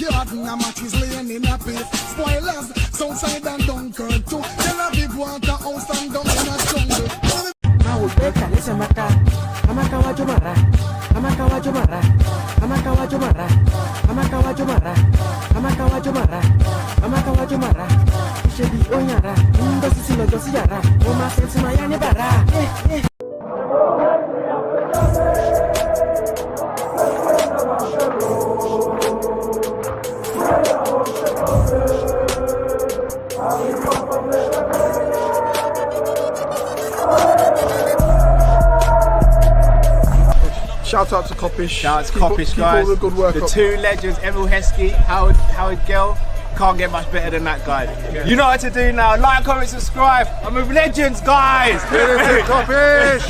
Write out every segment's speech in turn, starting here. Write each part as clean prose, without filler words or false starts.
Jordan, a match is laying in a pace. Spoilers, Southside and Dunkirk too. Tel Aviv want a house and down in a jungle. Maubeka lesa maka, amaka wajumara, amaka wajumara, amaka wajumara, amaka wajumara, amaka wajumara, amaka wajumara. Shebi onyara, ndo sisi lo dosi yara, oma sensi mayane bara. Shout out to Kop-Ish. Shout out to Kopish, guys. Keep all the good work the up. two legends, Emil Heskey, Howard Gill. Can't get much better than that guy. Yeah. You know what to do now. Like, comment, subscribe. I'm with legends, guys. Kopish.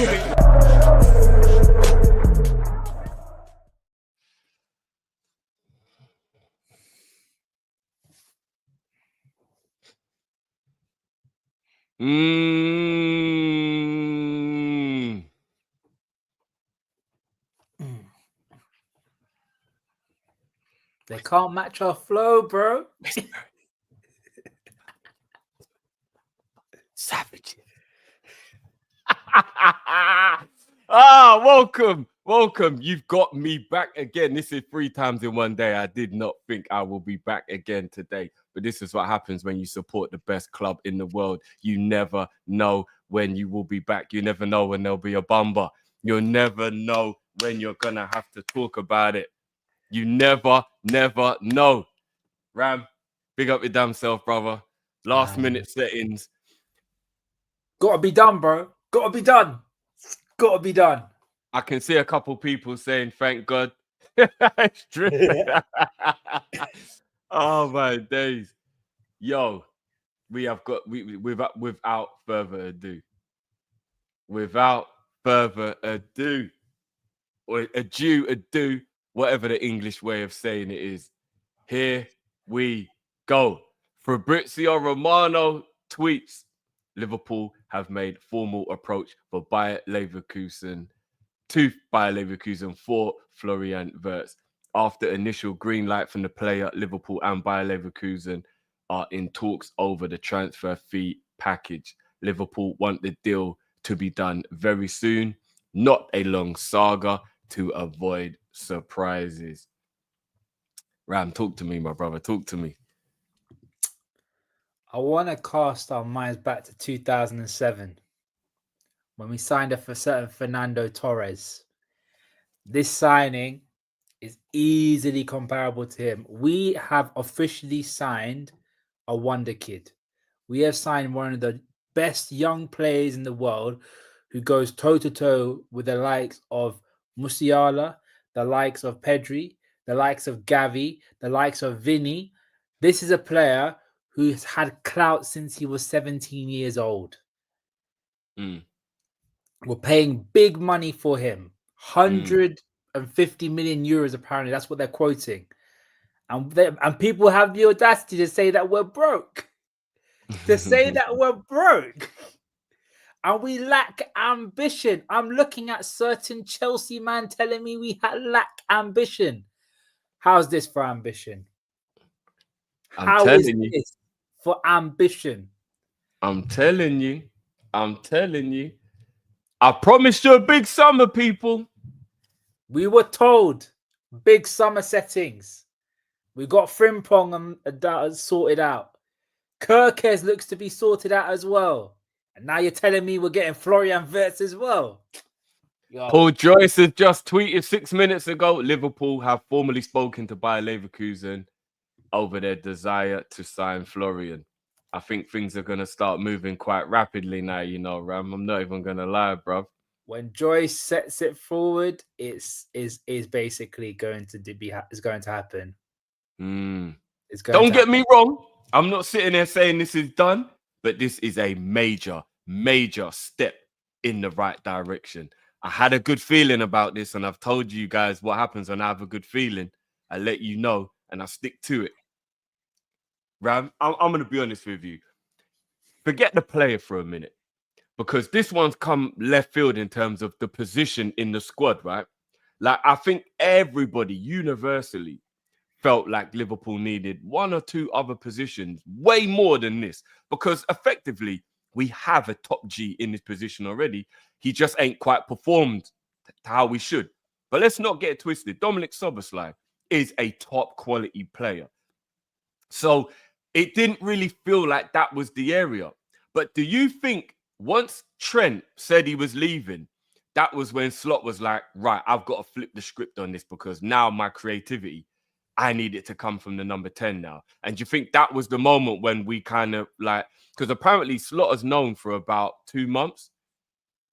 They can't match our flow, bro. Savage. Welcome. You've got me back again. This is 3 times in one day. I did not think I will be back again today. But this is what happens when you support the best club in the world. You never know when you will be back. You never know when there'll be a bumper. You'll never know when you're going to have to talk about it. You never know. Ram, big up your damn self, brother. Last minute settings. Gotta be done, bro. Gotta be done. Gotta be done. I can see a couple people saying, thank God. It's true. Oh, my days. Yo, we have got, without further ado, or ado, whatever the English way of saying it is. Here we go. Fabrizio Romano tweets, Liverpool have made formal approach for Bayer Leverkusen for Florian Wirtz. After initial green light from the player, Liverpool and Bayer Leverkusen are in talks over the transfer fee package. Liverpool want the deal to be done very soon, not a long saga to avoid surprises. Ram, talk to me, my brother. Talk to me. I want to cast our minds back to 2007 when we signed a certain Fernando Torres. This signing is easily comparable to him. We have officially signed a wonder kid. We have signed one of the best young players in the world who goes toe-to-toe with the likes of Musiala, the likes of Pedri, the likes of Gavi, the likes of Vinny. This is a player who's had clout since he was 17 years old. We're paying big money for him. 150 million euros, apparently. That's what they're quoting. And people have the audacity to say that we're broke. To say that we're broke. And we lack ambition. I'm looking at certain Chelsea man telling me we lack ambition. How's this for ambition? How is this for ambition? I'm telling you. I promised you a big summer, people. We were told big summer settings. We got Frimpong sorted out. Kirkes looks to be sorted out as well. And now you're telling me we're getting Florian Wirtz as well. Yo. Paul Joyce has just tweeted 6 minutes ago, Liverpool have formally spoken to Bayer Leverkusen over their desire to sign Florian. I think things are going to start moving quite rapidly now, you know, Ram. I'm not even going to lie, bro. When Joyce sets it forward, is basically going to happen. Don't get me wrong. I'm not sitting there saying this is done, but this is a major step in the right direction. I had a good feeling about this, and I've told you guys what happens when I have a good feeling. I let you know, and I stick to it. Ram, I'm going to be honest with you. Forget the player for a minute, because this one's come left field in terms of the position in the squad, right? Like, I think everybody universally felt like Liverpool needed one or two other positions, way more than this, because effectively we have a top G in this position already. He just ain't quite performed how we should. But let's not get it twisted. Dominic Szoboszlai is a top quality player. So it didn't really feel like that was the area. But do you think once Trent said he was leaving, that was when Slot was like, right, I've got to flip the script on this because now my creativity, I need it to come from the number 10 now. And do you think that was the moment when we kind of like, because apparently Slot is known for about 2 months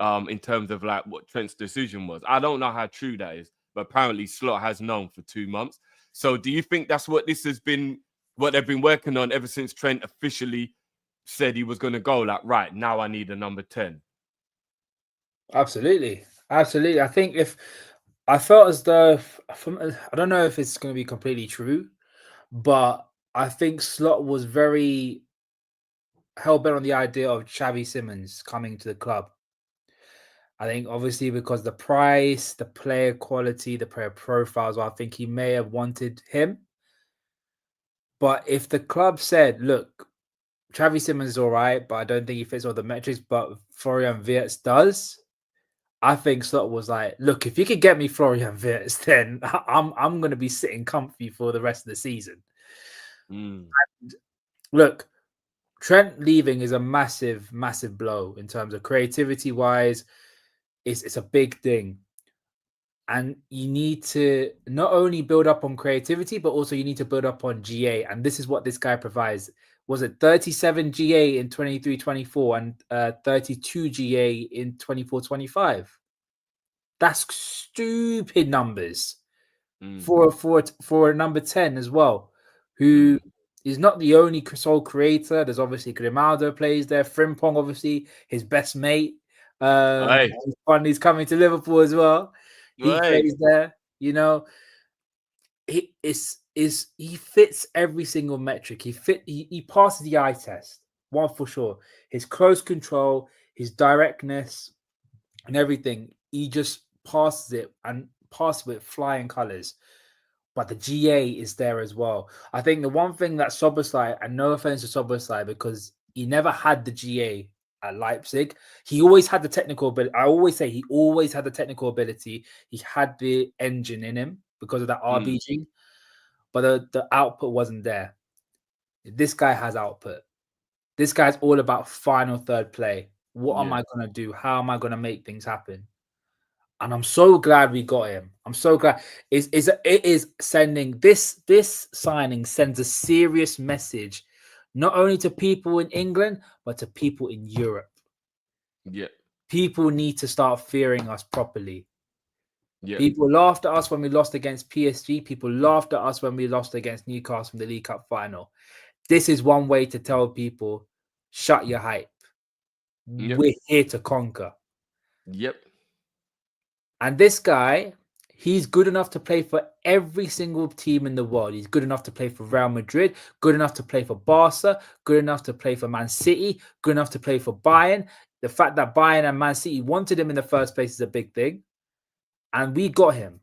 in terms of like what Trent's decision was. I don't know how true that is, but apparently Slot has known for 2 months. So do you think that's what this has been, what they've been working on ever since Trent officially said he was going to go? Like, right, now I need a number 10. Absolutely. Absolutely. I think if I felt as though, I don't know if it's going to be completely true, but I think Slot was very hell-bent on the idea of Xavi Simons coming to the club. I think obviously because the price, the player quality, the player profiles, I think he may have wanted him. But if the club said, look, Xavi Simons is all right, but I don't think he fits all the metrics, but Florian Wirtz does, I think Slot was like, look, if you could get me Florian Wirtz, then I'm going to be sitting comfy for the rest of the season. And look, Trent leaving is a massive, massive blow in terms of creativity-wise. It's a big thing. And you need to not only build up on creativity, but also you need to build up on GA. And this is what this guy provides. Was it 37 GA in 23-24 and 32 GA in 24-25? That's stupid numbers for a number 10 as well, who is not the only sole creator. There's obviously Grimaldo plays there. Frimpong, obviously, his best mate. He's coming to Liverpool as well. He plays there. You know, he fits every single metric. He passes the eye test, one for sure. His close control, his directness, and everything. He just passes it and passes with flying colors. But the GA is there as well. I think the one thing that Szoboszlai, and no offense to Szoboszlai, because he never had the GA at Leipzig. He always had the technical ability. I always say he always had the technical ability. He had the engine in him because of that RBG, but the output wasn't there. This guy has output. This guy's all about final third play. What am I going to do? How am I going to make things happen? And I'm so glad we got him. I'm so glad. It is sending this signing sends a serious message, not only to people in England, but to people in Europe. Yeah. People need to start fearing us properly. Yeah. People laughed at us when we lost against PSG. People laughed at us when we lost against Newcastle in the League Cup final. This is one way to tell people, shut your hype. Yep. We're here to conquer. Yep. And this guy, he's good enough to play for every single team in the world. He's good enough to play for Real Madrid, good enough to play for Barca, good enough to play for Man City, good enough to play for Bayern. The fact that Bayern and Man City wanted him in the first place is a big thing. And we got him.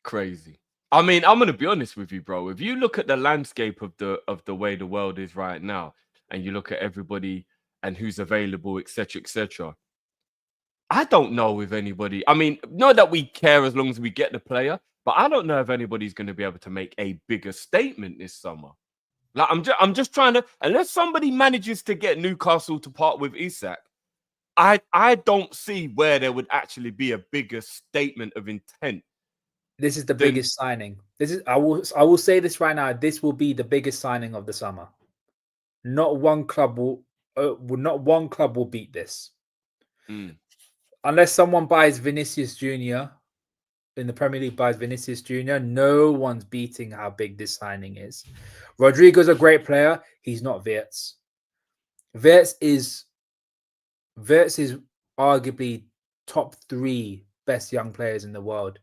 Crazy. I mean, I'm going to be honest with you, bro. If you look at the landscape of the way the world is right now, and you look at everybody and who's available, etc., I don't know if anybody, I mean, not that we care as long as we get the player, but I don't know if anybody's going to be able to make a bigger statement this summer. Like, I'm just trying to, unless somebody manages to get Newcastle to part with Isak, I don't see where there would actually be a bigger statement of intent. This is the biggest signing. I will say this right now. This will be the biggest signing of the summer. Not one club will beat this. Unless someone buys Vinicius Jr. in the Premier League, buys Vinicius Jr., no one's beating how big this signing is. Rodrigo's a great player. He's not Wirtz. Wirtz is arguably top 3 best young players in the world.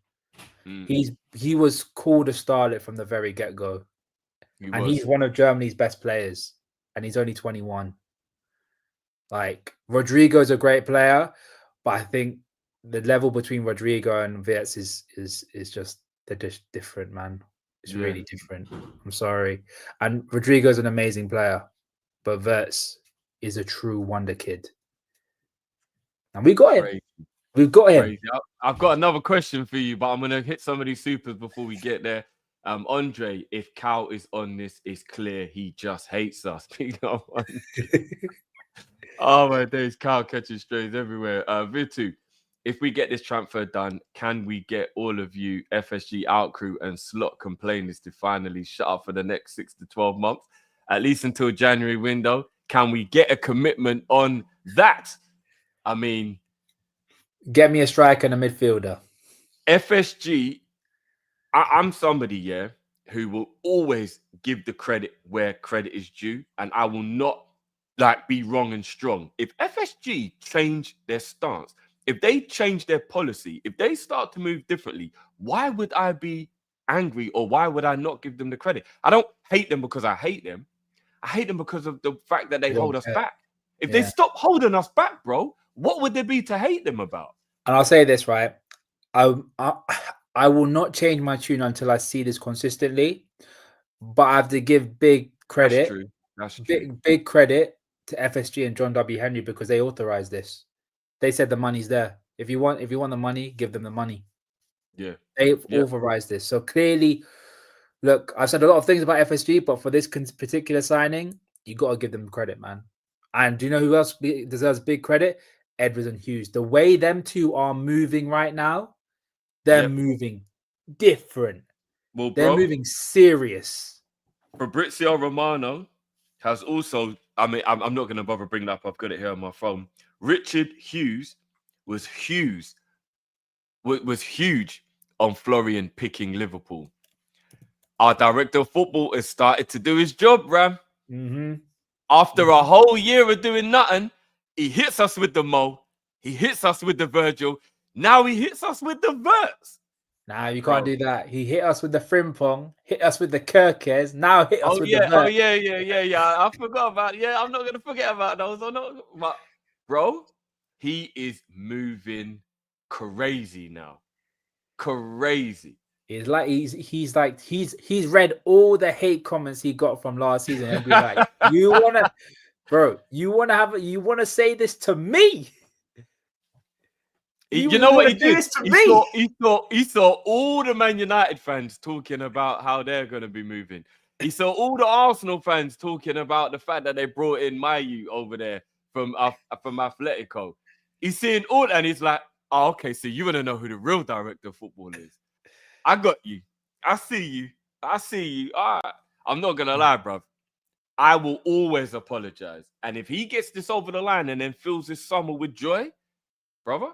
He was called a starlet from the very get-go. He's one of Germany's best players. And he's only 21. Like, Rodrigo's a great player. But I think the level between Rodrigo and Wirtz is just, they're just different, man. It's really different. I'm sorry. And Rodrigo's an amazing player, but Wirtz is a true wonder kid. And we got him. Crazy. We've got him. Crazy. I've got another question for you, but I'm gonna hit some of these supers before we get there. Andre, if Cal is on this, it's clear he just hates us. Oh my days, Cal catching strays everywhere. Vitu, if we get this transfer done, can we get all of you FSG out crew and slot complainers to finally shut up for the next 6 to 12 months, at least until January window? Can we get a commitment on that? I mean, get me a striker and a midfielder. FSG, I'm somebody, who will always give the credit where credit is due, and I will not be wrong and strong. If FSG change their stance, if they change their policy, if they start to move differently, why would I be angry or why would I not give them the credit? I don't hate them because I hate them. I hate them because of the fact that they hold us back. If they stop holding us back, bro, what would there be to hate them about? And I'll say this, right? I will not change my tune until I see this consistently, but I have to give big credit. That's true. Big credit to FSG and John W. Henry because they authorized this. They said the money's there. If you want the money, give them the money. Yeah. They've authorized this. So clearly, look, I've said a lot of things about FSG, but for this particular signing, you got to give them credit, man. And do you know who else deserves big credit? Edwards and Hughes. The way them two are moving right now, they're moving different. Well, they're moving serious. Fabrizio Romano has also, I'm not going to bother bringing that up. I've got it here on my phone. Richard Hughes was huge on Florian picking Liverpool. Our director of football has started to do his job, Ram. Mm-hmm. After a whole year of doing nothing, he hits us with the Mo. He hits us with the Virgil. Now he hits us with the Wirtz. Nah, you can't do that. He hit us with the Frimpong, hit us with the Kirkes, now hit us with the Wirtz. Oh, yeah. I forgot about it. Yeah, I'm not going to forget about those. But, bro, he is moving crazy now. Crazy. It's like he's read all the hate comments he got from last season and be like, you want to say this to me? You know what he did? He saw all the Man United fans talking about how they're going to be moving. He saw all the Arsenal fans talking about the fact that they brought in Mayu over there from Atletico. He's seeing all, and he's like, "Oh, okay, so you want to know who the real director of football is? I got you. I see you. All right. I'm not gonna lie, bruv. I will always apologize, and if he gets this over the line and then fills this summer with joy, brother,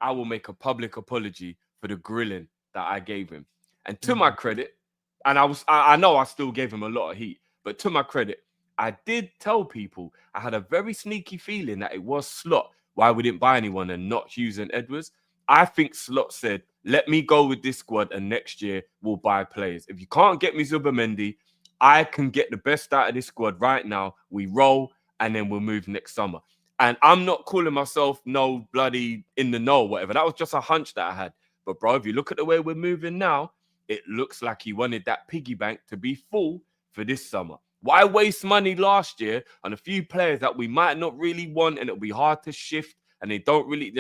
I will make a public apology for the grilling that I gave him. And to my credit, and I know I still gave him a lot of heat, but to my credit, I did tell people I had a very sneaky feeling that it was Slot why we didn't buy anyone and not Hughes and Edwards. I think Slot said, let me go with this squad and next year we'll buy players. If you can't get me Zubimendi, I can get the best out of this squad right now. We roll and then we'll move next summer. And I'm not calling myself no bloody in the know or whatever. That was just a hunch that I had. But, bro, if you look at the way we're moving now, it looks like he wanted that piggy bank to be full for this summer. Why waste money last year on a few players that we might not really want and it'll be hard to shift and they don't really,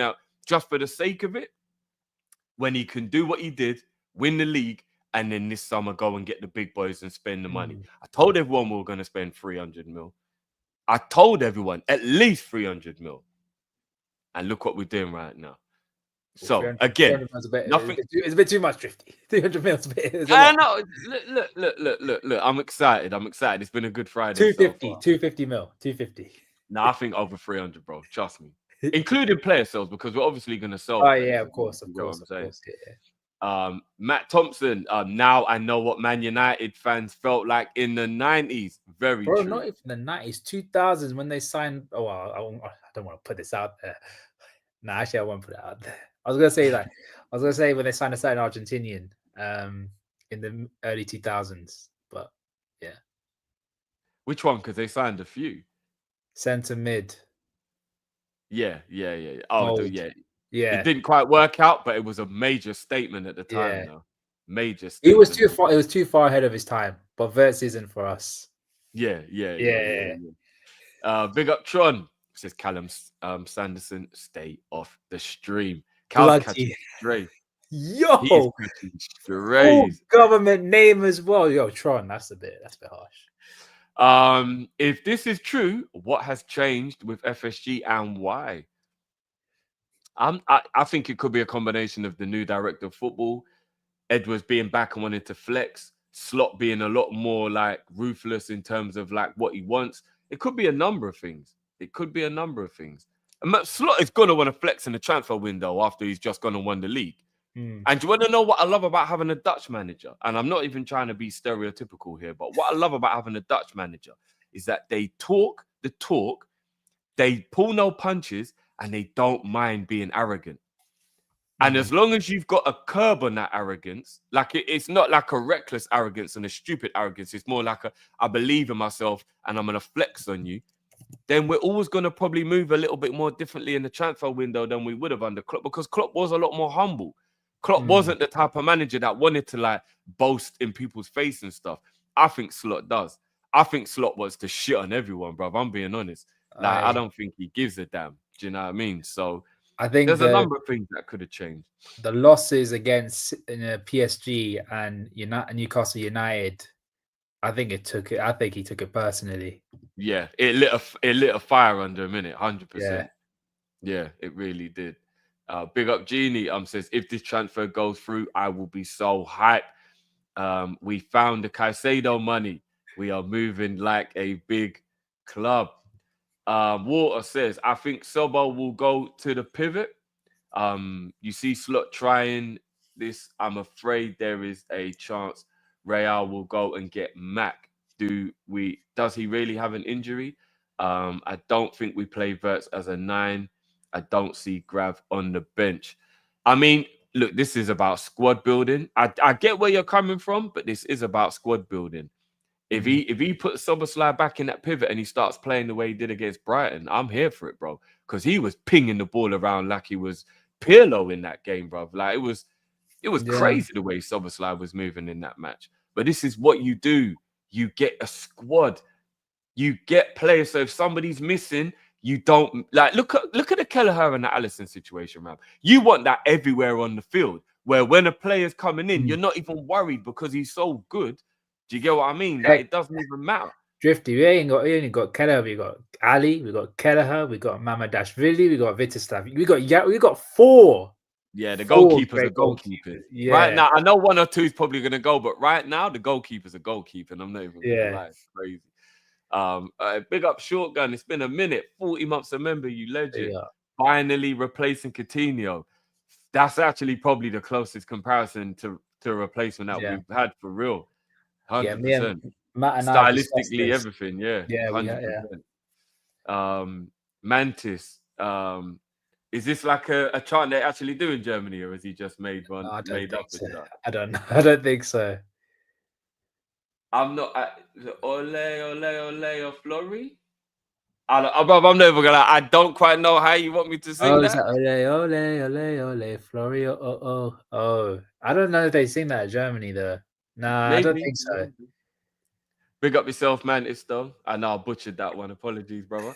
just for the sake of it, when he can do what he did, win the league, and then this summer go and get the big boys and spend the money. I told everyone we were going to spend 300 mil. I told everyone at least 300 mil. And look what we're doing right now. So, again, nothing. It's a bit too much, Drifty. 300 mil is a bit. I know. Look. I'm excited. It's been a good Friday. 250 mil. 250. No, I think over 300, bro. Trust me. Including player sales, because we're obviously going to sell. Oh, yeah, of course. Yeah. Matt Thompson, now I know what Man United fans felt like in the 90s. Very true. Not even the 90s, 2000s when they signed. Oh, well, I don't want to put this out there. No, actually, I won't put it out there. I was going to say when they signed a certain Argentinian in the early 2000s. But, yeah. Which one? Because they signed a few. Centre mid. Yeah. Oh, yeah. Yeah. It didn't quite work out, but it was a major statement at the time. Yeah. Major He was statement. too far. It was too far ahead of his time. But Wirtz isn't for us. Yeah. Yeah. Big up Tron, says Callum Sanderson. Stay off the stream. Cal's catching Bloody stray. He's yo, catching full strays. government name as well. Yo, Tron. That's a bit harsh. If this is true, what has changed with FSG and why? I think it could be a combination of the new director of football, Edwards being back and wanting to flex, Slot being a lot more like ruthless in terms of like what he wants. It could be a number of things. And Slot is going to want to flex in the transfer window after he's just gone and won the league. And do you want to know what I love about having a Dutch manager? And I'm not even trying to be stereotypical here, but what I love about having a Dutch manager is that they talk the talk, they pull no punches, and they don't mind being arrogant. And as long as you've got a curb on that arrogance, like it's not like a reckless arrogance and a stupid arrogance, it's more like I believe in myself and I'm going to flex on you, then we're always going to probably move a little bit more differently in the transfer window than we would have under Klopp, because Klopp was a lot more humble. Klopp wasn't the type of manager that wanted to like boast in people's face and stuff. I think Slot does. I think Slot wants to shit on everyone, bro. I'm being honest. Like, I don't think he gives a damn. Do you know what I mean? So I think there's a number of things that could have changed. The losses against PSG and Newcastle United, I think he took it personally. Yeah, it lit a fire under him, innit? 100%. Yeah, it really did. Big up Genie says, if this transfer goes through, I will be so hyped. We found the Caicedo money. We are moving like a big club. Walter says, I think Sobo will go to the pivot. You see Slot trying this. I'm afraid there is a chance Real will go and get Mac. Does he really have an injury? I don't think we play Wirtz as a 9. I don't see Grav on the bench. I mean, look, this is about squad building. I get where you're coming from, but this is about squad building. If he puts Szoboszlai back in that pivot and he starts playing the way he did against Brighton, I'm here for it, bro. Because he was pinging the ball around like he was Pirlo in that game, bro. Like it was crazy the way Szoboszlai was moving in that match. But this is what you do. You get a squad. You get players. So if somebody's missing, you don't like look at the Kelleher and the Alisson situation, man. You want that everywhere on the field, where when a player's coming in, you're not even worried because he's so good. Do you get what I mean? Like, it doesn't even matter. Drifty, we only got Kelleher, we got Ali, we got Kelleher, we got Mamadashvili, we got Vitislav, we got 4. Yeah, the goalkeepers are goalkeepers. Yeah. Right now, I know 1 or 2 is probably going to go, but right now, the goalkeepers are goalkeeping. I'm not even going to lie. It's crazy. Big up Shotgun. It's been a minute. 40 months. Remember you, legend. Finally replacing Coutinho. That's actually probably the closest comparison to a replacement that we've had for real. 100%. Yeah, me and Matt and stylistically, everything. Yeah. Yeah, 100%. Mantis. Is this like a chant they actually do in Germany, or has he just made one? I don't know. I don't think so. I'm not. Ole, or Flori? I'm not even gonna. I don't quite know how you want me to sing that. Ole, Flori. Oh. I don't know if they sing that in Germany though. Nah, maybe. I don't think so. Big up yourself, Mantis, though. I know I butchered that one. Apologies, brother.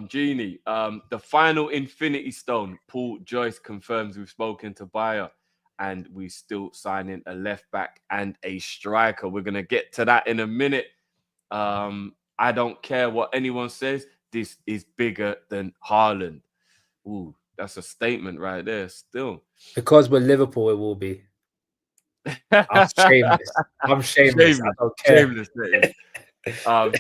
Genie, the final Infinity Stone. Paul Joyce confirms we've spoken to Bayer, and we still signing a left back and a striker. We're gonna get to that in a minute. I don't care what anyone says. This is bigger than Haaland. Ooh, that's a statement right there. Still, because we're Liverpool, it will be. I'm shameless. I don't care. Shameless.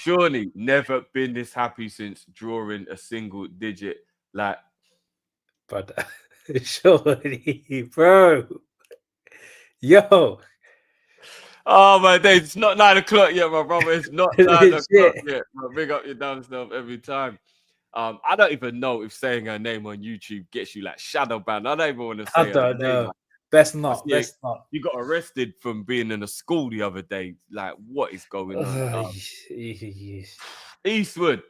Surely never been this happy since drawing a single digit. Like, but surely, bro. Yo. Oh my days, it's not 9 o'clock yet, my brother. It's not 9 o'clock yet. Big up your damn self every time. I don't even know if saying her name on YouTube gets you like shadow banned. I don't even want to say I don't know. Like, Best not. You got arrested from being in a school the other day. Like, what is going on? Eastwood,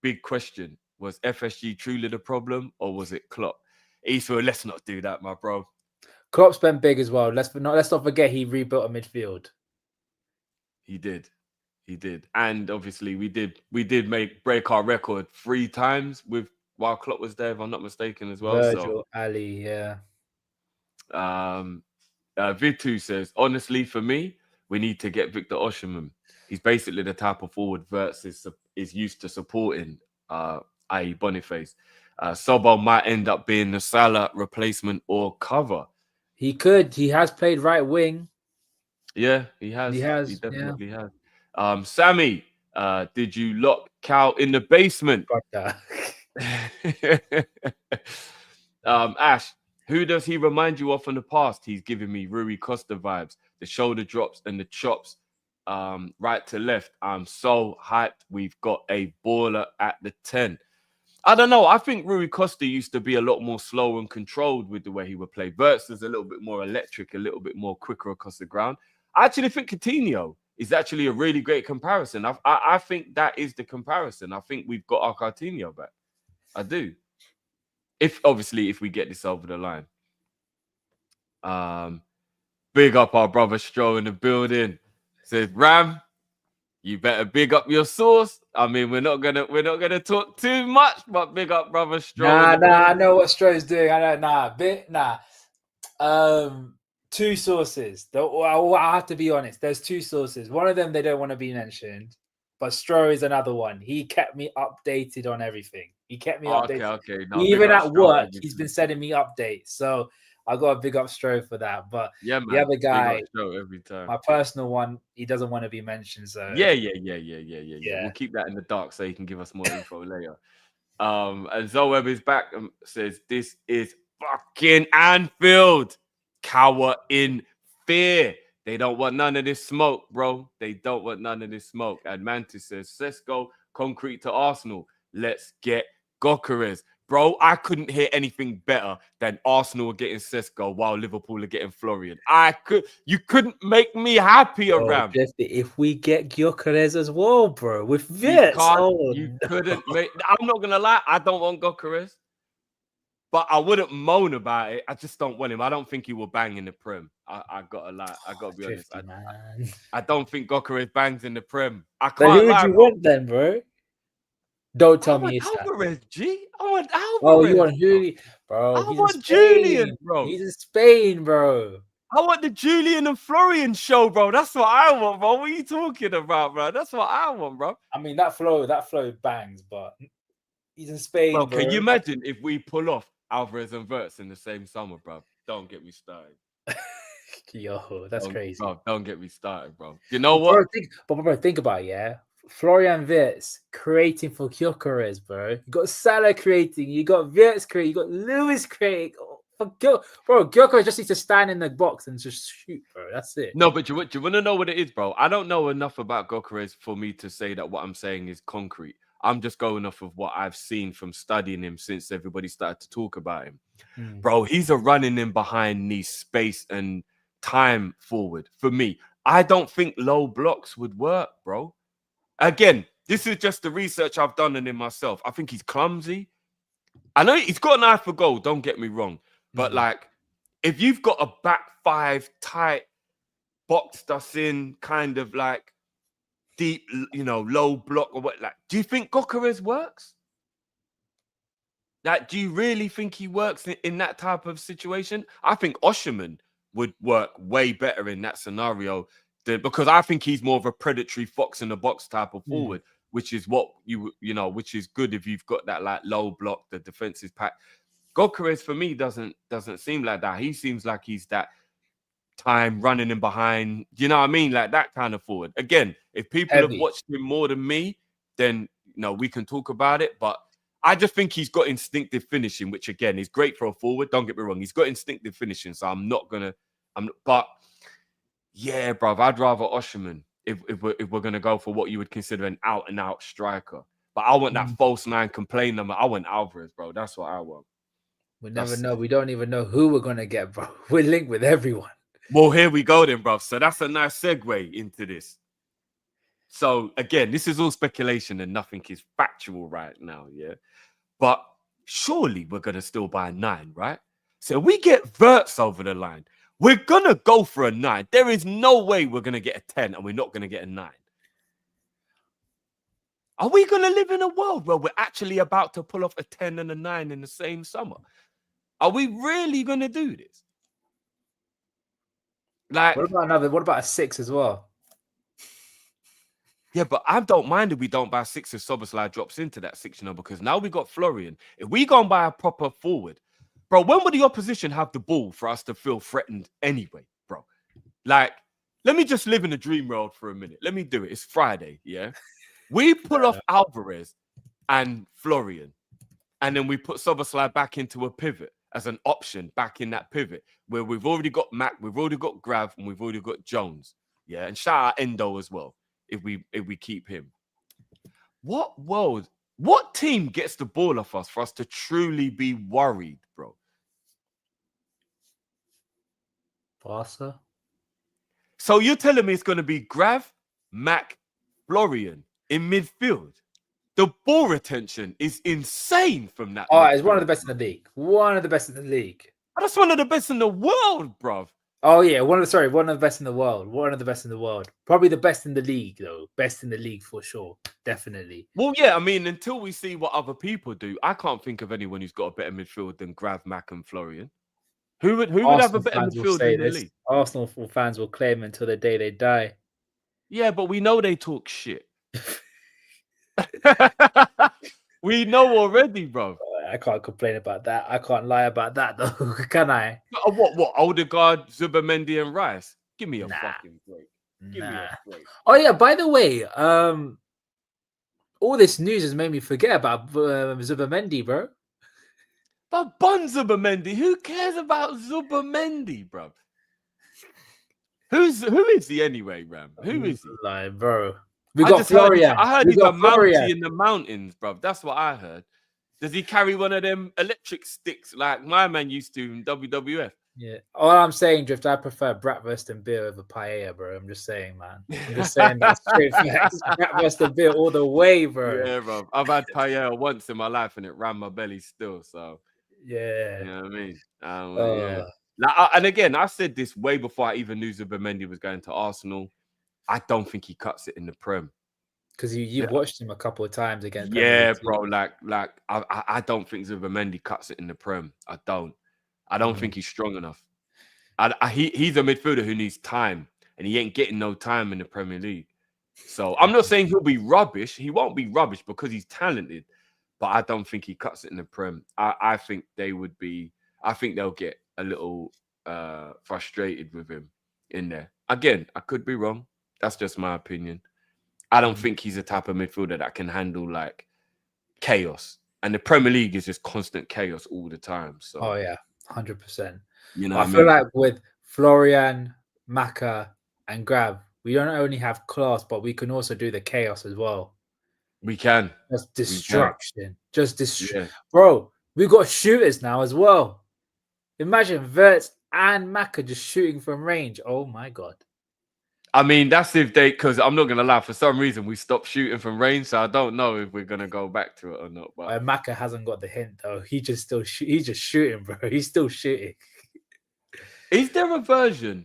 big question. Was FSG truly the problem, or was it Klopp? Eastwood, let's not do that, my bro. Klopp spent big as well. Let's not forget he rebuilt a midfield. He did. And obviously we did break our record 3 times while Klopp was there, if I'm not mistaken, as well. Virgil, Ali, yeah. Vitu says, honestly, for me, we need to get Victor Osimhen. He's basically the type of forward Wirtz is used to supporting, i.e. Boniface. Sobo might end up being the Salah replacement or cover. He could. He has played right wing. Yeah, he has. He definitely has. Sammy, did you lock Cal in the basement? Ash, who does he remind you of from the past? He's giving me Rui Costa vibes. The shoulder drops and the chops right to left. I'm so hyped. We've got a baller at the 10. I don't know. I think Rui Costa used to be a lot more slow and controlled with the way he would play. Wirtz is a little bit more electric, a little bit more quicker across the ground. I actually think Coutinho is actually a really great comparison. I think that is the comparison. I think we've got our Coutinho back. I do. If we get this over the line. Big up our brother Stro in the building. Says Ram, you better big up your source. I mean, we're not gonna talk too much, but big up brother Stro. I know what Stro's doing. Two sources. I have to be honest. There's 2 sources. One of them they don't want to be mentioned, but Stro is another one. He kept me updated on everything. He kept me updated. Okay. No, even at work, he's been sending me updates. So I got a big up Stro for that. But yeah, man, the other guy, every time. my personal one, he doesn't want to be mentioned. So yeah. We'll keep that in the dark so he can give us more info later. And Zoeb is back and says, "This is fucking Anfield. Cower in fear. They don't want none of this smoke, bro. They don't want none of this smoke." And Mantis says, "Sesko, concrete to Arsenal. Let's get Gyökeres." Bro, I couldn't hear anything better than Arsenal getting Sesko while Liverpool are getting Florian. You couldn't make me happier, Ram. If we get Gyökeres as well, bro, with Wirtz. Couldn't make. I'm not gonna lie, I don't want Gyökeres. But I wouldn't moan about it. I just don't want him. I don't think he will bang in the Prem. I gotta lie. I gotta be honest. I don't think Gyökeres bangs in the Prem. I can't lie. Who would you want then, bro? Don't tell me it's Alvarez, G. I want Alvarez. Oh, you want Julian, bro? I want Julian, bro. He's in Spain, bro. I want the Julian and Florian show, bro. That's what I want, bro. What are you talking about, bro? That's what I want, bro. I mean, that flow bangs, but he's in Spain, bro. Can you imagine if we pull off Alvarez and Wirtz in the same summer, bro? Don't get me started. Yo, that's crazy. Bro, don't get me started, bro. You know what? Bro, think about it, yeah. Florian Wirtz creating for Gyökeres, bro. You got Salah creating, you got Wirtz creating, you got Lewis creating. Bro, Gyökeres just needs to stand in the box and just shoot, bro. That's it. No, but do you want to know what it is, bro? I don't know enough about Gyökeres for me to say that what I'm saying is concrete. I'm just going off of what I've seen from studying him since everybody started to talk about him. Bro, he's a running in behind knee space and time forward for me. I don't think low blocks would work, bro. Again, this is just the research I've done on him myself. I think he's clumsy. I know he's got an eye for goal, don't get me wrong. But like, if you've got a back 5 tight, boxed us in, kind of like deep, low block or what, like, do you think Gyökeres works? Like, do you really think he works in that type of situation? I think Osimhen would work way better in that scenario because I think he's more of a predatory fox in the box type of forward, which is what which is good if you've got that like low block, the defensive pack. Gyökeres for me doesn't seem like that. He seems like he's that time running in behind, you know what I mean? Like that kind of forward. Again, if people have watched him more than me, then we can talk about it. But I just think he's got instinctive finishing, which again is great for a forward. Don't get me wrong, he's got instinctive finishing, so but yeah, bruv, I'd rather Osimhen if we're gonna go for what you would consider an out and out striker. But I want that false 9 complaint number. I want Alvarez, bro. That's what I want. We never know. We don't even know who we're gonna get, bro. We're linked with everyone. Well, here we go then, bro. So that's a nice segue into this. So again, this is all speculation and nothing is factual right now, yeah. But surely we're gonna still buy 9, right? So we get Wirtz over the line. We're going to go for a 9. There is no way we're going to get a 10 and we're not going to get a 9. Are we going to live in a world where we're actually about to pull off a 10 and a 9 in the same summer? Are we really going to do this? Like, what about a 6 as well? Yeah, but I don't mind if we don't buy 6 if Szoboszlai drops into that 6, because now we got Florian. If we go and buy a proper forward, bro, when would the opposition have the ball for us to feel threatened anyway, bro? Like, let me just live in a dream world for a minute. Let me do it. It's Friday, yeah? We pull off Alvarez and Florian, and then we put Szoboszlai back into a pivot as an option back in that pivot where we've already got Mac, we've already got Grav, and we've already got Jones. Yeah, and shout out Endo as well if we keep him. What team gets the ball off us for us to truly be worried, bro? Barca. So you're telling me it's going to be Grav, Mac, Florian in midfield? The ball retention is insane from that. Oh, it's one of the best in the league. One of the best in the league. That's one of the best in the world, bruv. Oh yeah, one of the best in the world. One of the best in the world. Probably the best in the league, though. Best in the league for sure. Definitely. Well, yeah, I mean, until we see what other people do, I can't think of anyone who's got a better midfield than Grav, Mac, and Florian. Who would have a better midfield in the league? Arsenal fans will claim until the day they die. Yeah, but we know they talk shit. We know already, bro. I can't complain about that. I can't lie about that, though. Can I? What? Odegaard, Zubimendi, and Rice? Give me a fucking break. Give me a break. Oh yeah. By the way, all this news has made me forget about Zubimendi, bro. But Bun Zubimendi, who cares about Zubimendi, bro? Who is he anyway, Ram? Who is he? Like, bro. We got Florian. I heard he's a mountie in the mountains, bro. That's what I heard. Does he carry one of them electric sticks like my man used to in WWF? Yeah. All I'm saying, Drift, I prefer bratwurst and beer over paella, bro. I'm just saying, man. I'm just saying that straight facts. Bratwurst and beer all the way, bro. Yeah, bro. I've had paella once in my life and it ran my belly still. So yeah. You know what I mean? Yeah. Like, and again, I said this way before I even knew Zubimendi was going to Arsenal. I don't think he cuts it in the Prem. Because you've watched him a couple of times against. Yeah, bro. Like I don't think Zubimendi cuts it in the Prem. I don't think he's strong enough. He's a midfielder who needs time, and he ain't getting no time in the Premier League. So I'm not saying he'll be rubbish. He won't be rubbish because he's talented, but I don't think he cuts it in the Prem. I think they would be. I think they'll get a little frustrated with him in there. Again, I could be wrong. That's just my opinion. I don't think he's the type of midfielder that can handle like chaos. And the Premier League is just constant chaos all the time. So oh yeah, 100%. You know, I feel like with Florian, Maka, and Grav, we don't only have class, but we can also do the chaos as well. We can. Just destruction. Bro, we've got shooters now as well. Imagine Wirtz and Maka just shooting from range. Oh my god. I mean, that's if they, because I'm not going to lie, for some reason we stopped shooting from range, so I don't know if we're going to go back to it or not. But Maka hasn't got the hint, though. He's just shooting, bro. He's still shooting. Is there a version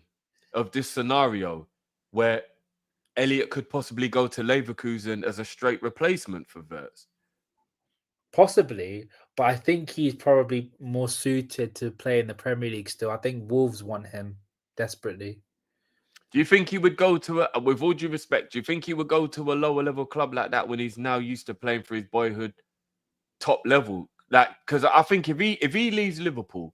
of this scenario where Elliot could possibly go to Leverkusen as a straight replacement for Wirtz? Possibly, but I think he's probably more suited to play in the Premier League still. I think Wolves want him desperately. Do you think he would go to with all due respect, do you think he would go to a lower level club like that when he's now used to playing for his boyhood top level? Like, because I think if he leaves Liverpool,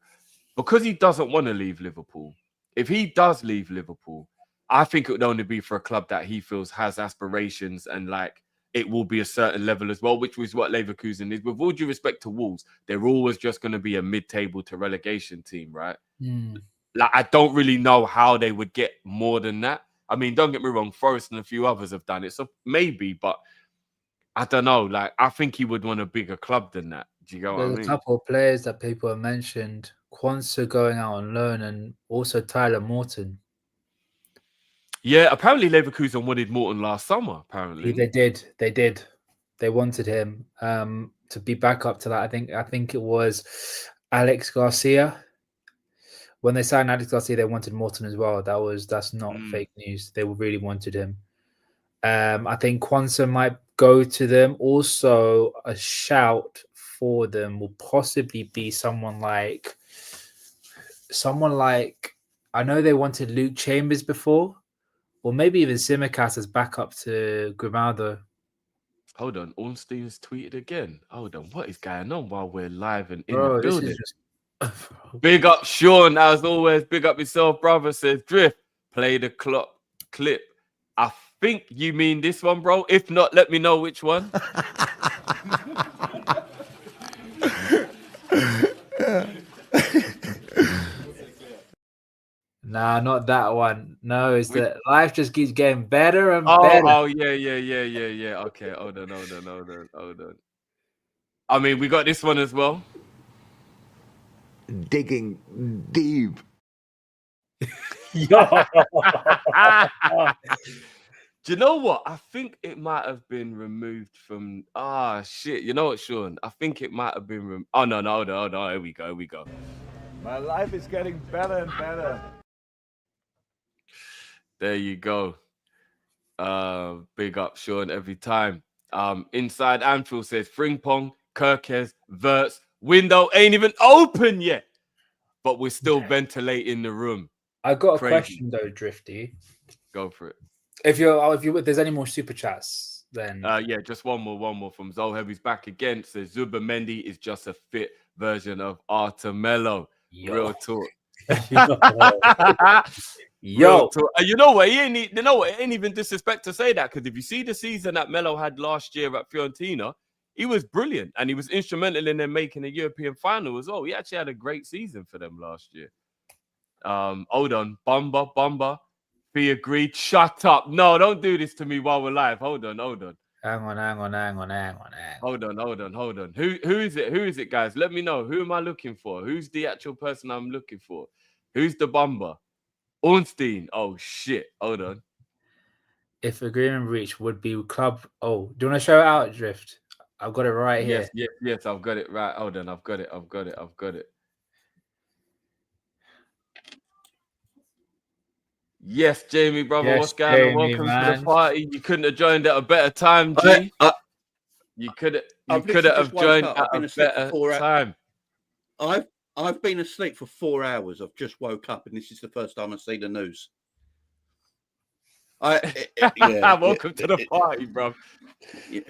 because he doesn't want to leave Liverpool, if he does leave Liverpool, I think it would only be for a club that he feels has aspirations and like it will be a certain level as well, which was what Leverkusen is. With all due respect to Wolves, they're always just going to be a mid-table to relegation team, right? Like, I don't really know how they would get more than that. I mean, don't get me wrong, Forest and a few others have done it, so maybe, but I don't know. Like, I think he would want a bigger club than that. Do you get what I mean? There's a couple of players that people have mentioned. Quansah going out on loan and also Tyler Morton. Yeah, apparently Leverkusen wanted Morton last summer, apparently. They did. They wanted him to be back up to that. I think it was Alex Garcia. When they signed Alex Garcia, they wanted Morton as well. That's not fake news. They really wanted him. I think Kwanzaa might go to them. Also, a shout for them will possibly be someone like. I know they wanted Luke Chambers before, or maybe even Simicast as backup to Grimaldo. Hold on, Ornstein's tweeted again. Hold on, what is going on while we're live and in Bro, the this building? is just Big up Sean, as always. Big up yourself, brother. Says Drift. Play the clock clip. I think you mean this one, bro. If not, let me know which one. Nah, not that one. No, it's that life just keeps getting better and better. Oh, yeah. Okay, hold on. I mean, we got this one as well. Digging deep. Do you know what? I think it might have been removed from. Shit. You know what, Sean? I think it might have been. Oh no, hold on. Here we go. My life is getting better and better. There you go. Big up, Sean, every time. Inside Anfield says Frimpong, Kirkes, Wirtz. Window ain't even open yet, but we're still ventilating the room. I got a Crazy. question though, Drifty. Go for it. If there's any more super chats, then just one more from Zoheb. He's back again. Says Zubimendi is just a fit version of Artemelo. Real talk. Yo, you know what? It ain't even disrespect to say that, because if you see the season that Melo had last year at Fiorentina, he was brilliant and he was instrumental in them making a European final as well. He actually had a great season for them last year. Hold on, Bumba. Be agreed. Shut up. No, don't do this to me while we're live. Hold on. Hang on. Hold on. Who is it? Who is it, guys? Let me know. Who am I looking for? Who's the actual person I'm looking for? Who's the Bumba? Ornstein. Oh shit. Hold on. If agreement reached, would be club. Oh, do you want to show it out, Drift? I've got it right here. Yes, I've got it right. Hold on, I've got it. Yes, Jamie, brother, Yes, what's going on? Jamie, Welcome man. to the party. You couldn't have joined at a better time, G. You could have joined at a better time. I've been asleep for 4 hours. I've just woke up, and this is the first time I've seen the news. Welcome to the party, bro. Yeah.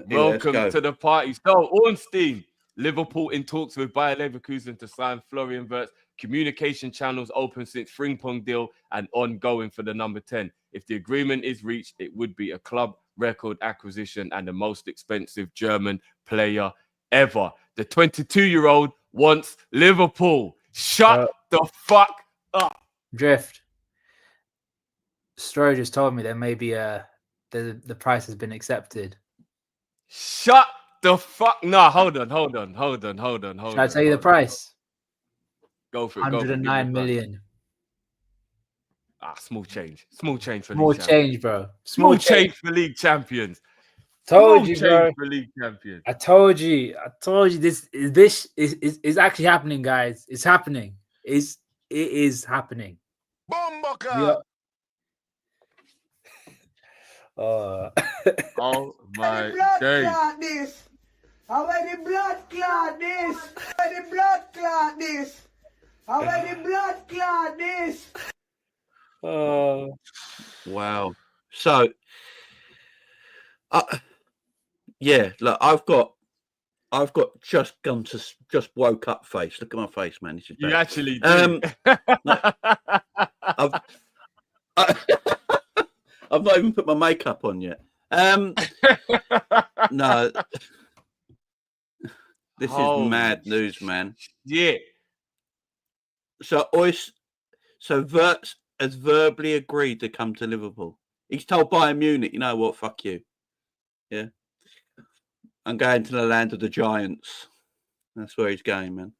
Welcome to the party. So, Ornstein, Liverpool in talks with Bayer Leverkusen to sign Florian Wirtz. Communication channels open since Frimpong deal and ongoing for the number 10. If the agreement is reached, it would be a club record acquisition and the most expensive German player ever. The 22-year-old wants Liverpool. Shut the fuck up. Drift. Stroh just told me there may be the price has been accepted. Shut the fuck. No, hold on. Should I tell you the price? Go for it. 109 million. Small change for small change, bro. Small change for league champions. Told you, bro. For league champions. I told you. This is actually happening, guys. It's happening. It is happening. Bomboka. Oh my days. How many blood clot this? How many blood clot this? How many blood clot this? Oh, wow. So, look, I've got just woke up face. Look at my face, man. This is bad. You actually do. I've not even put my makeup on yet. No. This is mad news, man. Yeah. So Wirtz has verbally agreed to come to Liverpool. He's told Bayern Munich, you know what, fuck you. Yeah. I'm going to the land of the giants. That's where he's going, man.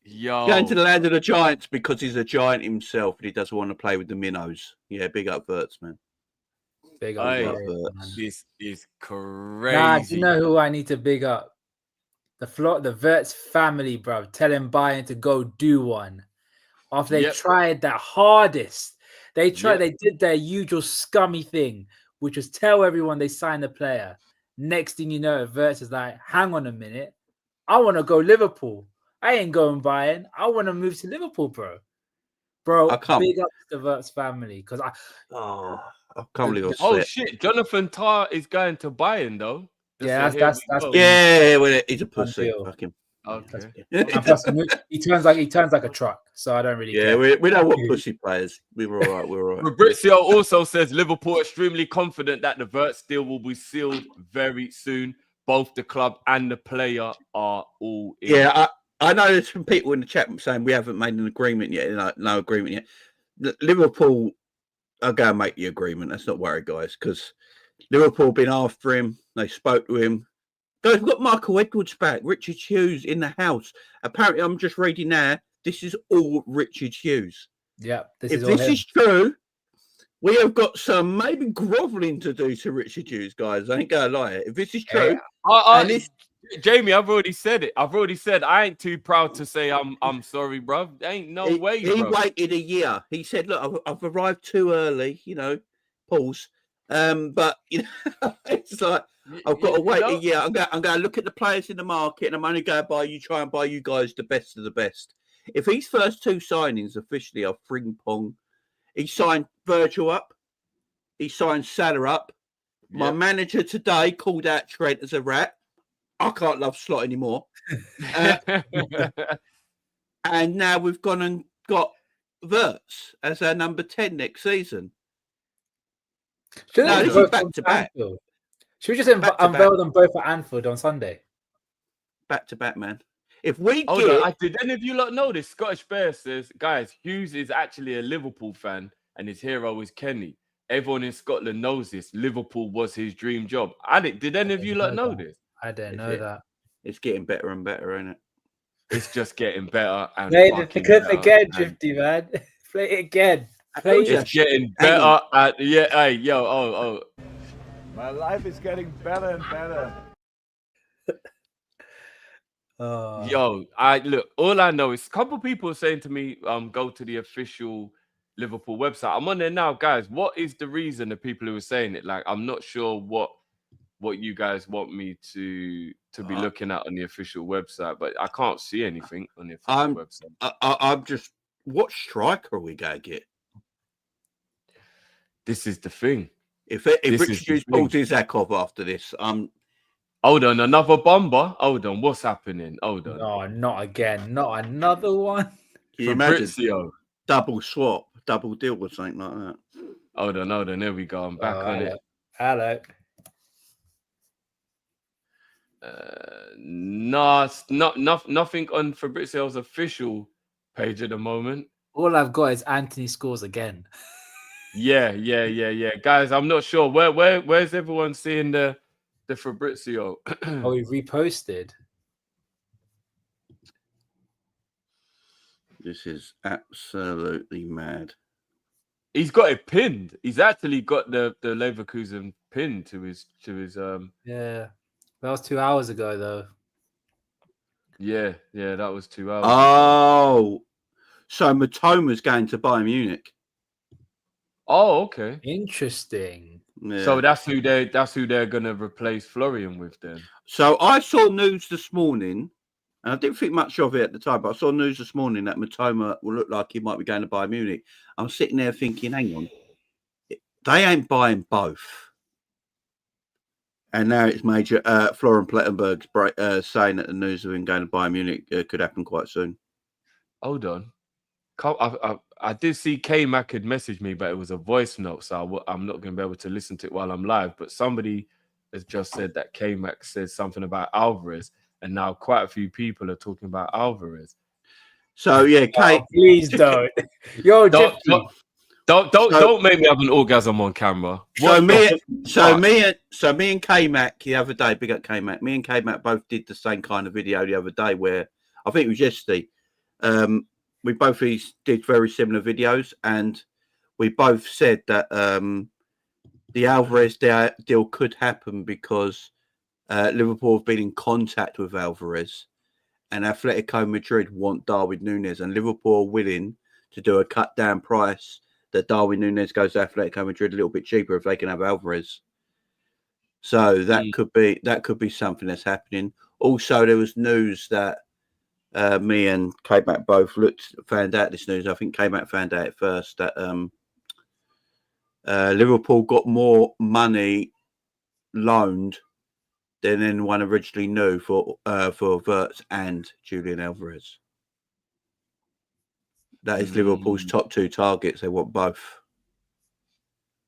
Yo. Going to the land of the giants because he's a giant himself and he doesn't want to play with the minnows. Yeah, big up Wirtz, man. Big up Wirtz. This is crazy. Nah, you know who I need to big up? The Wirtz family, bro. Tell him Bayern to go do one. after they Yep. tried their hardest. They tried. Yep. They did their usual scummy thing, which was tell everyone they signed a player. Next thing you know, Wirtz is like, "Hang on a minute, I want to go Liverpool. I ain't going Bayern. I want to move to Liverpool, bro." I can't. Big up to the Wirtz family because I can't believe I Oh slept. shit, Jonathan Tah is going to Bayern though. Yeah, So here that's we go. been- Yeah, well, he's a pussy. Unreal. Fuck him. Okay. and plus he turns like a truck, so I don't really Yeah, care. we don't want pussy players. We were all right. We were all right. Fabrizio also says Liverpool are extremely confident that the Wirtz deal will be sealed very soon. Both the club and the player are all in. Yeah, I know there's some people in the chat saying we haven't made an agreement yet. No agreement yet. Liverpool are going to make the agreement. Let's not worry, guys, because Liverpool have been after him. They spoke to him. Guys, we've got Michael Edwards back. Richard Hughes in the house. Apparently, I'm just reading now. This is all Richard Hughes. Yeah, If this is true, we have got some maybe grovelling to do to Richard Hughes, guys. I ain't going to lie. If this is true, Jamie, I've already said it. I've already said I ain't too proud to say I'm sorry, bro. Ain't no way. He bro. waited a year. He said, "Look, I've arrived too early." Pause. But it's like I've got to wait a year. I'm going to look at the players in the market, and I'm only going to try and buy you guys the best of the best. If his first two signings officially are fring pong, he signed Virgil up, he signed Salah up. Yep. My manager today called out Trent as a rat. I can't love Slot anymore. And now we've gone and got Wirtz as our number 10 next season. No, this is back to back. Should we just unveil them both at Anfield on Sunday? Back to back, man. If we did any of you lot know this? Scottish Bear says, guys, Hughes is actually a Liverpool fan and his hero is Kenny. Everyone in Scotland knows this. Liverpool was his dream job. Did any of you lot know this? I didn't know that. It's getting better and better, isn't it? It's just getting better and again, Drifty, man. Play it again. It's getting better. My life is getting better and better. All I know is a couple people are saying to me, go to the official Liverpool website. I'm on there now, guys. What is the reason the people who are saying it? Like, I'm not sure what you guys want me to be looking at on the official website, but I can't see anything on the official website. I'm just, what striker are we gonna get? This is the thing. If Richard Hughes pulls his Zakov after this, hold on, another bomber. Hold on, what's happening? Hold on. No, not again. Not another one. Can you imagine? Double swap, double deal or something like that. Hold on. There we go. I'm back on it. Hello. No, nothing on Fabrizio's official page at the moment. All I've got is Anthony scores again. Yeah. Guys, I'm not sure. Where's everyone seeing the Fabrizio? Oh, he reposted. This is absolutely mad. He's got it pinned. He's actually got the Leverkusen pinned to his Yeah. That was 2 hours ago though. Yeah, that was 2 hours. Oh. So Matoma's going to Bayern Munich. Oh, okay. Interesting. Yeah. So that's who they're gonna replace Florian with then. So I saw news this morning, and I didn't think much of it at the time, but I saw news this morning that Matoma will look like he might be going to Bayern Munich. I'm sitting there thinking, hang on, they ain't buying both. And now it's major. Florian Plettenberg's saying that the news of him going to Bayern Munich could happen quite soon. Hold on. I did see K-Mac had messaged me, but it was a voice note, so I'm not going to be able to listen to it while I'm live. But somebody has just said that K-Mac said something about Alvarez, and now quite a few people are talking about Alvarez. So yeah, Kate, please don't. Yo, don't make me have an orgasm on camera. So me and K-Mac the other day, big up K-Mac. Me and K-Mac both did the same kind of video the other day, where I think it was yesterday. We both did very similar videos, and we both said that the Alvarez deal could happen because Liverpool have been in contact with Alvarez, and Atletico Madrid want Darwin Núñez, and Liverpool are willing to do a cut down price that Darwin Núñez goes to Atletico Madrid a little bit cheaper if they can have Alvarez. So that could be something that's happening. Also, there was news that me and K-Mac both found out this news. I think K-Mac found out first that Liverpool got more money loaned than anyone originally knew for Wirtz and Julian Alvarez. That is Liverpool's top 2 targets. They want both.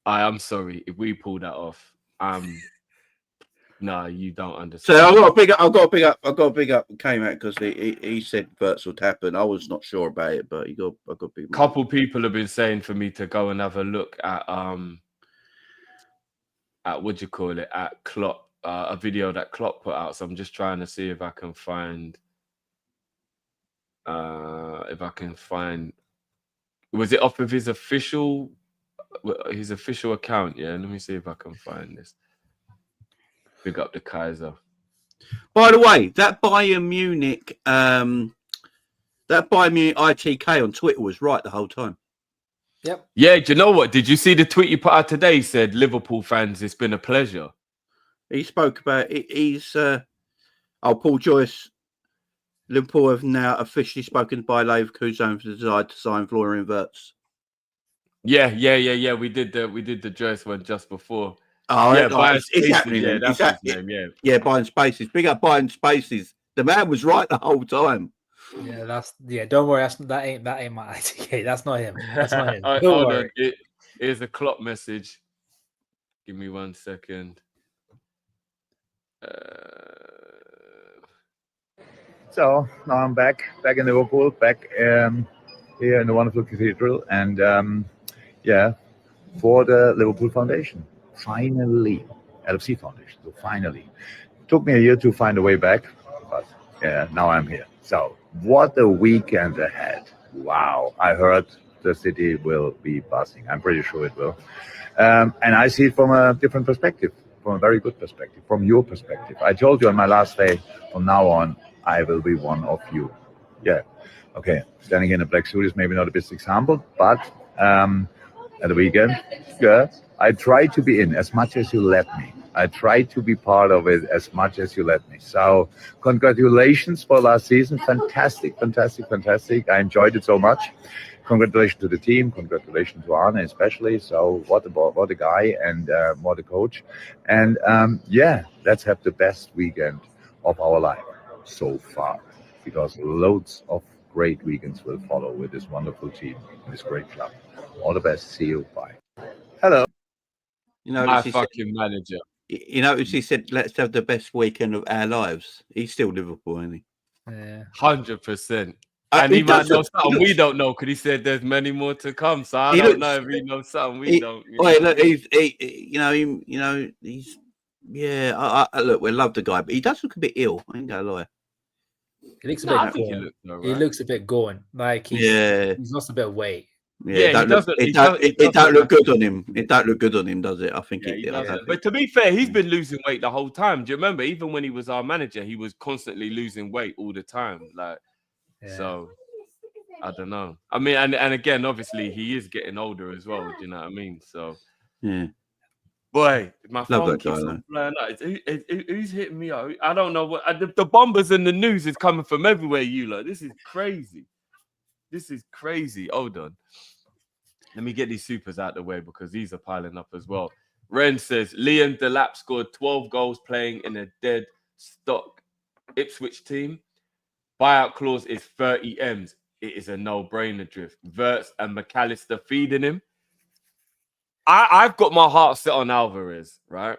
I'm sorry if we pull that off. No, you don't understand. So I've got to big up K-Mac because he said Wirtz would happen. I was not sure about it, but I got to big. Couple people have been saying for me to go and have a look at what do you call it, at Klopp, a video that Klopp put out. So I'm just trying to see if I can find was it off of his official account? Yeah, let me see if I can find this. Big up the Kaiser. By the way, that Bayern Munich ITK on Twitter was right the whole time. Yep. Yeah, do you know what? Did you see the tweet you put out today? He said, Liverpool fans, it's been a pleasure. He spoke about it. Paul Joyce. Liverpool have now officially spoken to Bayer Leverkusen for the desire to sign Florian Wirtz. Yeah. We did the Joyce one just before. Oh, yeah, it's happening. Yeah, that's his name. Yeah, Bayern Spaces. Big up Bayern Spaces. The man was right the whole time. Yeah, don't worry. That ain't my ITK. That's not him. That's not him. Don't Hold worry. on. Here's a Klopp message. Give me 1 second. So now I'm back in Liverpool, back here in the wonderful cathedral, and for the Liverpool Foundation. Finally, LFC Foundation. So finally, it took me a year to find a way back, but now I'm here. So what a weekend ahead! Wow, I heard the city will be buzzing. I'm pretty sure it will, and I see it from a different perspective, from a very good perspective, from your perspective. I told you on my last day. From now on, I will be one of you. Yeah, okay. Standing in a black suit is maybe not the best example, but at the weekend, I try to be in as much as you let me. I try to be part of it as much as you let me. So congratulations for last season. Fantastic. I enjoyed it so much. Congratulations to the team. Congratulations to Arne especially. So what a guy and what a coach. And let's have the best weekend of our life so far, because loads of great weekends will follow with this wonderful team, this great club. All the best. See you. Bye. Hello. My fucking manager. You notice he said, let's have the best weekend of our lives. He's still Liverpool, isn't he? Yeah. 100%. And he might know something we don't know, because he said there's many more to come. So I don't know if he knows something we don't. Look, he's look, we love the guy, but he does look a bit ill. I ain't gonna lie. He looks a bit gone. He looks a bit gone. Like he's lost a bit of weight. Yeah, it don't look good on him. It don't look good on him, does it? I think it does. But to be fair, he's been losing weight the whole time. Do you remember? Even when he was our manager, he was constantly losing weight all the time. So I don't know. I mean, and again, obviously, he is getting older as well. Do you know what I mean? So yeah. Boy, my phone keeps on blowing up. Who's hitting me up? I don't know what the bombers and the news is coming from everywhere. You lot, this is crazy. Hold on. Let me get these supers out the way because these are piling up as well. Ren says Liam Delap scored 12 goals playing in a dead stock Ipswich team. Buyout clause is 30 M's. It is a no-brainer drift. Wirtz and McAllister feeding him. I've got my heart set on Alvarez, right?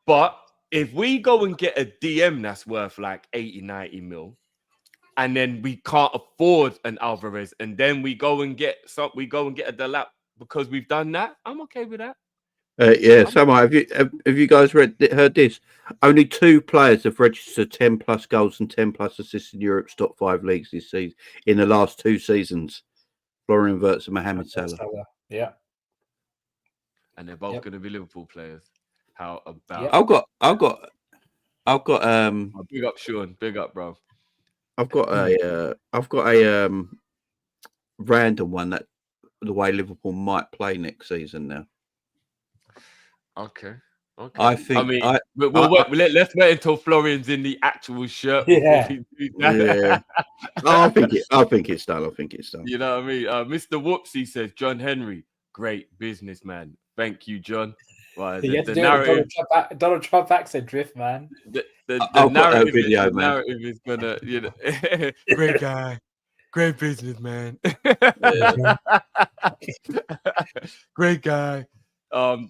But if we go and get a DM that's worth like 80, 90 mil, and then we can't afford an Alvarez, and then we go and get a Delap because we've done that, I'm okay with that. Samuel, have you guys heard this? Only 2 players have registered 10 plus goals and 10 plus assists in Europe's top 5 leagues this season in the last 2 seasons. Florian Wirtz and Mohamed Salah. Yeah. And they're both going to be Liverpool players. How about? Yep. I've got. Big up, Sean. Big up, bro. I've got a random one that the way Liverpool might play next season now. Okay. I think. Let's wait until Florian's in the actual shirt. Yeah. Before we do that. Yeah. I think it's done. I think it's done. You know what I mean? Mr. Whoopsie says John Henry, great businessman. Thank you, John. Well, You have to the do it with narrative, Donald Trump accent drift, man. the narrative, video, the man. narrative is gonna, great guy, great businessman, great guy.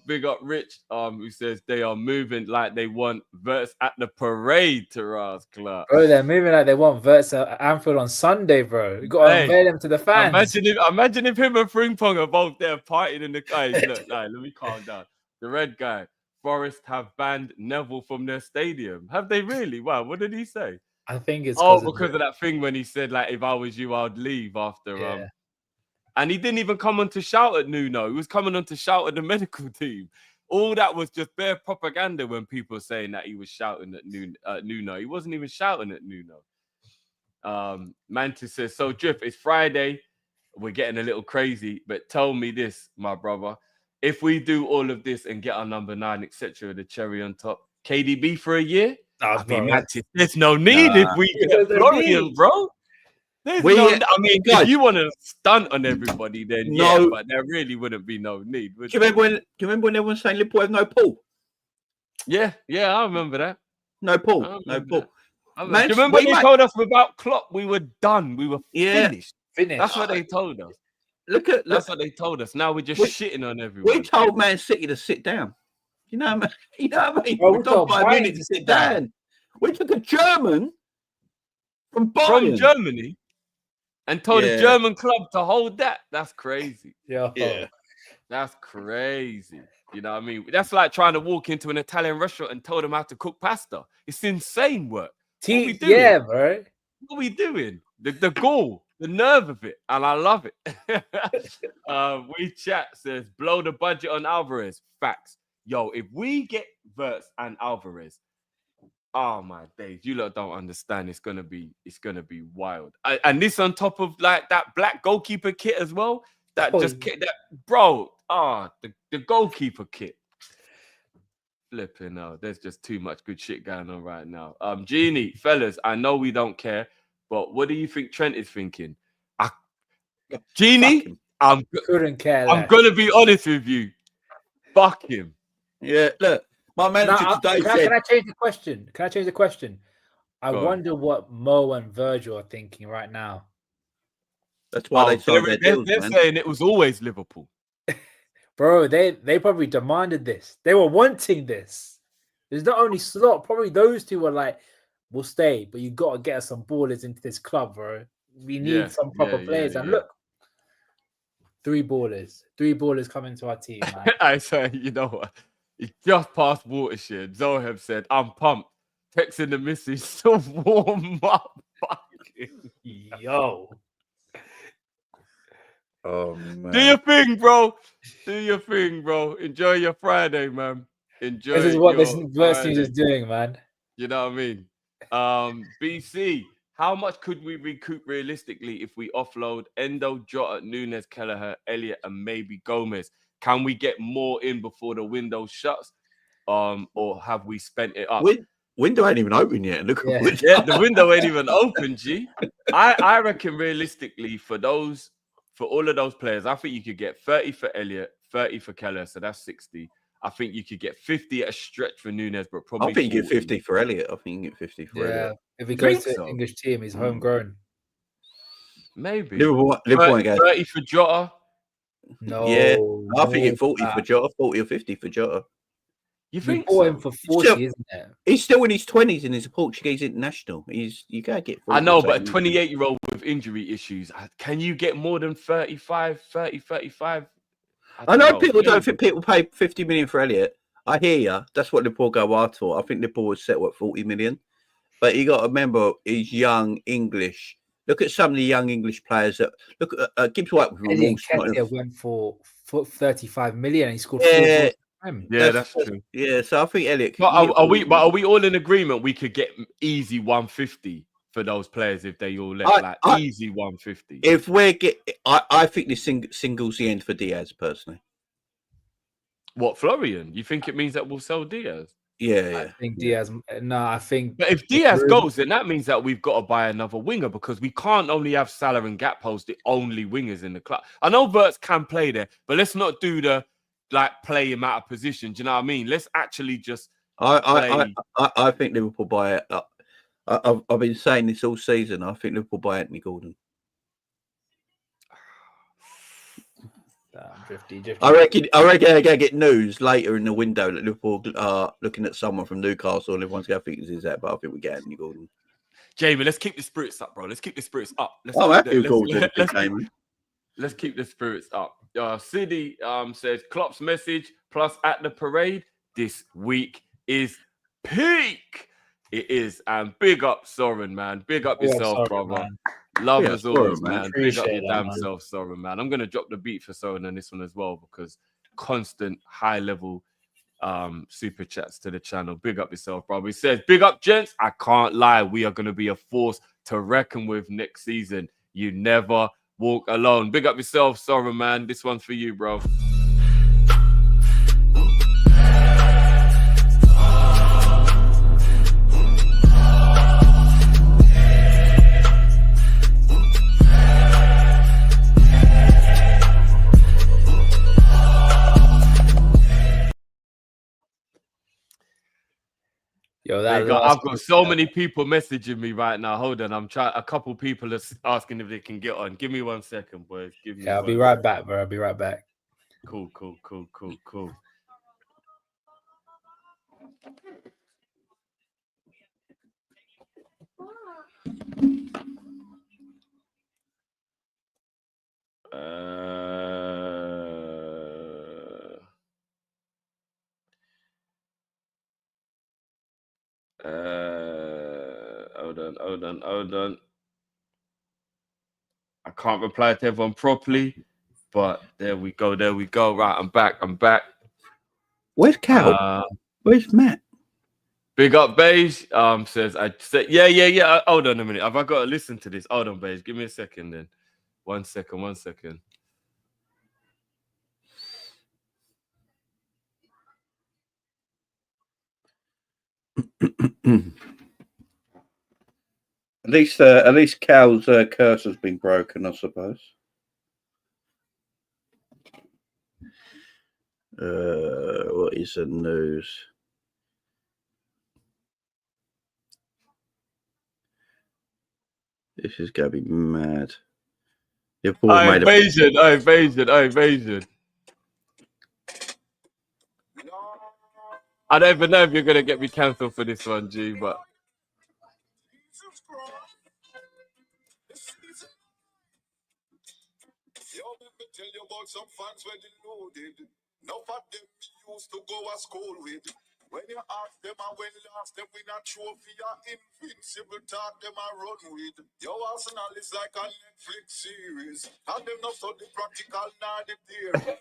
Big up Rich, who says they are moving like they want Wirtz at the parade to Ras Clark. Bro, they're moving like they want Wirtz at Anfield on Sunday, bro. You got to unveil them to the fans. Imagine if him and Frimpong are both there partying in the guys. Look, let me calm down. The red guy, Forest have banned Neville from their stadium. Have they really? Wow, what did he say? I think it's because of that thing when he said, like, if I was you, I'd leave after Yeah. And he didn't even come on to shout at Nuno. He was coming on to shout at the medical team. All that was just bare propaganda when people were saying that he was shouting at Nuno. He wasn't even shouting at Nuno. Mantis says, so Drift, it's Friday. We're getting a little crazy, but tell me this, my brother. If we do all of this and get our number 9, etc., the cherry on top, KDB for a year? Mantis, there's no need if we get Florian, bro. If you want to stunt on everybody, then yeah, but there really wouldn't be no need. Do you remember when everyone was saying Liverpool have no Paul? Yeah, I remember that. No Paul. Do you remember when they told us about Klopp? We were done. We were finished. That's what they told us. That's what they told us. Now we're just shitting on everyone. We told Man City to sit down. You know what I mean? Bro, we told Bayern Munich to sit down. We took a German from Germany and told a German club to hold that. That's crazy. Yeah. That's crazy. You know what I mean? That's like trying to walk into an Italian restaurant and tell them how to cook pasta. It's insane work. What we doing? Yeah, bro. What are we doing? The goal, the nerve of it, and I love it. We chat says, blow the budget on Alvarez. Facts. Yo, if we get Wirtz and Alvarez, oh my days, you lot don't understand. It's gonna be wild. And this on top of like that black goalkeeper kit as well. The goalkeeper kit. Flipping out. There's just too much good shit going on right now. Genie, fellas, I know we don't care, but what do you think Trent is thinking? Genie, couldn't care. I'm gonna be honest with you. Fuck him. Yeah, look. My manager today said... Can I change the question? I wonder what Mo and Virgil are thinking right now. That's why they're saying it was always Liverpool. Bro, they probably demanded this. They were wanting this. There's not only Slot, probably those two were like, we'll stay, but you got to get us some ballers into this club, bro. We need some proper players. And look, 3 ballers coming to our team, man. I say, you know what? He just passed Watershed. Zoheb said, I'm pumped. Texting the missus to warm up. Yo. Oh, man. Do your thing, bro. Enjoy your Friday, man. This is what this Wirtz news is doing, man. You know what I mean? BC, how much could we recoup realistically if we offload Endo, Jota, Nunes, Kelleher, Elliott, and maybe Gomez? Can we get more in before the window shuts? Or have we spent it up? Window ain't even open yet. Look, the window ain't even open, G. I reckon realistically for all of those players, I think you could get 30 for Elliott, 30 for Kelleher, so that's 60. I think you could get 50 at a stretch for Nunes, but probably I think you get 50 for Elliott. If he goes to an English team, he's homegrown. Maybe. Liverpool 30 for Jota. No. Yeah, I think it's 40 for Jota, 40 or 50 for Jota. You think bought him for 40, isn't it? He's still in his 20s and he's a Portuguese international. You gotta get 40. I know, but a 28-year-old with injury issues, can you get more than 35? I know people don't think people pay 50 million for Elliott. I hear you. That's what Liverpool go after for. I think Liverpool would set 40 million. But you got to remember, he's young English. Look at some of the young English players that look at Gibbs White went for 35 million and he scored 4 goals. Yeah, that's true. Yeah, so I think Elliott. But are we all in agreement we could get easy 150 for those players if they all left. Easy 150. If I think this singles the end for Diaz personally. What, Florian? You think it means that we'll sell Diaz? Yeah. I think Diaz. No, I think. But if Diaz goes, then that means that we've got to buy another winger because we can't only have Salah and Gakpo's the only wingers in the club. I know Wirtz can play there, but let's not do the play him out of position. Do you know what I mean? Let's actually just. I think Liverpool buy it. I've been saying this all season. I think Liverpool buy Anthony Gordon. Drifty. I reckon I'm going to get news later in the window that Liverpool are looking at someone from Newcastle and everyone's going to think this is that, but I think we get Anthony Gordon. Jamie, let's keep the spirits up, bro. Let's keep the spirits up. Let's keep the spirits up. City says Klopp's message plus at the parade this week is peak. It is. And big up Soren, man. Big up yourself, brother. Man. Love as always, man. Big up your damn self, Soren, man. I'm going to drop the beat for Soren on this one as well because constant high level super chats to the channel. Big up yourself, brother. He says, big up, gents. I can't lie. We are going to be a force to reckon with next season. You never walk alone. Big up yourself, Soren, man. This one's for you, bro. Yo, I've got so many people messaging me right now. Hold on, a couple people are asking if they can get on. Give me 1 second, boys. I'll be right back, bro. I'll be right back. Cool. Hold on. I can't reply to everyone properly, but there we go. Right, I'm back. Where's Cal? Where's Matt? Big up, Beige. Says yeah. Hold on a minute. Have I got to listen to this? Hold on, Beige. Give me a second then. 1 second. At least Cal's curse has been broken, I suppose. What is the news? This is going to be mad. Invasion. I don't even know if you're going to get me cancelled for this one, G, but... Tell you about some fans when they loaded. Now for them we used to go to school with. When you ask them and when last them win a trophy, are invincible talk them and run with. Your Arsenal is like a Netflix series. And them not so the practical nor the theory.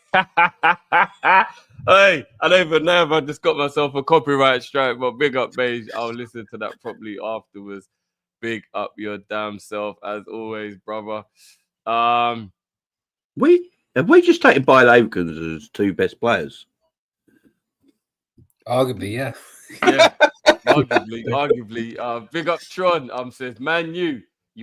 Hey, I don't even know if I just got myself a copyright strike, but big up, Beige. I'll listen to that properly afterwards. Big up your damn self as always, brother. Have we just taken Bayer Leverkusen as two best players? Arguably, yeah. Arguably. Big up Tron. Says, Man you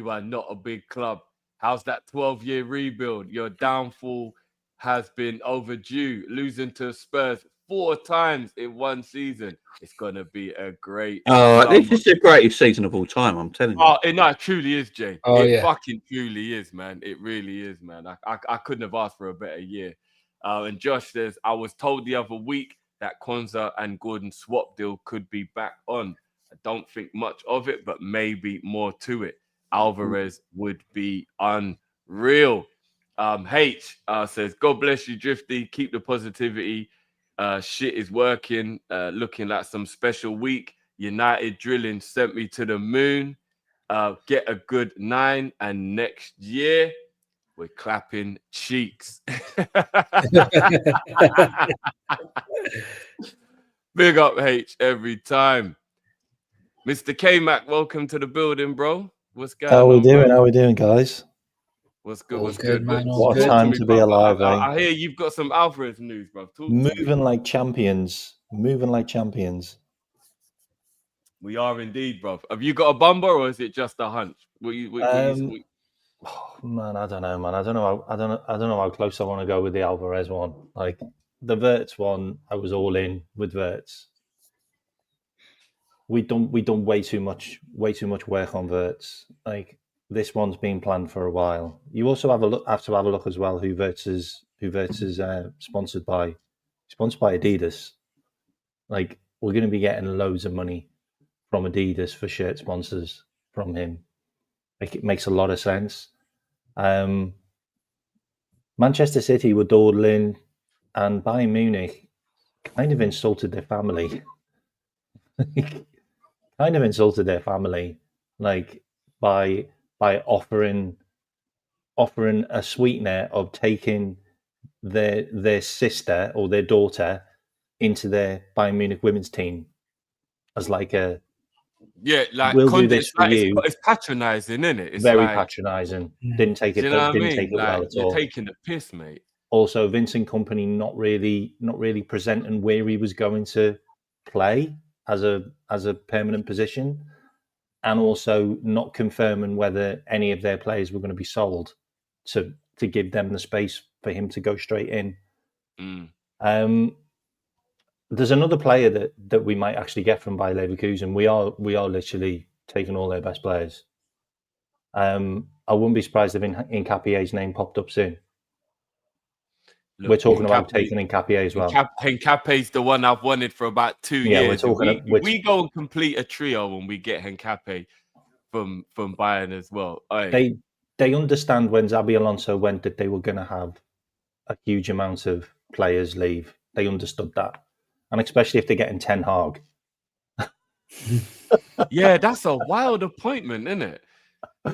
are not a big club. How's that 12-year rebuild? Your downfall has been overdue. Losing to Spurs 4 times in one season. It's gonna be a great. This is the greatest season of all time. I'm telling you. It truly is, Jay. It fucking truly is, man. It really is, man. I couldn't have asked for a better year. And Josh says, I was told the other week that Konza and Gordon swap deal could be back on. I don't think much of it, but maybe more to it. Alvarez would be unreal. H says, God bless you, Drifty. Keep the positivity. Shit is working. Looking like some special week. United drilling sent me to the moon. Get a good 9, and next year we're clapping cheeks. Big up H every time. Mr. K-Mac, welcome to the building, bro. What's going How on, we doing? bro? How we doing, guys? What's good? All What's good, good? man, all Talk good. to Time me, to be bruv. alive, eh? I hear you've got some Alvarez news, bro. Talk to me. Moving like champions. Moving like champions. We are indeed, bruv. Have you got a bumper or is it just a hunch? Oh, man, I don't know, man. I don't know how close I want to go with the Alvarez one. Like the Wirtz one, I was all in with Wirtz. We done way too much work on Wirtz. Like this one's been planned for a while. You also have to have a look as well who Wirtz is sponsored by. Sponsored by Adidas. Like we're going to be getting loads of money from Adidas for shirt sponsors from him. Like it makes a lot of sense. Manchester City were dawdling, and Bayern Munich kind of insulted their family. Like by offering a sweetener of taking their sister or their daughter into their Bayern Munich women's team as like a like we'll do this for you. It's patronizing, isn't it? It's Very like, patronising. Didn't take it. do you know what I Didn't mean? take it well Like, at you're all. taking the piss, mate. Also, Vincent Kompany not really presenting where he was going to play as a permanent position, and also not confirming whether any of their players were going to be sold to give them the space for him to go straight in. There's another player that we might actually get from Bayer Leverkusen. We are literally taking all their best players. I wouldn't be surprised if Nkapie's name popped up soon. Look, we're talking about taking Nkapie as well. Henkape's the one I've wanted for about 2 Yeah, years. we're talking. We go and complete a trio when we get Henkape from Bayern as well. They understand when Xabi Alonso went that they were going to have a huge amount of players leave. They understood that, and especially if they're getting Ten Hag. Yeah, that's a wild appointment, isn't it?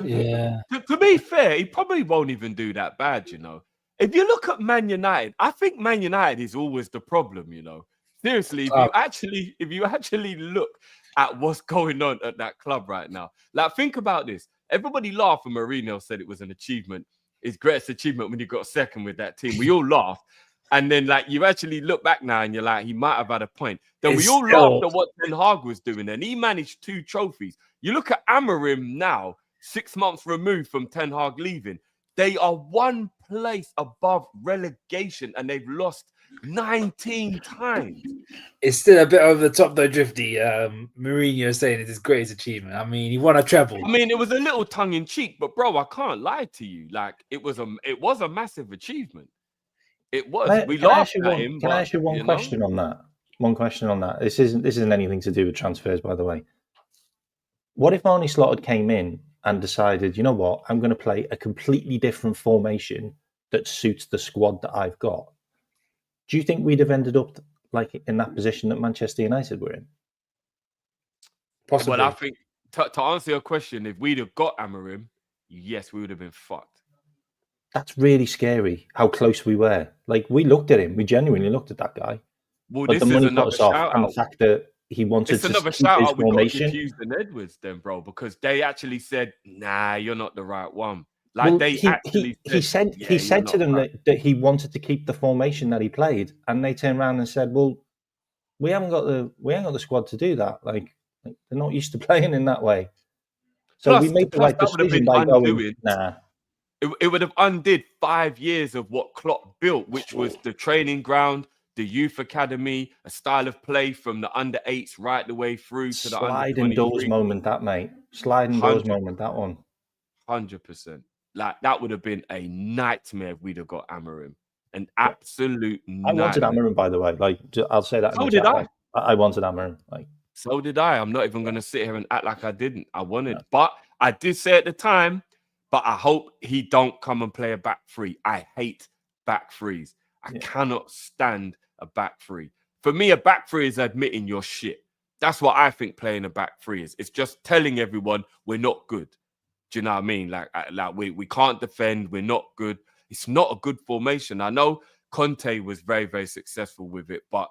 Yeah. To be fair, he probably won't even do that bad, you know. If you look at Man United, I think Man United is always the problem, you know. Seriously, if you actually look at what's going on at that club right now, like think about this. Everybody laughed when Mourinho said it was an achievement. His greatest achievement when he got second with that team. We all laughed. And then, like, you actually look back now and you're like, he might have had a point. Then we all laughed at what Ten Hag was doing. And he managed 2 trophies. You look at Amorim now, 6 months removed from Ten Hag leaving. They are 1 place above relegation and they've lost 19 times. It's still a bit over the top, though, Drifty. Mourinho saying it's his greatest achievement. I mean, he won a treble. I mean, it was a little tongue in cheek, but bro, I can't lie to you. Like, it was a massive achievement. It was. We laughed at him. Can I ask you one question on that? One question on that. This isn't anything to do with transfers, by the way. What if Arne Slot came in and decided, you know what, I'm going to play a completely different formation that suits the squad that I've got? Do you think we'd have ended up like in that position that Manchester United were in? Possibly. Well, I think to answer your question, if we'd have got Amorim, yes, we would have been fucked. That's really scary how close we were. Like, we looked at him. We genuinely looked at that guy. Well, but this the money is put us off. And the fact that he wanted it's to another keep shout his out. We got formation. confused in Edwards then, bro, because they actually said, nah, you're not the right one. Like, well, he said to them that he wanted to keep the formation that he played. And they turned around and said, well, we ain't got the squad to do that. Like they're not used to playing in that way. So plus, we made the right decision by going, nah. It would have undid 5 years of what Klopp built, which was the training ground, the youth academy, a style of play from the under-8s right the way through to the under-23. Sliding doors moment, that, mate. Sliding doors moment, that one. 100%. Like, that would have been a nightmare if we'd have got Amorim. An absolute nightmare. I wanted Amorim, by the way. Like, I'll say that. So did I. Like, I wanted Amorim. Like, so did I. I'm not even going to sit here and act like I didn't. I wanted, but I did say at the time, but I hope he don't come and play a back three. I hate back threes. I cannot stand a back three. For me, a back three is admitting you're shit. That's what I think playing a back three is. It's just telling everyone we're not good. Do you know what I mean? Like we can't defend. We're not good. It's not a good formation. I know Conte was very, very successful with it, but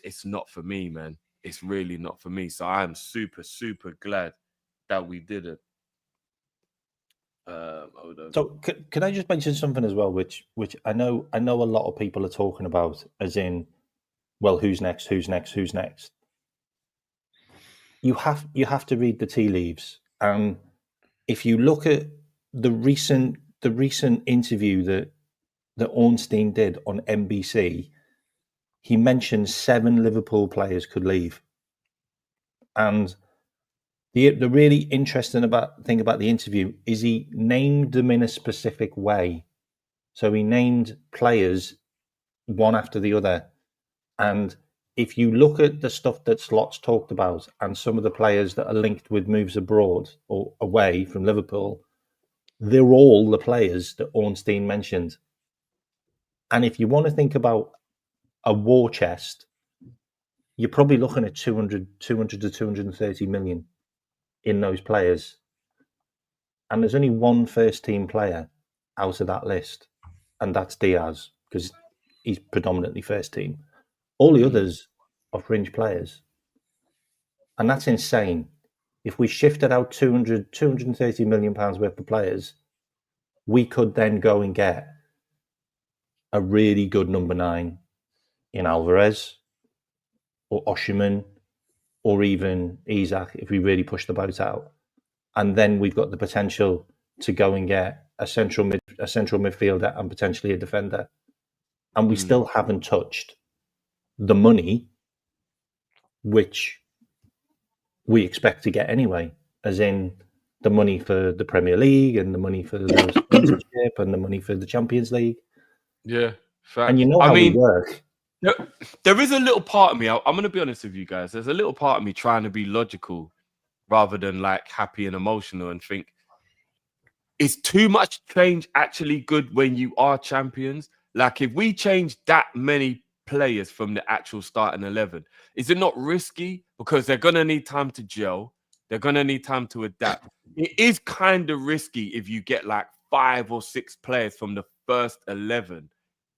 it's not for me, man. It's really not for me. So I'm super, super glad that we did it. Hold on. So can I just mention something as well, which I know a lot of people are talking about, as in, well, who's next? Who's next? Who's next? You have to read the tea leaves, and if you look at the recent interview that Ornstein did on NBC, he mentioned 7 Liverpool players could leave, and the really interesting thing about the interview is he named them in a specific way. So he named players one after the other. And if you look at the stuff that Slot's talked about and some of the players that are linked with moves abroad or away from Liverpool, they're all the players that Ornstein mentioned. And if you want to think about a war chest, you're probably looking at 200 to 230 million in those players. And there's only one first team player out of that list, and that's Diaz, because he's predominantly first team. All the others are fringe players. And that's insane. If we shifted out 230 million pounds worth of players, we could then go and get a really good number 9 in Alvarez or Oshiman or even Isak if we really push the boat out. And then we've got the potential to go and get a central midfielder and potentially a defender. And we still haven't touched the money, which we expect to get anyway, as in the money for the Premier League and the money for the sponsorship and the money for the Champions League. Yeah, facts. And you know how we work. There is a little part of me, I'm going to be honest with you guys, there's a little part of me trying to be logical rather than like happy and emotional and think, is too much change actually good when you are champions? Like if we change that many players from the actual starting 11, is it not risky? Because they're going to need time to gel. They're going to need time to adapt. It is kind of risky if you get like 5 or 6 players from the first 11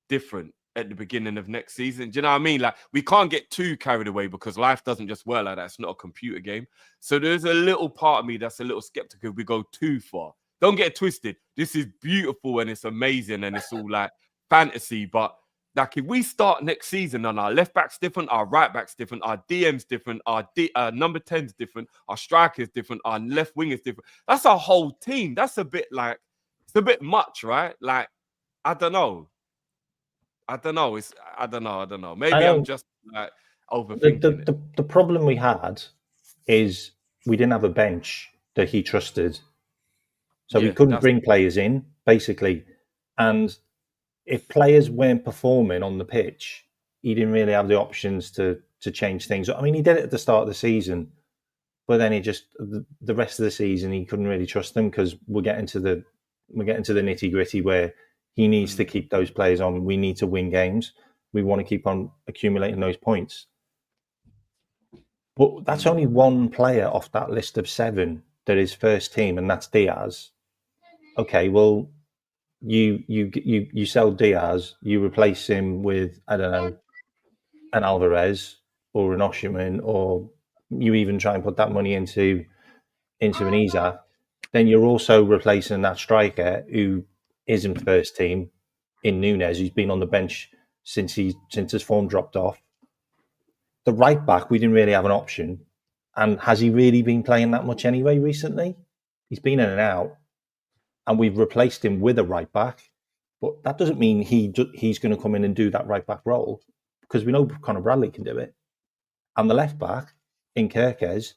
different at the beginning of next season. Do you know what I mean? Like we can't get too carried away because life doesn't just work like that. It's not a computer game. So there's a little part of me that's a little skeptical if we go too far. Don't get it twisted. This is beautiful and it's amazing and it's all like fantasy. But like if we start next season and our left back's different, our right back's different, our DM's different, our number 10's different, our striker's different, our left wing is different. That's our whole team. That's a bit like, it's a bit much, right? Like, I don't know. I don't know. Maybe I'm just like overthinking it. The problem we had is we didn't have a bench that he trusted. So we couldn't bring players in, basically. And if players weren't performing on the pitch, he didn't really have the options to change things. I mean, he did it at the start of the season, but then the rest of the season, he couldn't really trust them because we're getting to the nitty gritty where he needs to keep those players on. We need to win games. We want to keep on accumulating those points. But that's only one player off that list of 7 that is first team, and that's Diaz. Okay, well, you sell Diaz, you replace him with, I don't know, an Alvarez or an Oshiman, or you even try and put that money into an Isak, then you're also replacing that striker who isn't first team in Núñez, who's been on the bench since his form dropped off. The right back, we didn't really have an option. And has he really been playing that much anyway recently? He's been in and out. And we've replaced him with a right back. But that doesn't mean he's going to come in and do that right back role, because we know Conor Bradley can do it. And the left back in Kirkes,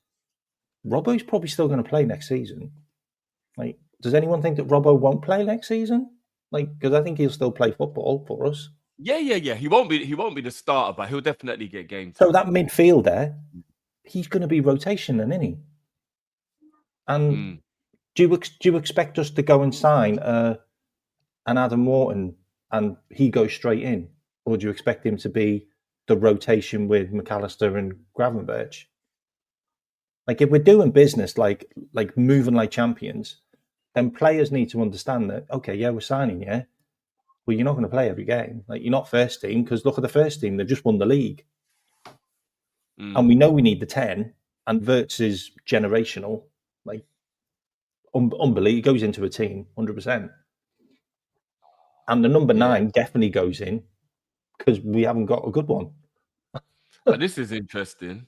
Robbo's probably still going to play next season. Like, does anyone think that Robbo won't play next season? Like, because I think he'll still play football for us. Yeah. He won't be the starter, but he'll definitely get game time. So that midfielder, he's going to be rotation then, isn't he? And do you expect us to go and sign an Adam Wharton and he goes straight in? Or do you expect him to be the rotation with McAllister and Gravenberch? Like, if we're doing business like moving like champions, then players need to understand that, okay, yeah, we're signing you. Well, you're not going to play every game. Like, you're not first team, because look at the first team. They've just won the league. And we know we need the 10, and Wirtz is generational. Like, unbelievable. He goes into a team 100%. And the number 9 definitely goes in because we haven't got a good one. This is interesting.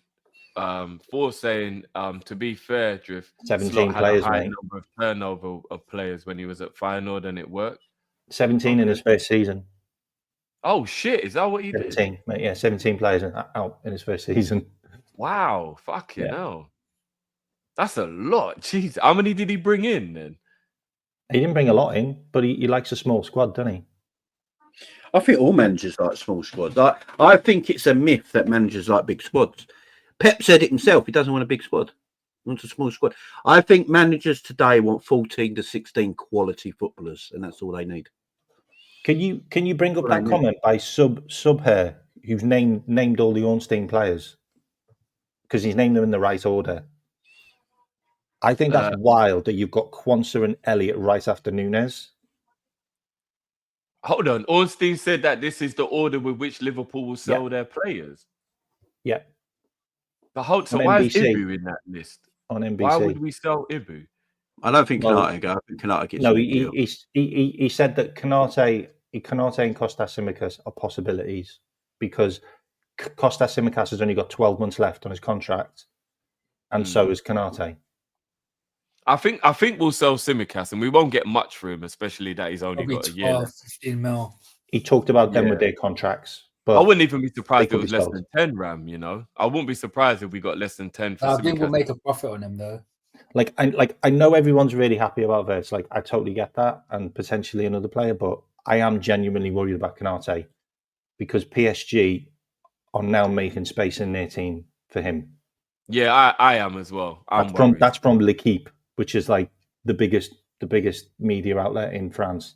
For saying, to be fair, Drift, 17 Slot had players, a high mate. number of turnover of players when he was at Feyenoord, and it worked. 17 in his first season. Oh shit! Is that what he 17, did? mate, yeah, 17 players out in his first season. Wow, fucking hell. That's a lot. Jeez, how many did he bring in then? He didn't bring a lot in, but he likes a small squad, doesn't he? I think all managers like small squads. I think it's a myth that managers like big squads. Pep said it himself. He doesn't want a big squad. He wants a small squad. I think managers today want 14 to 16 quality footballers, and that's all they need. Can you bring up that comment by Sub here, who's named all the Ornstein players? Because he's named them in the right order. I think that's wild that you've got Quansah and Elliott right after Nunes. Hold on. Ornstein said that this is the order with which Liverpool will sell their players. Yeah. But why is Ibu in that list? On NBC. Why would we sell Ibu? I don't think Kanate go. I think Kanate gets he said that Kanate and Kostas Tsimikas are possibilities because Kostas Tsimikas has only got 12 months left on his contract, and so is Kanate. I think we'll sell Tsimikas, and we won't get much for him, especially that he's only got a year left. 15 mil. He talked about them with their contracts. But I wouldn't even be surprised if it was less than 10, Ram, you know? I wouldn't be surprised if we got less than 10 for I think we'll make a profit on him, though. I know everyone's really happy about Wirtz. Like, I totally get that, and potentially another player, but I am genuinely worried about Kanate because PSG are now making space in their team for him. Yeah, I am as well. That's from L'Equipe, which is like the biggest media outlet in France.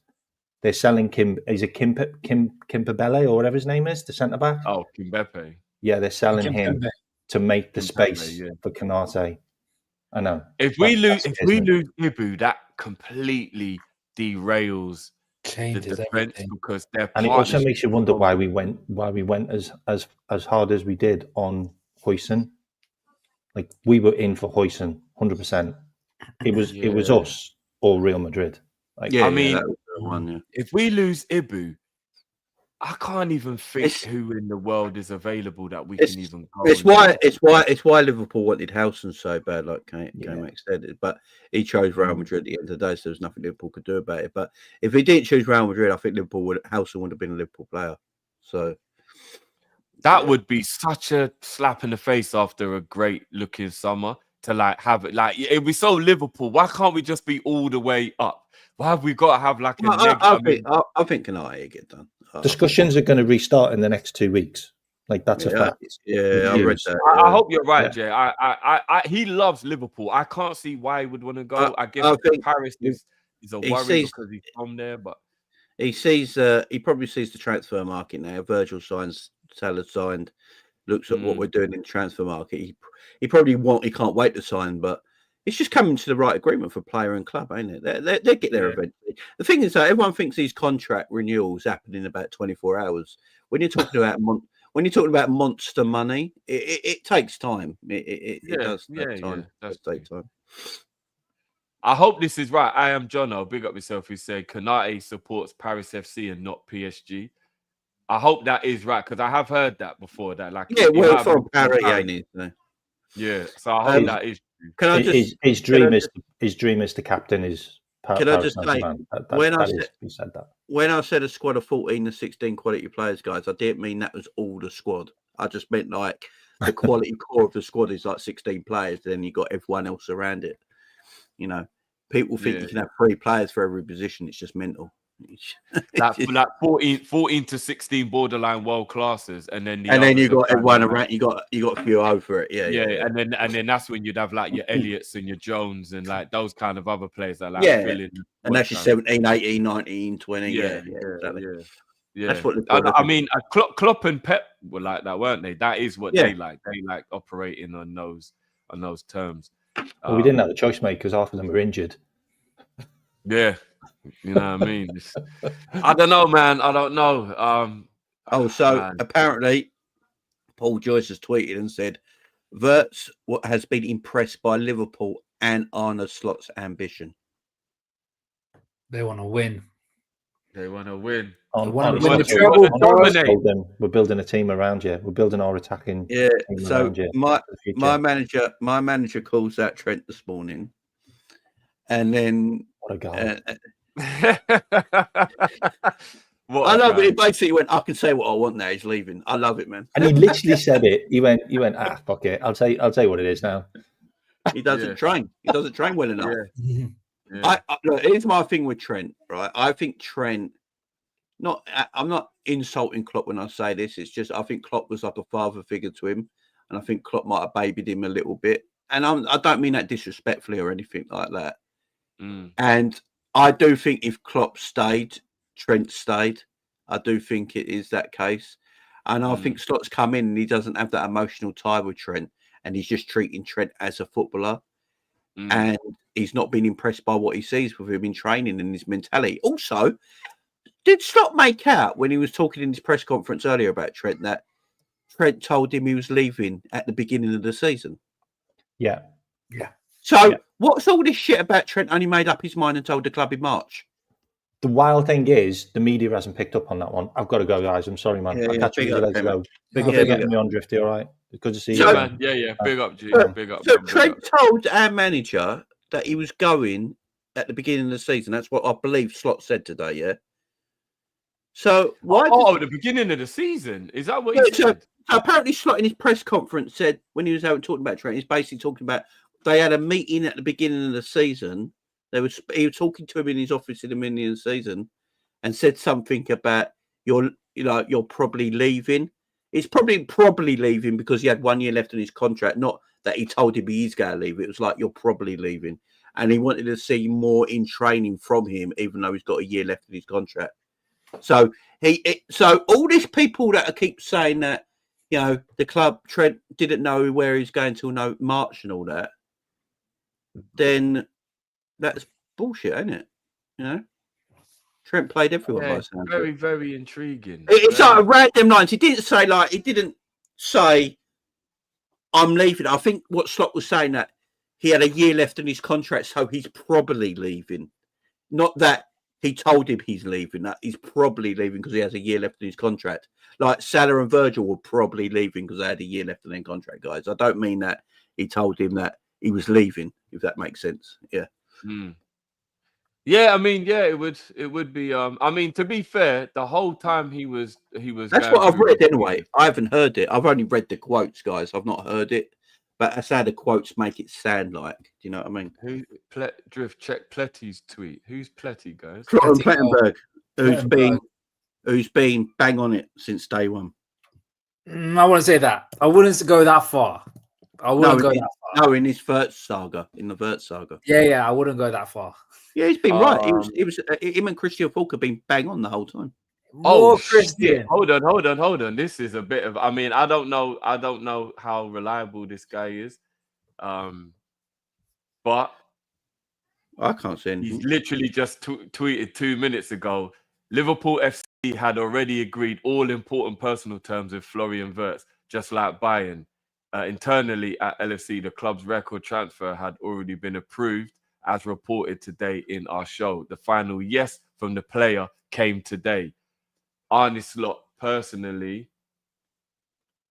They're selling Kimpembe or whatever his name is, the centre back. Oh, Kimpembe. Yeah, they're selling him to make the space for Kanate. I know. If we lose Ibu, that completely derails the defense because they're. And it also makes you wonder why we went as hard as we did on Huijsen. Like, we were in for Huijsen 100%. It was us or Real Madrid. Like, if we lose Ibu, I can't even think who in the world is available that we can even go. It's why Liverpool wanted Howson so bad, like K-Max said. But he chose Real Madrid at the end of the day, so there's nothing Liverpool could do about it. But if he didn't choose Real Madrid, I think Howson would have been a Liverpool player. So that would be such a slap in the face after a great looking summer to have it. Like, if we sold Liverpool, why can't we just be all the way up? Why have we got to have like a I think Kanate get done. Discussions are going to restart in the next 2 weeks. Like, that's a fact. Yeah, I read that. I hope you're right, Jay. He loves Liverpool. I can't see why he would want to go. I guess Paris is a worry because he's from there, but he probably sees the transfer market now. Virgil signs, Salah signed, looks at what we're doing in the transfer market. He can't wait to sign, but it's just coming to the right agreement for player and club, ain't it? They get there eventually. The thing is that everyone thinks these contract renewals happen in about 24 hours. When you're talking about monster money, it takes time. It does take time. It does take time. I hope this is right. I am Jono. Big up yourself. Who said Kanate supports Paris FC and not PSG. I hope that is right because I have heard that before. That from Paris, yeah. So I hope that is. Can I just his dream is to captain his. Can I just say when I said a squad of 14 to 16 quality players, guys, I didn't mean that was all the squad. I just meant like the quality core of the squad is like 16 players. Then you got everyone else around it. You know, people think you can have 3 players for every position. It's just mental. like 14 to 16 borderline world classes, and then you got everyone around. You got a few over it, and then that's when you'd have like your Elliots and your Jones and like those kind of other players that and that's your 17, 18, 19, 20. Exactly. That's what I mean. Klopp and Pep were like that, weren't they? That is what they like. They like operating on those terms. Well, we didn't have a choice, mate, because half of them were injured. Yeah. You know what I mean? I don't know, man. I don't know. Apparently, Paul Joyce has tweeted and said, Wirtz has been impressed by Liverpool and Arne Slot's ambition? They want to win. They want to win. They want Arne to win the Slot treble, bro. dominate. We're building a team around you. We're building our attacking Yeah. team So around you. my manager calls out Trent this morning, and then What a guy. I love it. He basically went, I can say what I want now. He's leaving. I love it, man. And he literally said it. He went, fuck it. I'll tell you what it is now. He doesn't train. He doesn't train well enough. Yeah. Yeah. Look, here's my thing with Trent, right? I think Trent, I'm not insulting Klopp when I say this. It's just I think Klopp was like a father figure to him, and I think Klopp might have babied him a little bit. And I don't mean that disrespectfully or anything like that. And I do think if Klopp stayed, Trent stayed. I do think it is that case. And I think Slot's come in and he doesn't have that emotional tie with Trent, and he's just treating Trent as a footballer. And he's not been impressed by what he sees with him in training and his mentality. Also, did Slot make out when he was talking in his press conference earlier about Trent that Trent told him he was leaving at the beginning of the season? Yeah. So what's all this shit about Trent only made up his mind and told the club in March? The wild thing is the media hasn't picked up on that one. I've got to go, guys. I'm sorry, man. I'll catch you later. Go. Big up for getting me on, Drifty. All right. Good to see you. Man. Yeah. Big up, G. Big up. So Trent told our manager that he was going at the beginning of the season. That's what I believe Slot said today. Yeah. So why? The beginning of the season. Is that what he said? So apparently, Slot in his press conference said when he was out talking about Trent, he's basically talking about they had a meeting at the beginning of the season. He was talking to him in his office in the beginning of the season, and said something about you're probably leaving. He's probably leaving because he had 1 year left on his contract. Not that he told him he's going to leave. It was like you're probably leaving, and he wanted to see more in training from him, even though he's got a year left in his contract. So so all these people that keep saying that the club Trent didn't know where he's going till March and all that, then that's bullshit, ain't it? Trent played everyone by sound. Very, very intriguing. It's like around them lines. He didn't say I'm leaving. I think what Slot was saying that he had a year left in his contract, so he's probably leaving. Not that he told him he's leaving. That he's probably leaving because he has a year left in his contract. Like Salah and Virgil were probably leaving because they had a year left in their contract, guys. I don't mean that he told him that he was leaving, if that makes sense. Yeah. Yeah, I mean, it would be. I mean, to be fair, the whole time he was. That's what I've read anyway. I haven't heard it. I've only read the quotes, guys. I've not heard it, but that's how the quotes make it sound like. Do you know what I mean? Drift check Pletty's tweet. Who's Pletty, guys? Florian Plettenberg, who's been bang on it since day one. I wouldn't say that. I wouldn't go that far. I wouldn't go that far. No, in his Wirtz saga, Yeah, I wouldn't go that far. Yeah, he's been right. He was him and Christian Falk have been bang on the whole time. Christian. Hold on. This is a bit of. I mean, I don't know how reliable this guy is, but I can't say anything. He's literally just tweeted 2 minutes ago. Liverpool FC had already agreed all important personal terms with Florian Wirtz, just like Bayern. Internally at LFC, the club's record transfer had already been approved, as reported today in our show. The final yes from the player came today. Arne Slot personally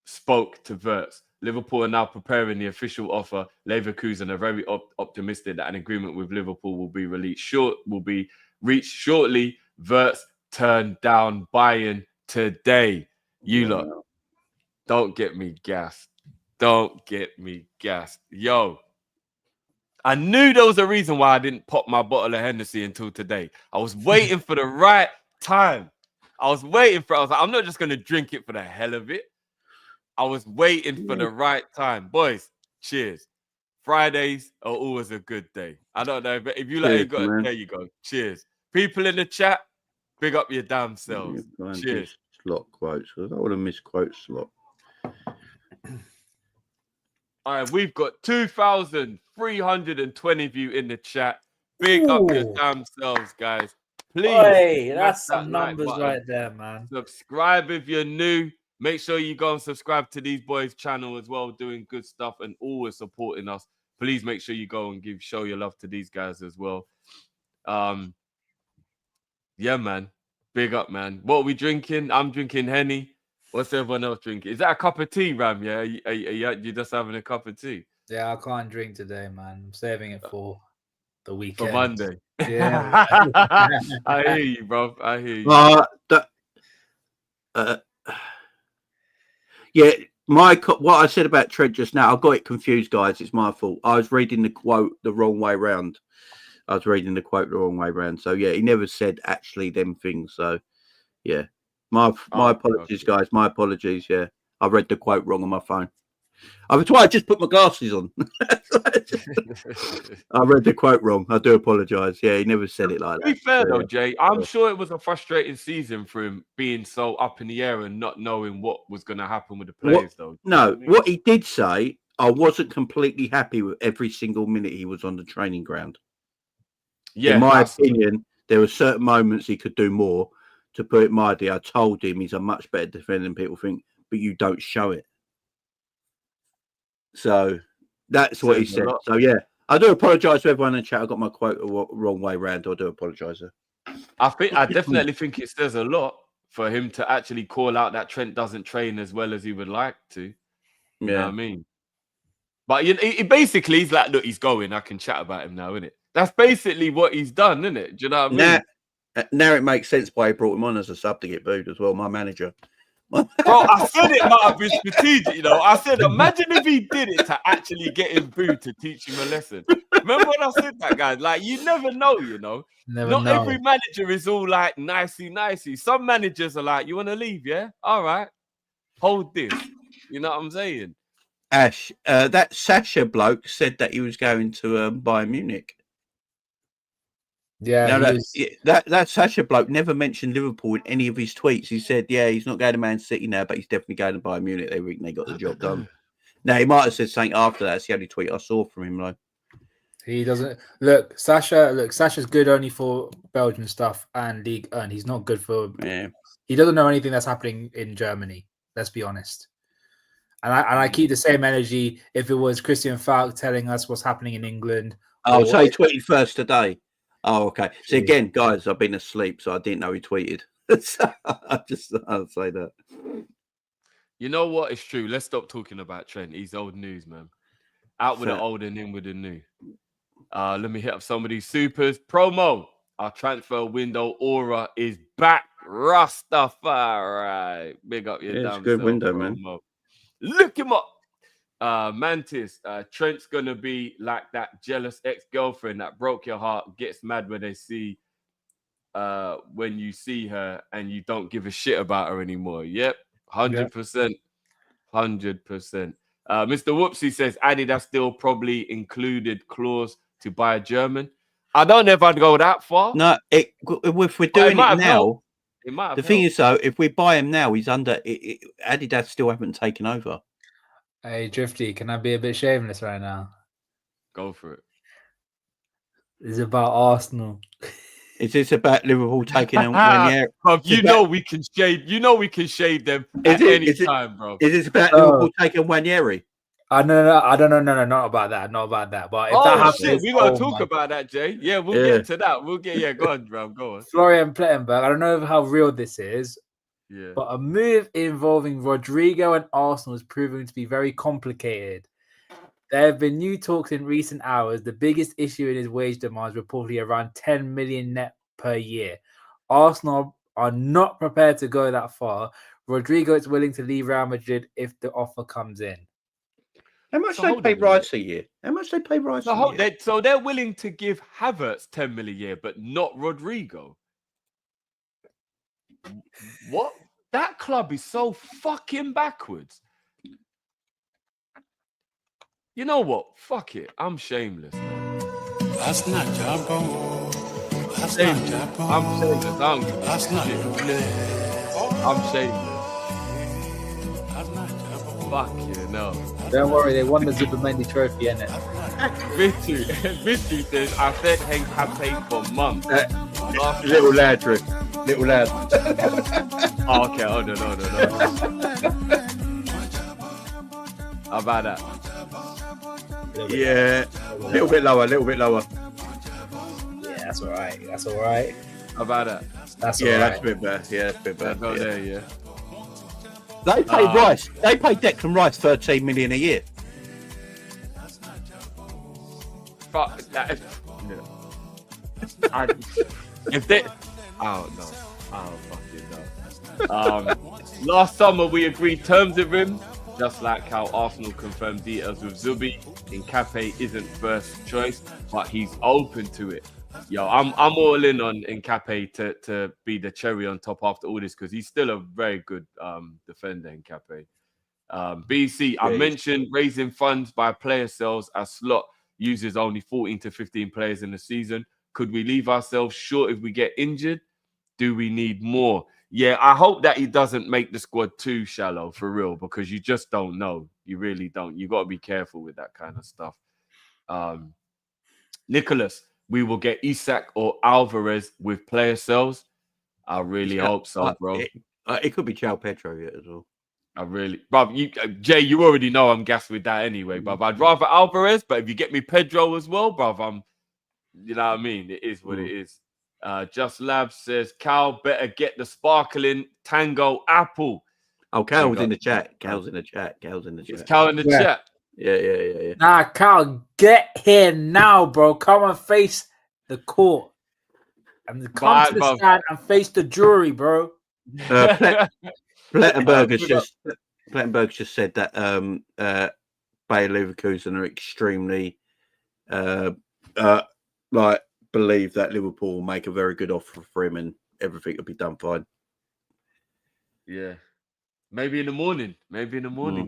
spoke to Wirtz. Liverpool are now preparing the official offer. Leverkusen are very optimistic that an agreement with Liverpool will be reached shortly. Wirtz turned down Bayern today. You lot, don't get me gassed. Don't get me gassed. Yo, I knew there was a reason why I didn't pop my bottle of Hennessy until today. I was waiting for the right time. I was like, I'm not just going to drink it for the hell of it. I was waiting for the right time. Boys, cheers. Fridays are always a good day. I don't know, but if you like, there you go. Cheers. People in the chat, big up your damn selves. Cheers. Slot quotes. I don't want to misquote Slot. All right, we've got 2,320 of you in the chat. Big up your damn selves, guys. Please. Hey, that's some numbers right there, man. Subscribe if you're new. Make sure you go and subscribe to these boys' channel as well, doing good stuff and always supporting us please make sure you go and show your love to these guys as well. Yeah, man. Big up, man. What are we drinking? I'm drinking Henny. What's everyone else drinking? Is that a cup of tea, Ram? Yeah, you just having a cup of tea Yeah, I can't drink today, man. I'm saving it for the weekend. for Monday. Yeah. I hear you, bro. I hear you. Yeah, what I said about Trent just now, I got it confused, guys. It's my fault. I was reading the quote the wrong way round. So yeah, he never said actually them things. So yeah, my apologies, guys. My apologies. Yeah, I read the quote wrong on my phone. That's why I just put my glasses on. I read the quote wrong. I do apologise. Yeah, he never said it like that. To be fair though, Jay, I'm sure it was a frustrating season for him being so up in the air and not knowing what was going to happen with the players, though. No, what he did say, I wasn't completely happy with every single minute he was on the training ground. Yeah, in my opinion, there were certain moments he could do more. To put it mildly, I told him he's a much better defender than people think, but you don't show it. So that's what he said. So yeah, I do apologise to everyone in the chat. I got my quote wrong way round. I do apologise. I definitely think it says a lot for him to actually call out that Trent doesn't train as well as he would like to. You know what I mean? But it basically, he's like, look, he's going. I can chat about him now, innit? That's basically what he's done, isn't it? Do you know what I mean? Now it makes sense why he brought him on as a sub to get booed as well. My manager. Bro, I said it might have been strategic, you know. I said, imagine if he did it to actually get him booed to teach him a lesson. Remember when I said that, guys? Like, you never know, you know. Not every manager is all like nicey. Some managers are like, you want to leave, yeah? All right. Hold this. You know what I'm saying? Ash, that Sasha bloke said that he was going to Bayern Munich. Yeah, that Sasha bloke never mentioned Liverpool in any of his tweets. He said, yeah, he's not going to Man City now, but he's definitely going to Bayern Munich. They got the job done. Now, he might have said something after that. It's the only tweet I saw from him, though. He doesn't look Sasha's good only for Belgian stuff and League One. He's not good for he doesn't know anything that's happening in Germany, let's be honest. And I keep the same energy if it was Christian Falk telling us what's happening in England. Oh, so he tweeted first today. Oh, okay. So again, guys, I've been asleep, so I didn't know he tweeted. So I'll say that. You know what? It's true. Let's stop talking about Trent. He's old news, man. Out with the old and in with the new. Let me hit up some of these supers. Promo. Our transfer window aura is back. Rastafari. Big up your damn it's a good self, window, Promo. man. Look him up. Mantis, Trent's gonna be like that jealous ex-girlfriend that broke your heart, gets mad when they see when you see her and you don't give a shit about her anymore. Yep, 100%. 100%. Mr. Whoopsie says Adidas still probably included clause to buy a German. I don't know if I'd go that far. No, if we're doing it now, the thing is though, if we buy him now, he's under Adidas still haven't taken over. Hey, Drifty, can I be a bit shameless right now? Go for it. It's about Arsenal. Is this about Liverpool taking them? You know we can shade them at any time, bro. Is this about Liverpool taking Wanyeri? No, not about that. But if that happens, we gotta talk about that, Jay. Yeah, we'll get to that. Go on, bro. Go on. Florian Plettenberg. I don't know how real this is. Yeah. But a move involving Rodrigo and Arsenal is proving to be very complicated. There have been new talks in recent hours. The biggest issue in his wage demands reportedly around 10 million net per year. Arsenal are not prepared to go that far. Rodrigo is willing to leave Real Madrid if the offer comes in. How much they pay Rice a year? So they're willing to give Havertz 10 million a year, but not Rodrigo. What? That club is so fucking backwards. You know what? Fuck it. I'm shameless. That's not Jabbo. I'm shameless. I'm shameless. Fuck you, no. Don't worry, they won the Zubimendi trophy, innit? Mitchie says, I said Hank have paid for months. Little lad, Rick. Little lad. Oh, okay, no. How about that? Yeah, a little bit lower, Yeah, that's all right. That's all right. How about that? That's all Yeah, right. that's a bit better. Yeah, that's a bit better. Go Yeah. there, yeah. They pay Rice. They pay Declan Rice 13 million a year. Fuck that. If they, oh no, oh fucking no. Last summer we agreed terms with him, just like how Arsenal confirmed details with Zubi. Nkape isn't first choice, but he's open to it. Yo, I'm all in on Nkape to be the cherry on top after all this because he's still a very good defender. Nkape. BC, I mentioned raising funds by player sales as Slot uses only 14 to 15 players in the season. Could we leave ourselves short if we get injured? Do we need more? Yeah, I hope that he doesn't make the squad too shallow for real because you just don't know. You really don't. You got to be careful with that kind of stuff. Nicholas, we will get Isak or Alvarez with player sales. I really hope so, bro. It could be João Pedro yet as well. I really, bro. Jay, you already know I'm gassed with that anyway, bro. I'd rather Alvarez, but if you get me Pedro as well, bro, you know what I mean? It is what it is. Just Lab says, Cal better get the sparkling Tango apple. Oh, Cal's in the chat. Cal's in the chat. Is Cal in the chat? Yeah. Nah, Cal, get here now, bro. Come and face the court. And come to the stand and face the jury, bro. Plettenberg's just said that Bayer Leverkusen are extremely believe that Liverpool will make a very good offer for him and everything will be done fine. Yeah. Maybe in the morning,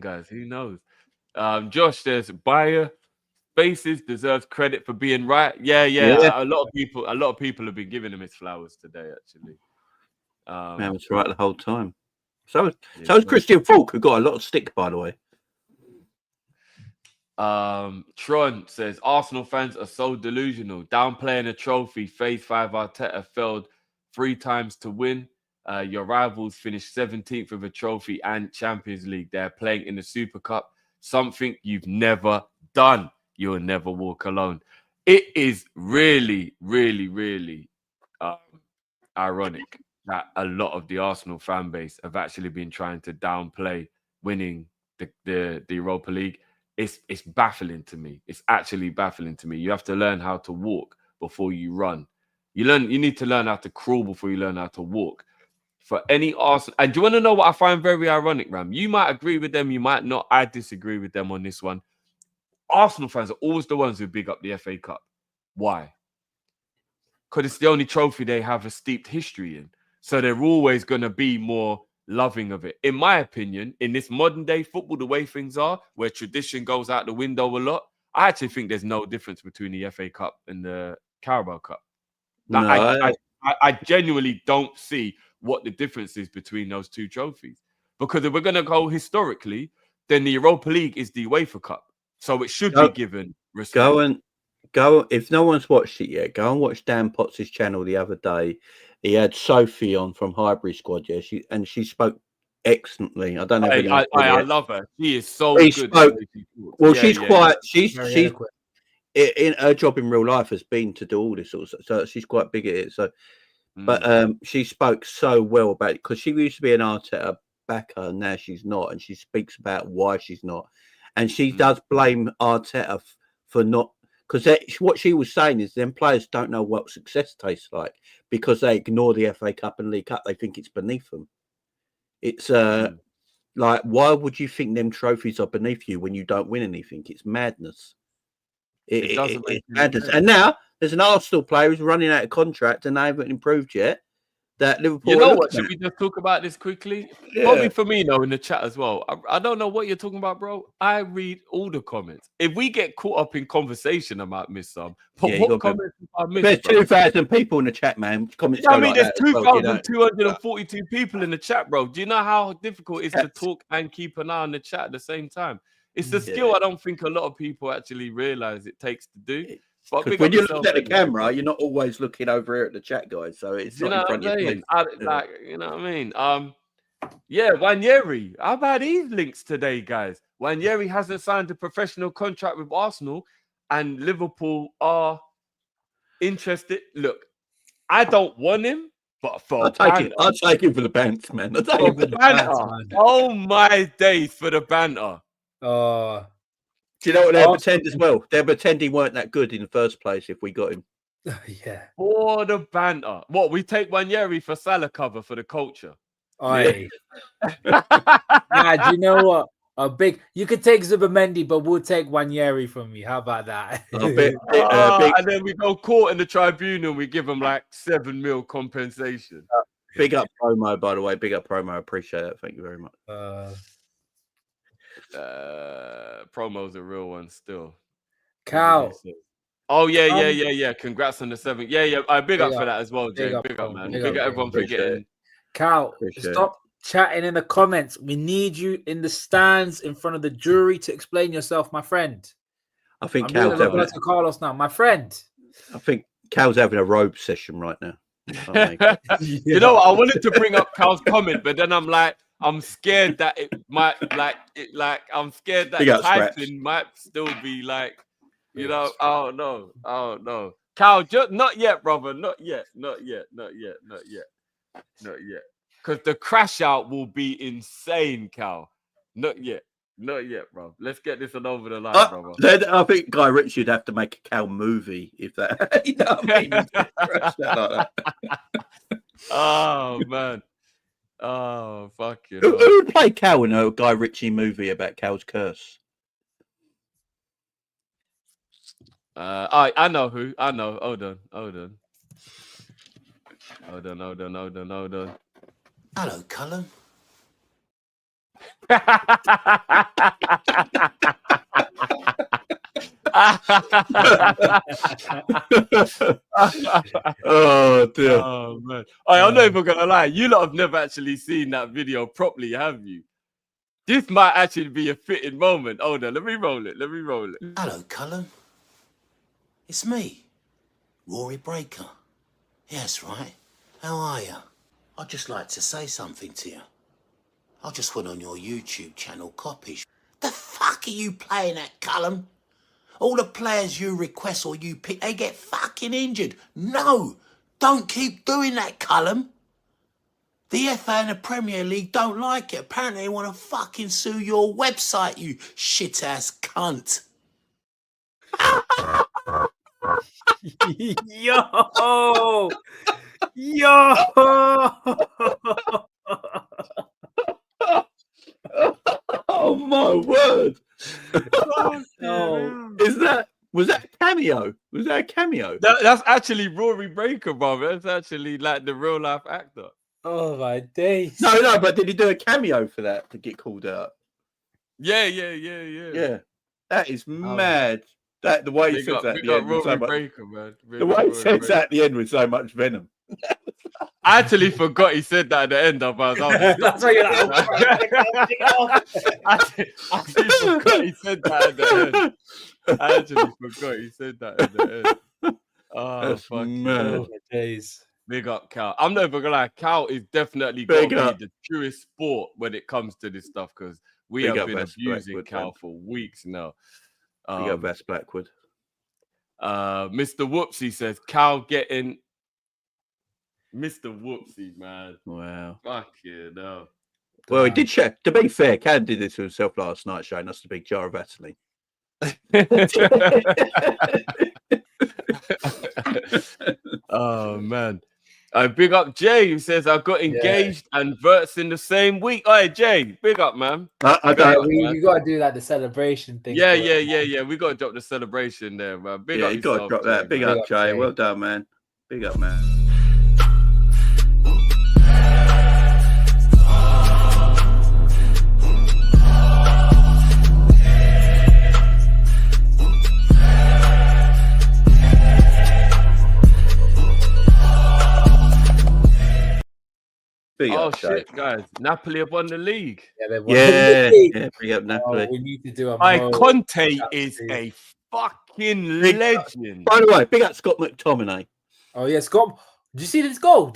guys. Who knows? Josh says Bayer Faces deserves credit for being right. Yeah. A lot of people have been giving him his flowers today, actually. Man was right the whole time. So is Christian Falk, who got a lot of stick, by the way. Tron says Arsenal fans are so delusional. Downplaying a trophy. Phase 5 Arteta failed 3 times to win. Your rivals finished 17th with a trophy and Champions League. They're playing in the Super Cup. Something you've never done. You'll never walk alone. It is really, really, really ironic that a lot of the Arsenal fan base have actually been trying to downplay winning the Europa League. It's baffling to me. It's actually baffling to me. You have to learn how to walk before you run. You need to learn how to crawl before you learn how to walk. For any Arsenal, and do you want to know what I find very ironic, Ram? You might agree with them, you might not. I disagree with them on this one. Arsenal fans are always the ones who big up the FA Cup. Why? Because it's the only trophy they have a steeped history in. So they're always going to be more loving of it. In my opinion, in this modern day football, the way things are, where tradition goes out the window a lot, I actually think there's no difference between the FA Cup and the Carabao Cup. I genuinely don't see what the difference is between those two trophies. Because if we're going to go historically, then the Europa League is the UEFA Cup. So it should be given respect. Go. If no one's watched it yet, go and watch Dan Potts' channel the other day. He had Sophie on from Highbury Squad. Yeah, she spoke excellently. I don't know. I love her. She is so good. She's in her job in real life has been to do all this sort of stuff. So she's quite big at it. So, but she spoke so well about it because she used to be an Arteta backer, and now she's not, and she speaks about why she's not, and she does blame Arteta for not. Because what she was saying is them players don't know what success tastes like because they ignore the FA Cup and League Cup. They think it's beneath them. It's like, why would you think them trophies are beneath you when you don't win anything? It's madness. It's madness. And now there's an Arsenal player who's running out of contract and they haven't improved yet. That Liverpool. You know what? Should we just talk about this quickly? Yeah. Bobby Firmino in the chat as well. I don't know what you're talking about, bro. I read all the comments. If we get caught up in conversation, I might miss some. But what comments I miss? There's 2,000 people in the chat, man. Comments. I mean, there's 2,242 people in the chat, bro. Do you know how difficult it is to talk and keep an eye on the chat at the same time? It's a skill I don't think a lot of people actually realize it takes to do. But when you look at the camera, you're not always looking over here at the chat, guys. So it's not in front of you. You know what I mean? Yeah, Wanyeri. How about these links today, guys? Nwaneri hasn't signed a professional contract with Arsenal, and Liverpool are interested. Look, I don't want him, but for banter. I'll take it for the banter, man. I'll take For it for the banter. man. Oh my days for the banter. Oh, Do you know what they'll pretend as well? They'll pretend he weren't that good in the first place if we got him. yeah. For the banter. What, we take Nwaneri for Salah cover for the culture? Oi. Nah, do you know what? You could take Zubimendi, but we'll take Nwaneri from you. How about that? And then we go court in the tribunal. We give him like 7 mil compensation. Big up promo, by the way. Big up promo. I appreciate that. Thank you very much. Promo's a real one still. Cal. Oh yeah. Congrats on the 7th. Yeah. I big up for that as well, Jay. Big up, man. Big up everyone for getting. Cal, stop chatting in the comments. We need you in the stands in front of the jury to explain yourself, my friend. I think Cal's having Carlos now, my friend. I think Cal's having a robe session right now. You know what? I wanted to bring up Cal's comment, but then I'm scared that it might I'm scared that typing might still be like, you know, I don't know. Cal, just not yet, brother. Not yet. Because the crash out will be insane, Cal. Not yet, bro. Let's get this one over the line, brother. Then I think Guy Ritchie would have to make a Cal movie if that. You know what I mean? Crash out like that. Oh man. Oh fuck you. Who would play Cal in a Guy Ritchie movie about Cal's curse? I know who. I know. Hold on. Hello, Cullen. Oh dear. Oh man. I'm not even gonna lie. You lot have never actually seen that video properly, have you? This might actually be a fitting moment. Hold on, let me roll it. Hello, Cullen. It's me, Rory Breaker. Yes, right. How are you? I'd just like to say something to you. I just went on your YouTube channel, Kop-Ish. The fuck are you playing at, Cullen? All the players you request or you pick, they get fucking injured. No, don't keep doing that, Cullen. The FA and the Premier League don't like it. Apparently they want to fucking sue your website, you shit-ass cunt. Yo! Oh my word! No. Was that a cameo? Was that a cameo? That's actually Rory Breaker, brother. That's actually like the real life actor. Oh my days. No, but did he do a cameo for that to get called out? Yeah. That is mad. That the way he says that at the end with so much, Breaker, man. the way he says that at the end with so much venom. I actually forgot he said that at the end. That's why you're like, I actually forgot he said that at the end. I actually forgot he said that at the end. Oh, that's fuck mad. days. Big up, Cal. I'm not even gonna lie. Cal is definitely going to be the truest sport when it comes to this stuff because we have been abusing Cal for weeks now. Big up West Blackwood. Mr. Whoopsie says Cal getting Mr. Whoopsie, man. Wow. Fuck you, no. Well, he did share. To be fair, Cal did this to himself last night, showing us the big jar of Vaseline. Oh man. Big up Jay, who says I got engaged and Wirtz in the same week. Hey Jay, big up, man. We got to do like the celebration thing. Yeah. We got to drop the celebration there, man. Big up, you got to drop that. Big up, Jay. Well done, man. Big up, man. Big up, shit, guys. Napoli have won the league. Yeah, big up Napoli. We need to do a Conte is a fucking legend. By the way, big up Scott McTominay. Oh, yeah, Scott. Did you see his goal?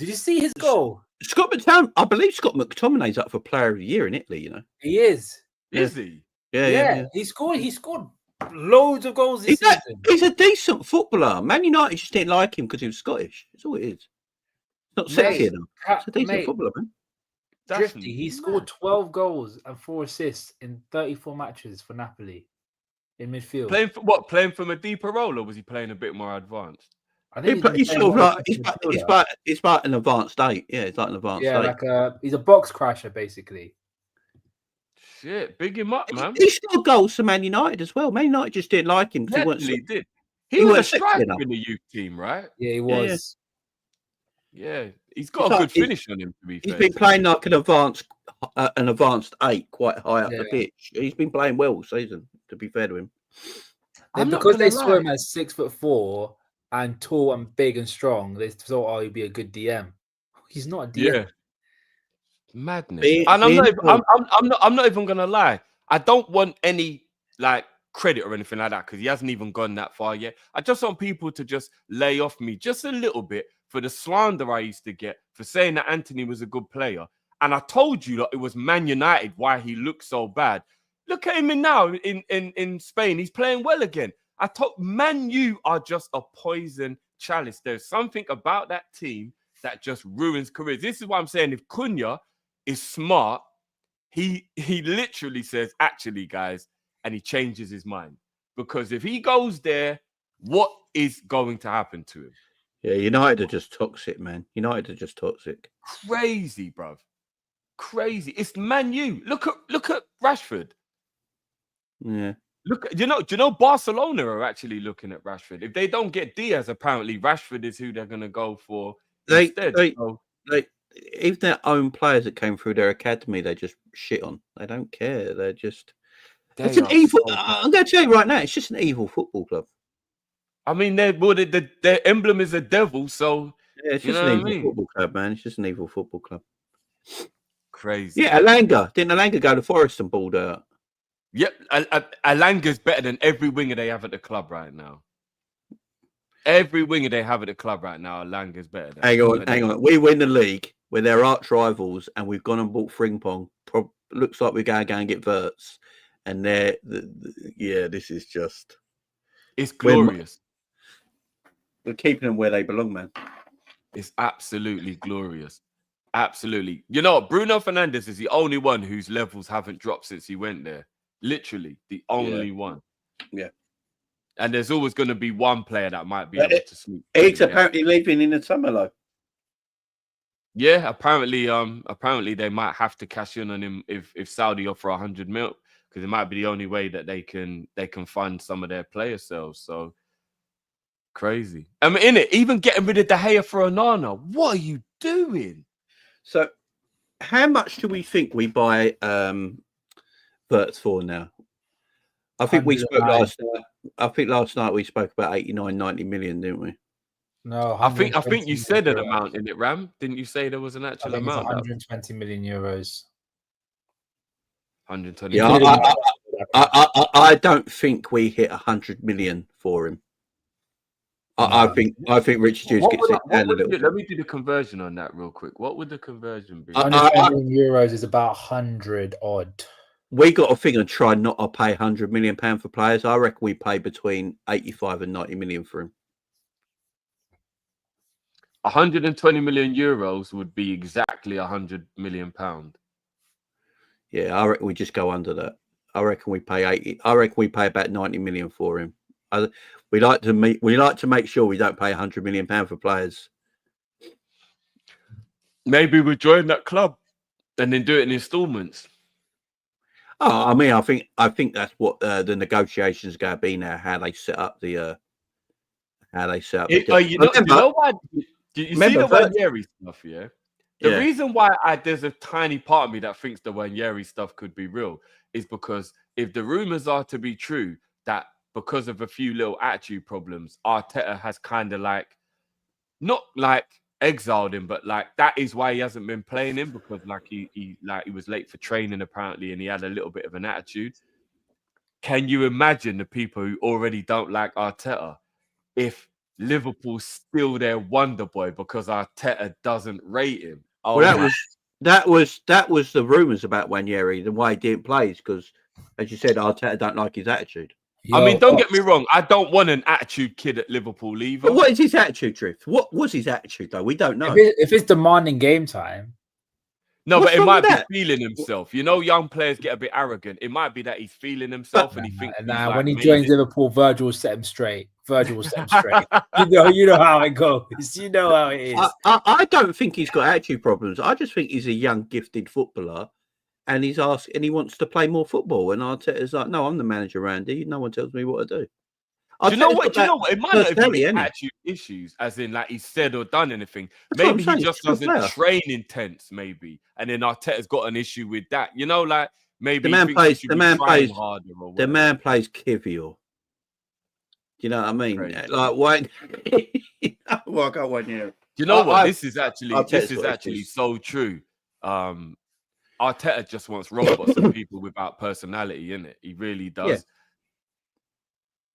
Scott McTominay, I believe Scott McTominay's up for Player of the Year in Italy, you know. He is. Is he? Yeah. He scored loads of goals this season. He's a decent footballer. Man United just didn't like him because he was Scottish. That's all it is. It's not sexy enough. It's a decent footballer, man. Drifty, he scored 12 goals and 4 assists in 34 matches for Napoli in midfield. Playing from a deeper role, or was he playing a bit more advanced? I think He's sort of like it's like an advanced 8. Yeah, it's like an advanced 8. He's a box crasher basically. Shit, big him up, man. He scored goals for Man United as well. Man United just didn't like him because he did. He was a striker in the youth team, right? Yeah, he was. Yeah, he's got a good finish on him. To be fair, he's been playing like an advanced 8, quite high up the pitch. He's been playing well all season. To be fair to him, and because they saw him as 6'4" and tall and big and strong, they thought, "Oh, he'd be a good DM." He's not a DM. Yeah. Madness. And I'm not even gonna lie. I don't want any like credit or anything like that because he hasn't even gone that far yet. I just want people to just lay off me just a little bit for the slander I used to get for saying that Anthony was a good player. And I told you that it was Man United why he looked so bad. Look at him now in Spain. He's playing well again. I told Man U are just a poison chalice. There's something about that team that just ruins careers. This is why I'm saying if Cunha is smart, he literally says, actually, guys, and he changes his mind. Because if he goes there, what is going to happen to him? Yeah, United are just toxic, man. United are just toxic. Crazy, bruv. Crazy. It's Man U. Look at Rashford. Yeah. Do you know Barcelona are actually looking at Rashford? If they don't get Diaz, apparently Rashford is who they're gonna go for instead. Even their own players that came through their academy, they just shit on. They don't care. They're just. It's an evil. I'm going to tell you right now, it's just an evil football club. I mean, their emblem is a devil, so yeah, it's just an evil football club, man. It's just an evil football club. Crazy. Yeah, Alanga. Didn't Alanga go to Forest and balled out? Yep, Alanga's better than every winger they have at the club right now. Every winger they have at the club right now, Alanga's better than. Hang on. We win the league. We're their arch rivals, and we've gone and bought Frimpong. Looks like we're going to go and get Wirtz. And this is just... It's glorious. We're keeping them where they belong, man. It's absolutely glorious. Absolutely. You know, Bruno Fernandes is the only one whose levels haven't dropped since he went there. Literally, the only one. Yeah. And there's always going to be one player that might be able to sneak. He's apparently leaving in the summer, though. Yeah, apparently they might have to cash in on him if Saudi offer 100 mil, because it might be the only way that they can fund some of their player sales. So crazy. I mean, even getting rid of De Gea for Onana. What are you doing? So, how much do we think we buy Wirtz for now? I think we spoke last night. I think last night we spoke about 89, 90 million, didn't we? No, I think you said an amount in it, Ram. Didn't you say there was an actual amount? 120 million euros. 120. Yeah, I don't think we hit 100 million for him. I think Richard Hughes gets it down a little bit. Let me do the conversion on that real quick. What would the conversion be? 120 million euros is about 100 odd. We got to think and try not to pay £100 million for players. I reckon we pay between 85 and 90 million for him. 120 million euros would be exactly £100 million. Yeah, I reckon we just go under that. I reckon we pay 80. I reckon we pay about 90 million for him. We like to make sure we don't pay £100 million for players. Maybe we join that club and then do it in installments. Oh, I mean, I think that's what the negotiations are going to be now. How they set up the. You know why? Do you see the Wanyeri stuff? Yeah. The reason why there's a tiny part of me that thinks the Wanyeri stuff could be real is because if the rumors are to be true, that because of a few little attitude problems, Arteta has kind of like, not like exiled him, but like that is why he hasn't been playing him, because like he was late for training apparently, and he had a little bit of an attitude. Can you imagine the people who already don't like Arteta if Liverpool's still their wonder boy because Arteta doesn't rate him? Oh, well, that was the rumours about Wanyeri. The why he didn't play is because As you said, Arteta don't like his attitude. I mean, don't get me wrong. I don't want an attitude kid at Liverpool either. But what is his attitude, Drift? What was his attitude, though? We don't know. If it's demanding game time. No, What's but it wrong might with be that? feeling himself. You know, young players get a bit arrogant. It might be that he's feeling himself and he thinks. Nah, he's when he like joins amazing. Liverpool, Virgil will set him straight. You know how it goes. You know how it is. I don't think he's got attitude problems. I just think he's a young, gifted footballer, and he's asked and he wants to play more football. And Arteta's like, "No, I'm the manager, Randy. No one tells me what to do." Do you know what? It might not even be innit? attitude issues, as in like he's said or done anything. That's what I'm Maybe saying, he just he's a good doesn't player. train intense, maybe, and then Arteta's got an issue with that. You know, like maybe The man he thinks he plays. should The be man trying plays. harder or The whatever. man plays Kivior. You know what I mean? Crazy. Like, why? Well, I got one here. Do you know what? This is Arteta's got actually issues. so true. Arteta just wants robots and people without personality, innit? He really does. Yeah.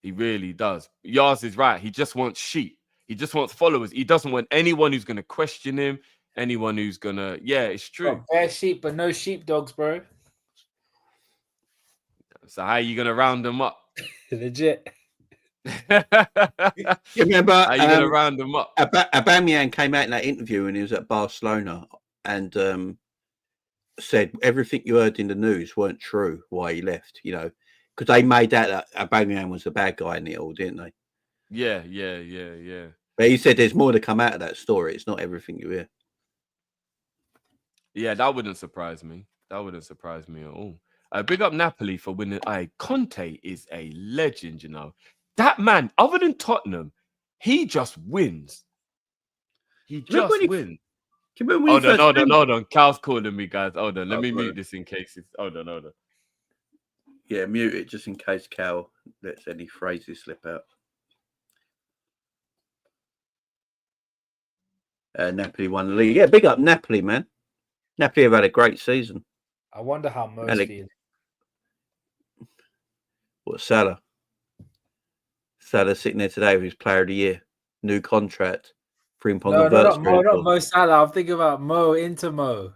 He really does. Yars is right. He just wants sheep. He just wants followers. He doesn't want anyone who's going to question him, anyone who's going to... Yeah, it's true. Fair sheep, but no sheepdogs, bro. So how are you going to round them up? Legit. You remember? How are you going to round them up? Aubameyang came out in that interview when he was at Barcelona and said everything you heard in the news weren't true. Why he left, you know, because they made that Aubameyang was the bad guy in it all, didn't they? Yeah. But he said there's more to come out of that story. It's not everything you hear. Yeah, that wouldn't surprise me. That wouldn't surprise me at all. Big up Napoli for winning. Conte is a legend, you know. That man, other than Tottenham, he just wins. He just wins. Hold on. Cal's calling me, guys. Hold on. Let me mute this in case it's... Hold on. Yeah, mute it just in case Cal lets any phrases slip out. Napoli won the league. Yeah, big up Napoli, man. Napoli have had a great season. I wonder how Mo's feeling. What, Salah? Salah's sitting there today with his player of the year. New contract. No, not Mo Salah. I'm thinking about Mo, Inter Mo.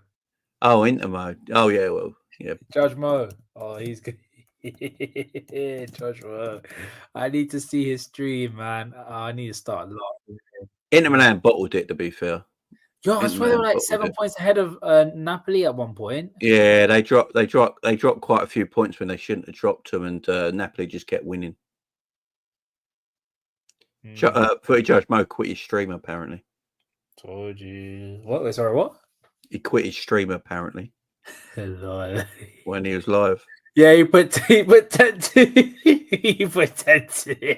Oh, Inter Mo. Oh, yeah, well, yeah. Judge Mo. Oh, he's good. Judge Mo. I need to see his stream, man. I need to start laughing. Inter Milan bottled it, to be fair. Yo, I swear they were like 7 points ahead of Napoli at one point. Yeah, they dropped quite a few points when they shouldn't have dropped them, and Napoli just kept winning. Footy Judge Mo quit his stream apparently. Told you. What? Sorry, what? He quit his stream apparently when he was live. Yeah, he put 10 to. He put 10 to.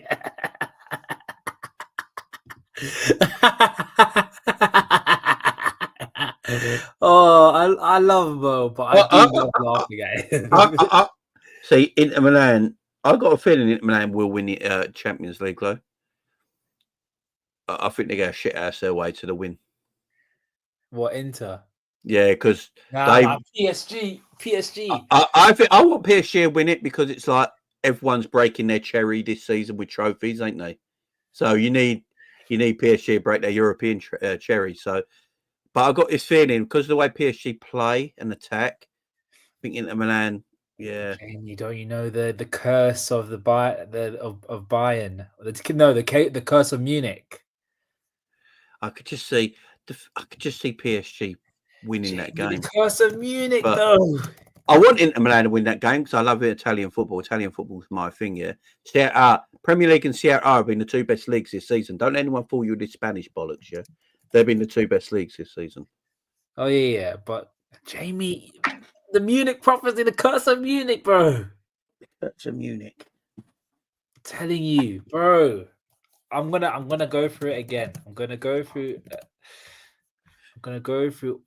Oh, I love Mo, but I do love laughing at him. See, Inter Milan. I got a feeling Inter Milan will win the Champions League, though. I think they're going to shit ass their way to the win. What, Inter? Yeah, because PSG. I think I want PSG to win it because it's like everyone's breaking their cherry this season with trophies, ain't they? So you need PSG to break their European cherry. So, but I've got this feeling because of the way PSG play and attack, I think Inter Milan. Yeah, and you know the curse of of Bayern. The curse of Munich. I could just see PSG winning that game. The curse of Munich, though. I want Inter Milan to win that game because I love Italian football. Italian football is my thing. Yeah, Premier League and Serie A have been the two best leagues this season. Don't let anyone fool you with this Spanish bollocks. Yeah, they've been the two best leagues this season. Oh yeah, but Jamie. The Munich prophecy, the curse of Munich, bro. The curse of Munich. I'm telling you, bro. I'm gonna go through it again. I'm gonna go through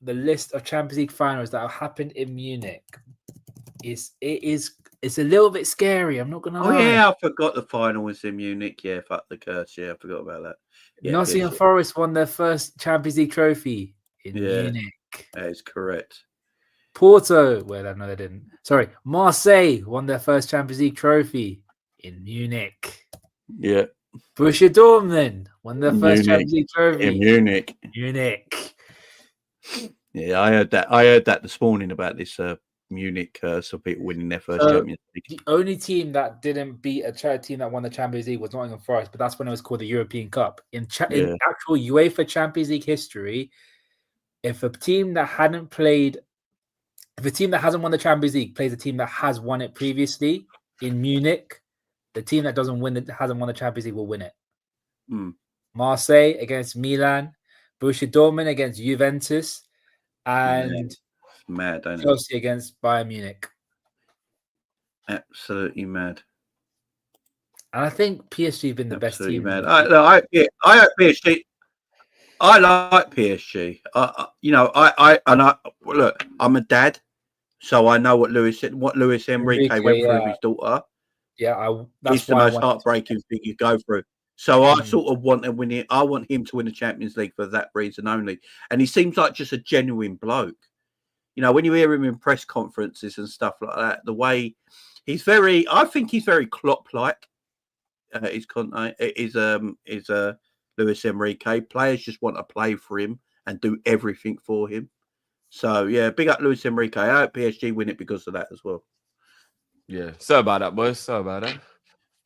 the list of Champions League finals that have happened in Munich. It's a little bit scary. I'm not gonna lie. Oh yeah, I forgot the final was in Munich. Yeah, fuck the curse. Yeah, I forgot about that. Yeah, Nottingham Forest won their first Champions League trophy in Munich. That is correct. Porto, well, no, they didn't. Sorry, Marseille won their first Champions League trophy in Munich. Yeah. Borussia Dortmund won their first Champions League trophy in Munich. Munich. Yeah, I heard that this morning about this Munich curse of people winning their first So, Champions League. the only team that didn't beat a charity team that won the Champions League was Nottingham Forest, but that's when it was called the European Cup. In actual UEFA Champions League history, if a team that hasn't won the Champions League plays a team that has won it previously in Munich, the team that hasn't won the Champions League will win it. Marseille against Milan, Borussia Dortmund against Juventus, and mad, don't Chelsea against Bayern Munich. Absolutely mad. And I think PSG have been the best team. Mad. I like PSG. I like PSG. Look, I'm a dad, so I know what Luis Enrique went through with his daughter. Yeah, it's the most heartbreaking thing you go through. So I sort of want to win it. I want him to win the Champions League for that reason only. And he seems like just a genuine bloke. You know, when you hear him in press conferences and stuff like that, the way I think he's very Klopp-like. Luis Enrique. Players just want to play for him and do everything for him. So yeah, big up Luis Enrique. I hope PSG win it because of that as well. Yeah, so about that, boys. So about that.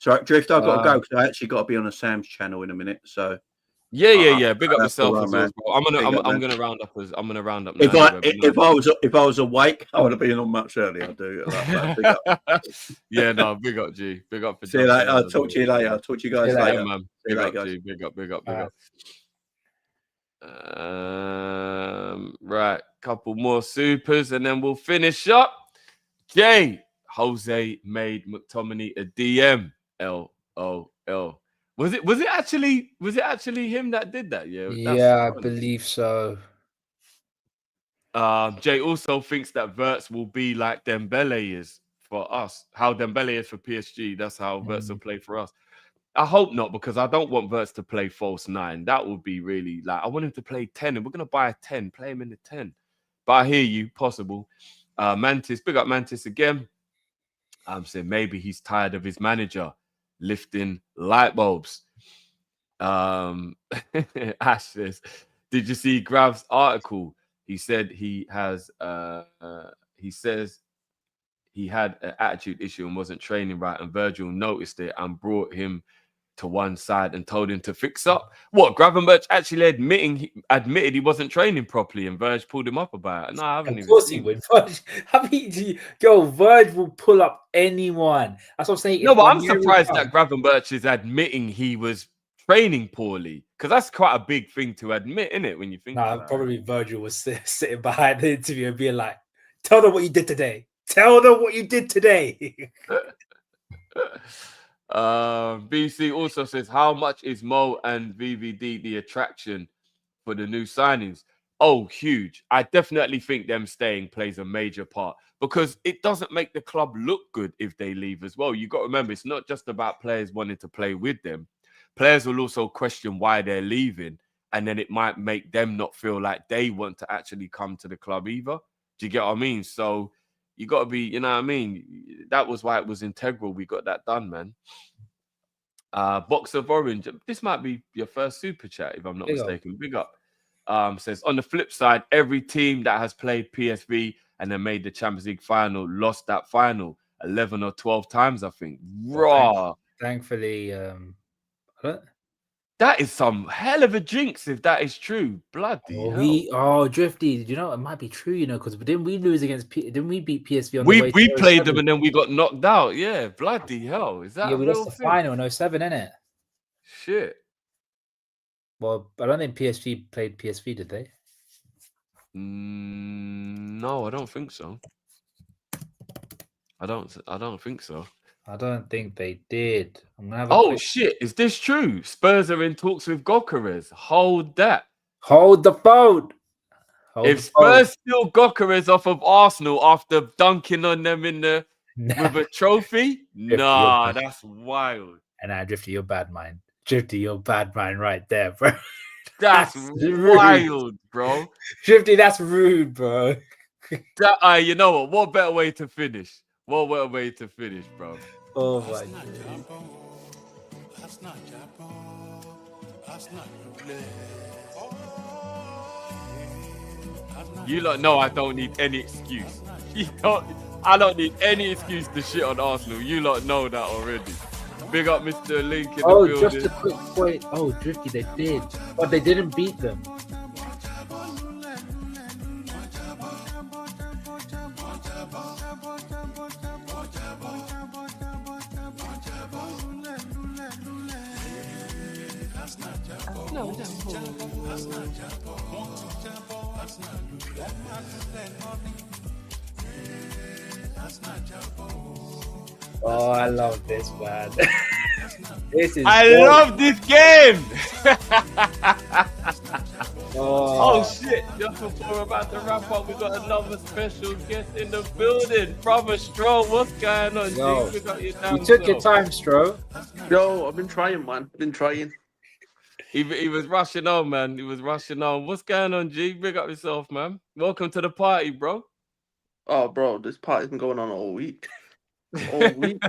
Sorry, Drift, I've got to go because I actually got to be on a Sam's channel in a minute. So yeah. Big up yourself as well, bro. I'm gonna round up. I'm gonna round up. Now if I was awake, I would have been on much earlier. I do. Big up. Yeah, no, big up, G. Big up for. See you later. I'll talk to you later. I'll talk to you guys later, man. Big up, G. Big up. Right, couple more supers and then we'll finish up. Jay, Jose made McTominay a DM. LOL. Was it actually him that did that? Yeah, I believe so. Jay also thinks that Wirtz will be like Dembele is for us. How Dembele is for PSG. That's how Wirtz will play for us. I hope not, because I don't want Wirtz to play false 9. That would be really I want him to play 10, and we're gonna buy a 10, play him in the 10. But I hear you, possible. Mantis, big up Mantis again. I'm saying maybe he's tired of his manager lifting light bulbs. Ash says, did you see Grav's article? He said he says he had an attitude issue and wasn't training right, and Virgil noticed it and brought him to one side and told him to fix up. What, Gravenberch actually admitted he wasn't training properly, and Virg pulled him up about it? No, I haven't. Of course he would. Virg will pull up anyone. That's what I'm saying. No, but I'm surprised that Gravenberch is admitting he was training poorly, because that's quite a big thing to admit, isn't it? When you think about probably Virgil was sitting behind the interview and being like, "Tell them what you did today. Tell them what you did today." BC also says, how much is Mo and VVD the attraction for the new signings? Oh, huge. I definitely think them staying plays a major part, because it doesn't make the club look good if they leave as well. You got to remember, it's not just about players wanting to play with them. Players will also question why they're leaving, and then it might make them not feel like they want to actually come to the club either. Do you get what I mean? So you got to be, you know what I mean? That was why it was integral. We got that done, man. Box of Orange. This might be your first super chat, if I'm not mistaken. Big up. Says, on the flip side, every team that has played PSV and then made the Champions League final lost that final 11 or 12 times, I think. Raw. Thankfully, that is some hell of a jinx if that is true. Bloody hell. Drifty, you know, it might be true, you know, because didn't we lose against didn't we beat PSV on the way? We played them and then we got knocked out. Yeah, bloody hell. Is that we lost the final in 07, innit? Shit. Well, I don't think PSG played PSV, did they? No, I don't think so. I don't think so. I don't think they did. I'm gonna have shit! Is this true? Spurs are in talks with Gyökeres. Hold that. Hold the phone. If Spurs steal Gyökeres off of Arsenal after dunking on them with a trophy, nah, that's wild. And Drifty, you're bad mind. Drifty, you're bad mind right there, bro. That's wild, bro. Drifty, that's rude, bro. You know what? What better way to finish? What better way to finish, bro? Oh my God. You lot know I don't need any excuse. I don't need any excuse to shit on Arsenal. You lot know that already. Big up Mr. Link in the building. Just a quick point. Oh, Drifty, they did. But they didn't beat them. Oh, I love this, man. I love this game. Oh, Shit. Just before we're about to wrap up, we got another special guest in the building. Brother Stroh, what's going on, Yo, G? We got you you took your time, Stro. Yo, I've been trying, man. Been trying. He was rushing on, man. He was rushing on. What's going on, G? Big up yourself, man. Welcome to the party, bro. Oh, bro, this party's been going on all week. All week.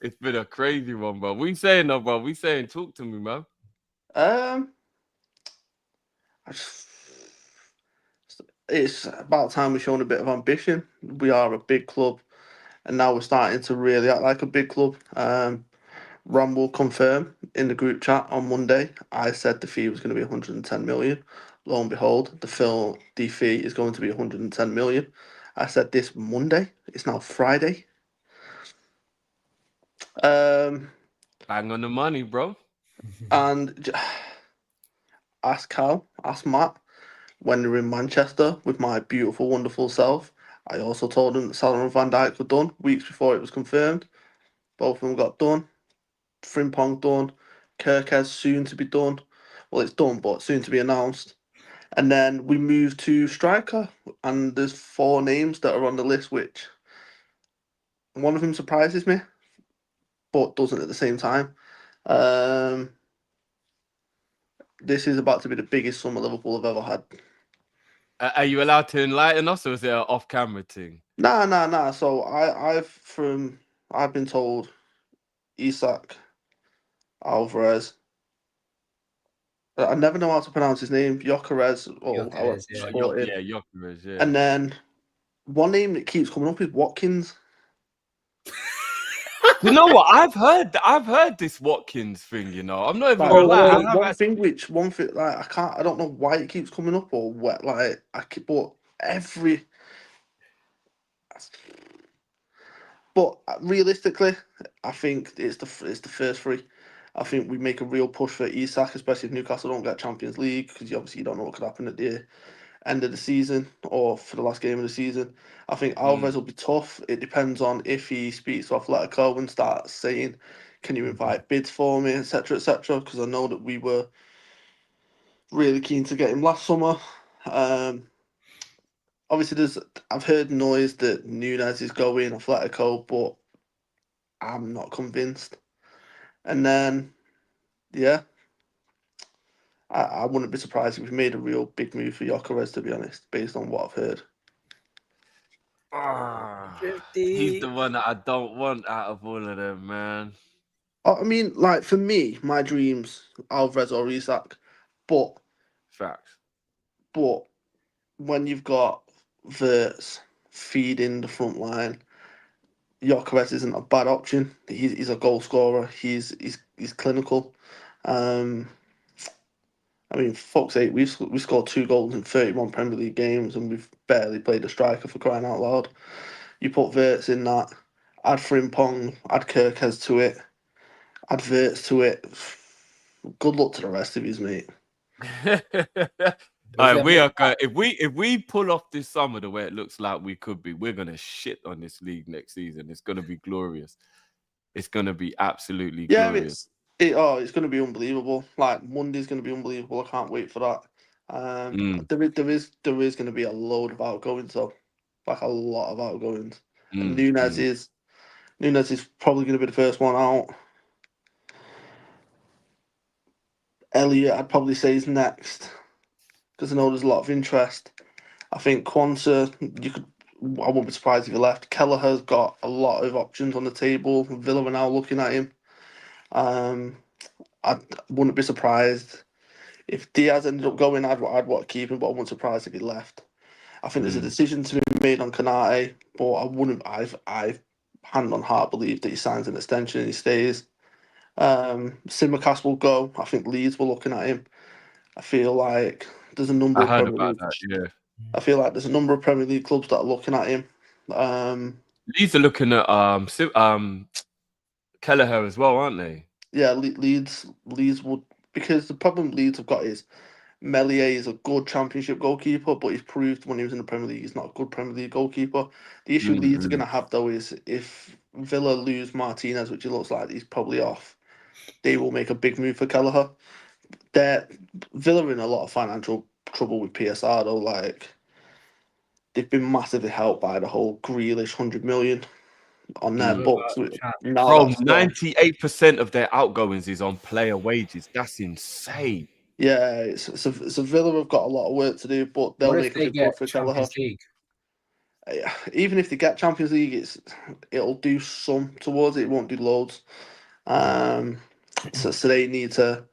It's been a crazy one, bro. We saying though, bro. We saying talk to me, man. It's about time we're showing a bit of ambition. We are a big club, and now we're starting to really act like a big club. Ron will confirm in the group chat on Monday. I said the fee was going to be 110 million. Lo and behold, the fee is going to be 110 million. I said this Monday. It's now Friday. Bang on the money, bro. And ask Cal, ask Matt, when they were in Manchester with my beautiful, wonderful self, I also told them that Salah and Van Dijk were done weeks before it was confirmed. Both of them got done. Frimpong done. Kirkez soon to be done. Well, it's done, but soon to be announced. And then we moved to striker, and there's 4 names that are on the list, which one of them surprises me, but doesn't at the same time. This is about to be the biggest summer Liverpool have ever had. Are you allowed to enlighten us, or is it an off-camera thing? Nah. So I've been told Isak Alvarez. I never know how to pronounce his name. Gyökeres. Gyökeres, yeah. And then one name that keeps coming up is Watkins. You know what? I've heard this Watkins thing. You know, I'm not even gonna lie. One thing, like I don't know why it keeps coming up or what. Like but realistically, I think it's the first 3. I think we make a real push for Isak, especially if Newcastle don't get Champions League, because obviously you don't know what could happen at the end of the season or for the last game of the season. I think Alvarez will be tough. It depends on if he speaks to Atletico and starts saying, "Can you invite bids for me, etc., etc." Because I know that we were really keen to get him last summer. Obviously, I've heard noise that Núñez is going Atletico, but I'm not convinced. And then, yeah, I wouldn't be surprised if we made a real big move for Gyökeres, to be honest, based on what I've heard. He's the one that I don't want out of all of them, man. I mean, like, for me, my dreams, Alvarez or Isak, but... Facts. But when you've got Wirtz feeding the front line, Gyökeres isn't a bad option. He's a goal scorer. He's clinical. I mean, fuck's sake, we scored 2 goals in 31 Premier League games, and we've barely played a striker, for crying out loud. You put Wirtz in that, add Frimpong, add Kirkez to it, add Wirtz to it. Good luck to the rest of his, mate. All right, we are going. If we pull off this summer the way it looks like we could be, we're gonna shit on this league next season. It's gonna be glorious. It's gonna be absolutely glorious. It's going to be unbelievable. Like, Monday's going to be unbelievable. I can't wait for that. There is going to be a load of outgoings, though. Like, a lot of outgoings. And Núñez is probably going to be the first one out. Elliot, I'd probably say, is next, because I know there's a lot of interest. I think Quansah, I wouldn't be surprised if he left. Kelleher's got a lot of options on the table. Villa are now looking at him. I wouldn't be surprised if Diaz ended up going. I'd want to keep him, but I wouldn't be surprised if he left. I think there's a decision to be been made on Canate, but I wouldn't. I've hand on heart believe that he signs an extension and he stays. Simicast will go. I think Leeds were looking at him. I feel like there's a number I of heard Premier about League. that. Yeah, I feel like there's a number of Premier League clubs that are looking at him. Leeds are looking at Kelleher as well, aren't they? Yeah, Leeds would, because the problem Leeds have got is Melier is a good Championship goalkeeper, but he's proved when he was in the Premier League he's not a good Premier League goalkeeper. The issue Leeds are going to have though is if Villa lose Martinez, which it looks like he's probably off, they will make a big move for Kelleher. Villa are in a lot of financial trouble with PSR though. Like, they've been massively helped by the whole Grealish 100 million on their books. Now Bro, that's gone. 98% of their outgoings is on player wages. That's insane. Yeah, so Villa have got a lot of work to do, but they'll What make if a they big get push for Champions Kelleher. League? Even if they get Champions League, it'll do some towards it. It won't do loads. So they need to.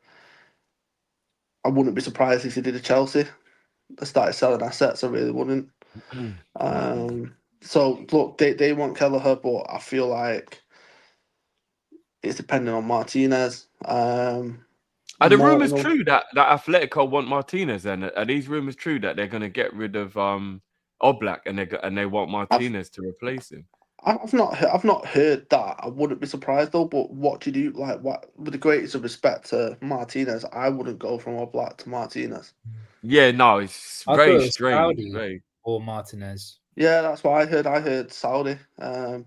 I wouldn't be surprised if they did a Chelsea. They started selling assets. I really wouldn't. So look, they want Kelleher, but I feel like it's depending on Martinez. Are the rumors Morton- true that Atletico want Martinez? Then are these rumors true that they're going to get rid of Oblak and they want Martinez to replace him? I've not heard that. I wouldn't be surprised though. But what do you do? Like, what, with the greatest of respect to Martinez, I wouldn't go from Oblak to Martinez. Yeah, no, it's I thought very it was strange. Saudi Very. or Martinez. Yeah, that's what I heard. I heard Saudi. I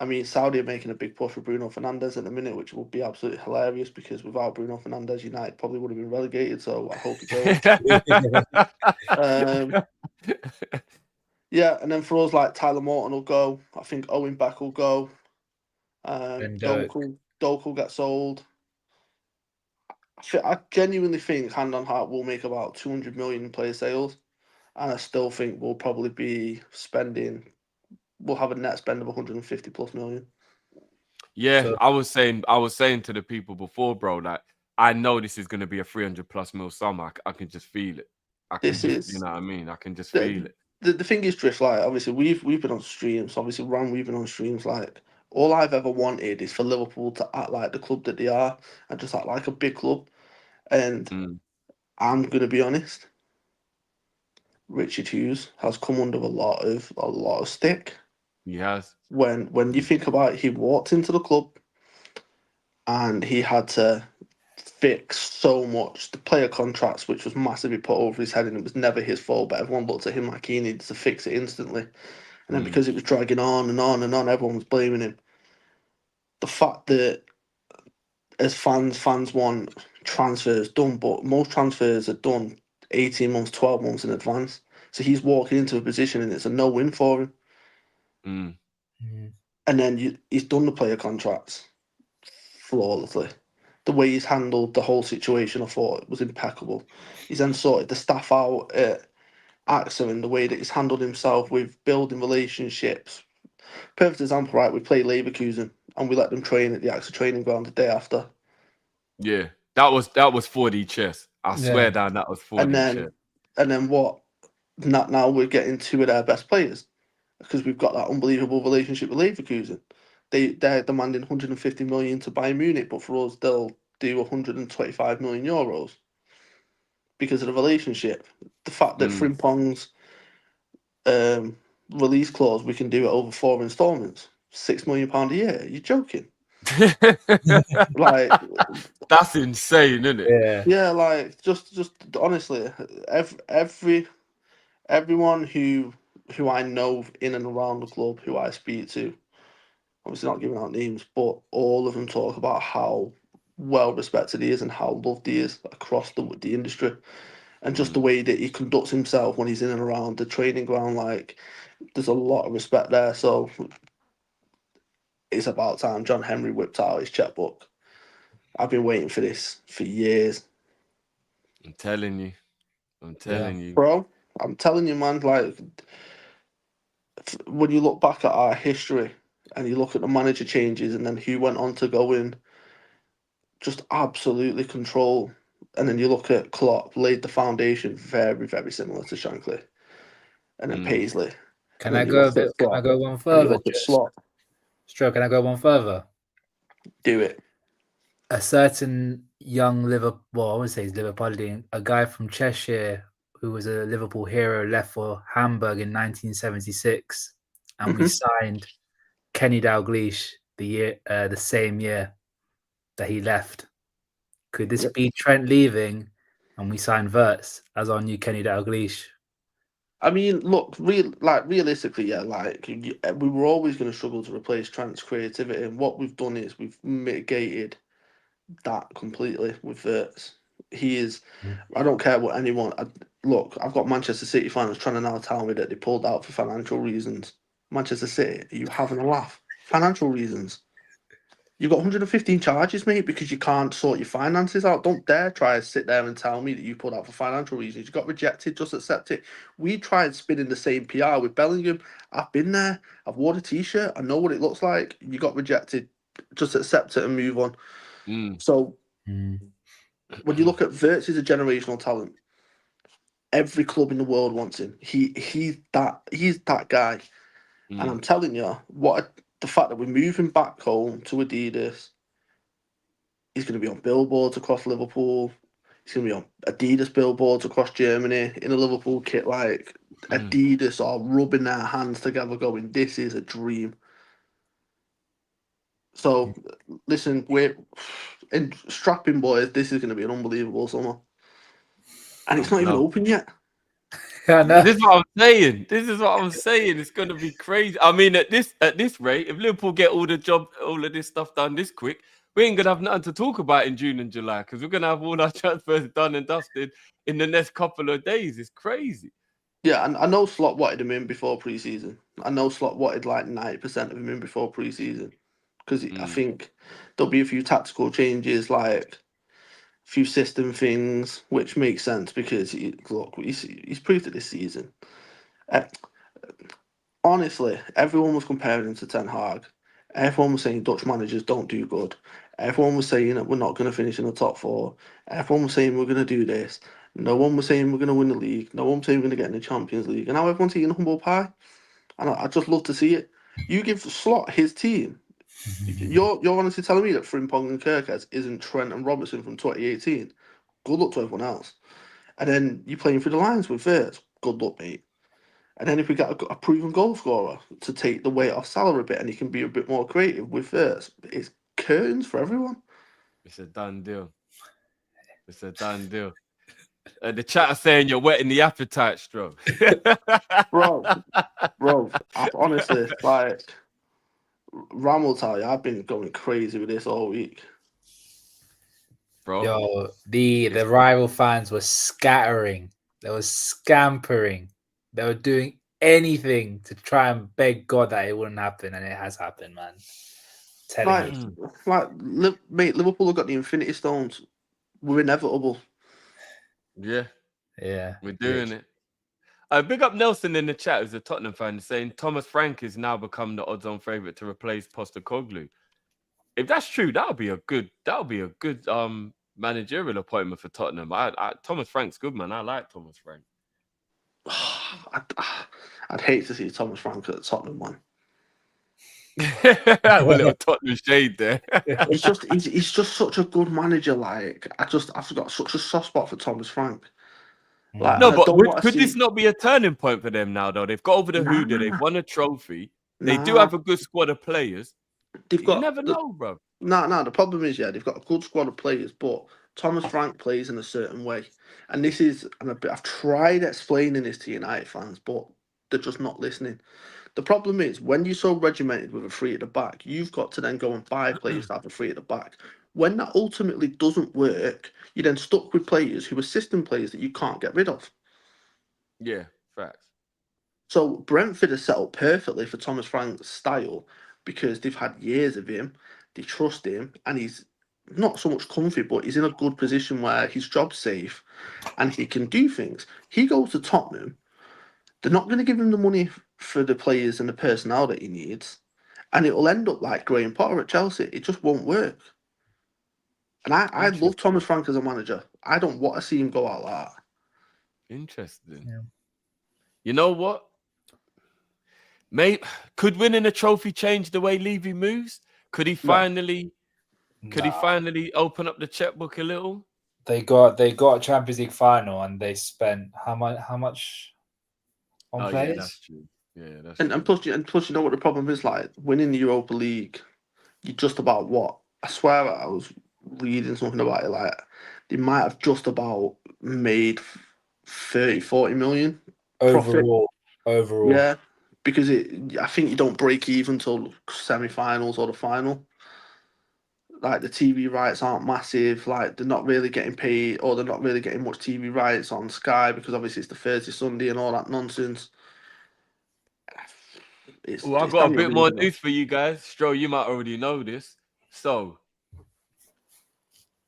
mean, Saudi are making a big push for Bruno Fernandes at the minute, which will be absolutely hilarious because without Bruno Fernandes, United probably would have been relegated. So I hope he goes. Yeah, and then for us, like Tyler Morton will go. I think Owen Beck will go. Doku will get sold. I genuinely think hand on heart we'll make about 200 million in player sales, and I still think we'll probably be spending. We'll have a net spend of 150 plus million. Yeah, So- I was saying to the people before, bro, that I know this is going to be a 300 plus mil summer. I can just feel it. You know what I mean? I can just feel it. The thing is, Drift, like, obviously we've been on streams. Obviously, we've been on streams. Like, all I've ever wanted is for Liverpool to act like the club that they are and just act like a big club. And I'm gonna be honest, Richard Hughes has come under a lot of stick. He has. When you think about it, he walked into the club and he had to fix so much the player contracts, which was massively put over his head, and it was never his fault. But everyone looked at him like he needed to fix it instantly, and then because it was dragging on and on and on, everyone was blaming him. The fact that as fans want transfers done, but most transfers are done 18 months, 12 months in advance. So he's walking into a position and it's a no-win for him. And then he's done the player contracts flawlessly. The way he's handled the whole situation, I thought it was impeccable. He's then sorted the staff out at AXA in the way that he's handled himself with building relationships. Perfect example, right? We played Leverkusen and we let them train at the AXA training ground the day after. Yeah, that was 4D chess. I swear down, that was 4D chess. And then what? Now we're getting two of their best players because we've got that unbelievable relationship with Leverkusen. They're demanding 150 million to Bayern Munich, but for us, they'll do 125 million euros because of the relationship. The fact that Frimpong's release clause, we can do it over 4 installments, £6 million a year. You're joking? Like, that's insane, isn't it? Yeah, like just honestly, everyone who I know in and around the club, who I speak to, obviously not giving out names, but all of them talk about how well respected he is and how loved he is across the industry, and just the way that he conducts himself when he's in and around the training ground. Like, there's a lot of respect there. So it's about time John Henry whipped out his checkbook. I've been waiting for this for years. I'm telling you, bro. I'm telling you, man. Like, when you look back at our history and you look at the manager changes and then who went on to go in, just absolutely control. And then you look at Klopp, laid the foundation very, very similar to Shankly. and then Paisley. Can And I then you go a look at bit? Can I Slot, go one and you further? look at Slot. Stroke, can I go one further? Do it. A certain young Liverpool, well, I wouldn't say he's Liverpoolian, a guy from Cheshire who was a Liverpool hero, left for Hamburg in 1976, and we signed Kenny Dalglish the same year that he left. Could this be Trent leaving, and we signed Wirtz as our new Kenny Dalglish? I mean, look, realistically, yeah, we were always going to struggle to replace Trent's creativity, and what we've done is we've mitigated that completely with Wirtz. He is. I don't care what anyone. Look, I've got Manchester City fans trying to now tell me that they pulled out for financial reasons. Manchester City, are you having a laugh? Financial reasons. You've got 115 charges, mate, because you can't sort your finances out. Don't dare try to sit there and tell me that you pulled out for financial reasons. You got rejected, just accept it. We tried spinning the same PR with Bellingham. I've been there. I've worn a t-shirt. I know what it looks like. You got rejected. Just accept it and move on. So when you look at Wirtz, he's a generational talent. Every club in the world wants him. He's that guy. And I'm telling you, the fact that we're moving back home to Adidas, he's going to be on billboards across Liverpool. He's going to be on Adidas billboards across Germany in a Liverpool kit. Like Adidas are rubbing their hands together, going, "This is a dream." So, listen, we're in strapping boys. This is going to be an unbelievable summer, and it's not even open yet. This is what I'm saying. It's going to be crazy. I mean, at this rate, if Liverpool get all of this stuff done this quick, we ain't gonna have nothing to talk about in June and July because we're gonna have all our transfers done and dusted in the next couple of days. It's crazy. Yeah, and I know Slot wanted him in before pre-season. I know Slot wanted like 90% of him in before pre-season because I think there'll be a few tactical changes, like a few system things, which makes sense because he's proved it this season. Honestly, everyone was comparing him to Ten Hag. Everyone was saying Dutch managers don't do good. Everyone was saying that we're not going to finish in the top four. Everyone was saying we're going to do this. No one was saying we're going to win the league. No one was saying we're going to get in the Champions League. And now everyone's eating humble pie. And I just love to see it. You give Slot his team. You're honestly telling me that Frimpong and Kirkes isn't Trent and Robertson from 2018. Good luck to everyone else. And then you're playing through the lines with Wirtz. Good luck, mate. And then if we get a proven goal scorer to take the weight off Salah a bit and he can be a bit more creative with Wirtz, it's curtains for everyone. It's a done deal. The chat are saying you're wetting the appetite, Stro. bro, honestly, like, Ram will tell you, I've been going crazy with this all week. Bro. Yo, the rival fans were scattering. They were scampering. They were doing anything to try and beg God that it wouldn't happen, and it has happened, man. Mate, Liverpool have got the Infinity Stones. We're inevitable. Yeah, we're doing it. Big up Nelson in the chat, who's a Tottenham fan, saying Thomas Frank has now become the odds-on favourite to replace Postecoglou. If that's true, that'll be a good managerial appointment for Tottenham. Thomas Frank's good, man. I like Thomas Frank. I'd hate to see Thomas Frank at Tottenham, man. A little Tottenham shade there. He's just such a good manager. Like, I've got such a soft spot for Thomas Frank. Like, no, but could this not be a turning point for them now, though? They've got over the hoodah. They've won a trophy. They do have a good squad of players. You never know, bro. No. The problem is, they've got a good squad of players, but Thomas Frank plays in a certain way. And I've tried explaining this to United fans, but they're just not listening. The problem is, when you're so regimented with a three at the back, you've got to then go and buy players to have a three at the back. When that ultimately doesn't work, you're then stuck with players who are system players that you can't get rid of. Yeah, facts. So Brentford are set up perfectly for Thomas Frank's style because they've had years of him, they trust him, and he's not so much comfy, but he's in a good position where his job's safe and he can do things. He goes to Tottenham, they're not going to give him the money for the players and the personnel that he needs, and it will end up like Graham Potter at Chelsea. It just won't work. And I love Thomas Frank as a manager. I don't want to see him go out like that. Interesting. Yeah. You know what? Mate, could winning a trophy change the way Levy moves? Could he finally open up the checkbook a little? They got a Champions League final and they spent how much on players? Yeah, that's true. Yeah, that's and plus, you know what the problem is? Like winning the Europa League, you just about what? I swear I was reading something about it. Like they might have just about made 30-40 million profit. Overall. Yeah, because I think you don't break even till semi-finals or the final. Like the TV rights aren't massive. Like they're not really getting paid, or they're not really getting much TV rights on Sky because obviously it's the Thursday, Sunday, and all that nonsense. I've got a bit more news for you guys. Stro, you might already know this. So,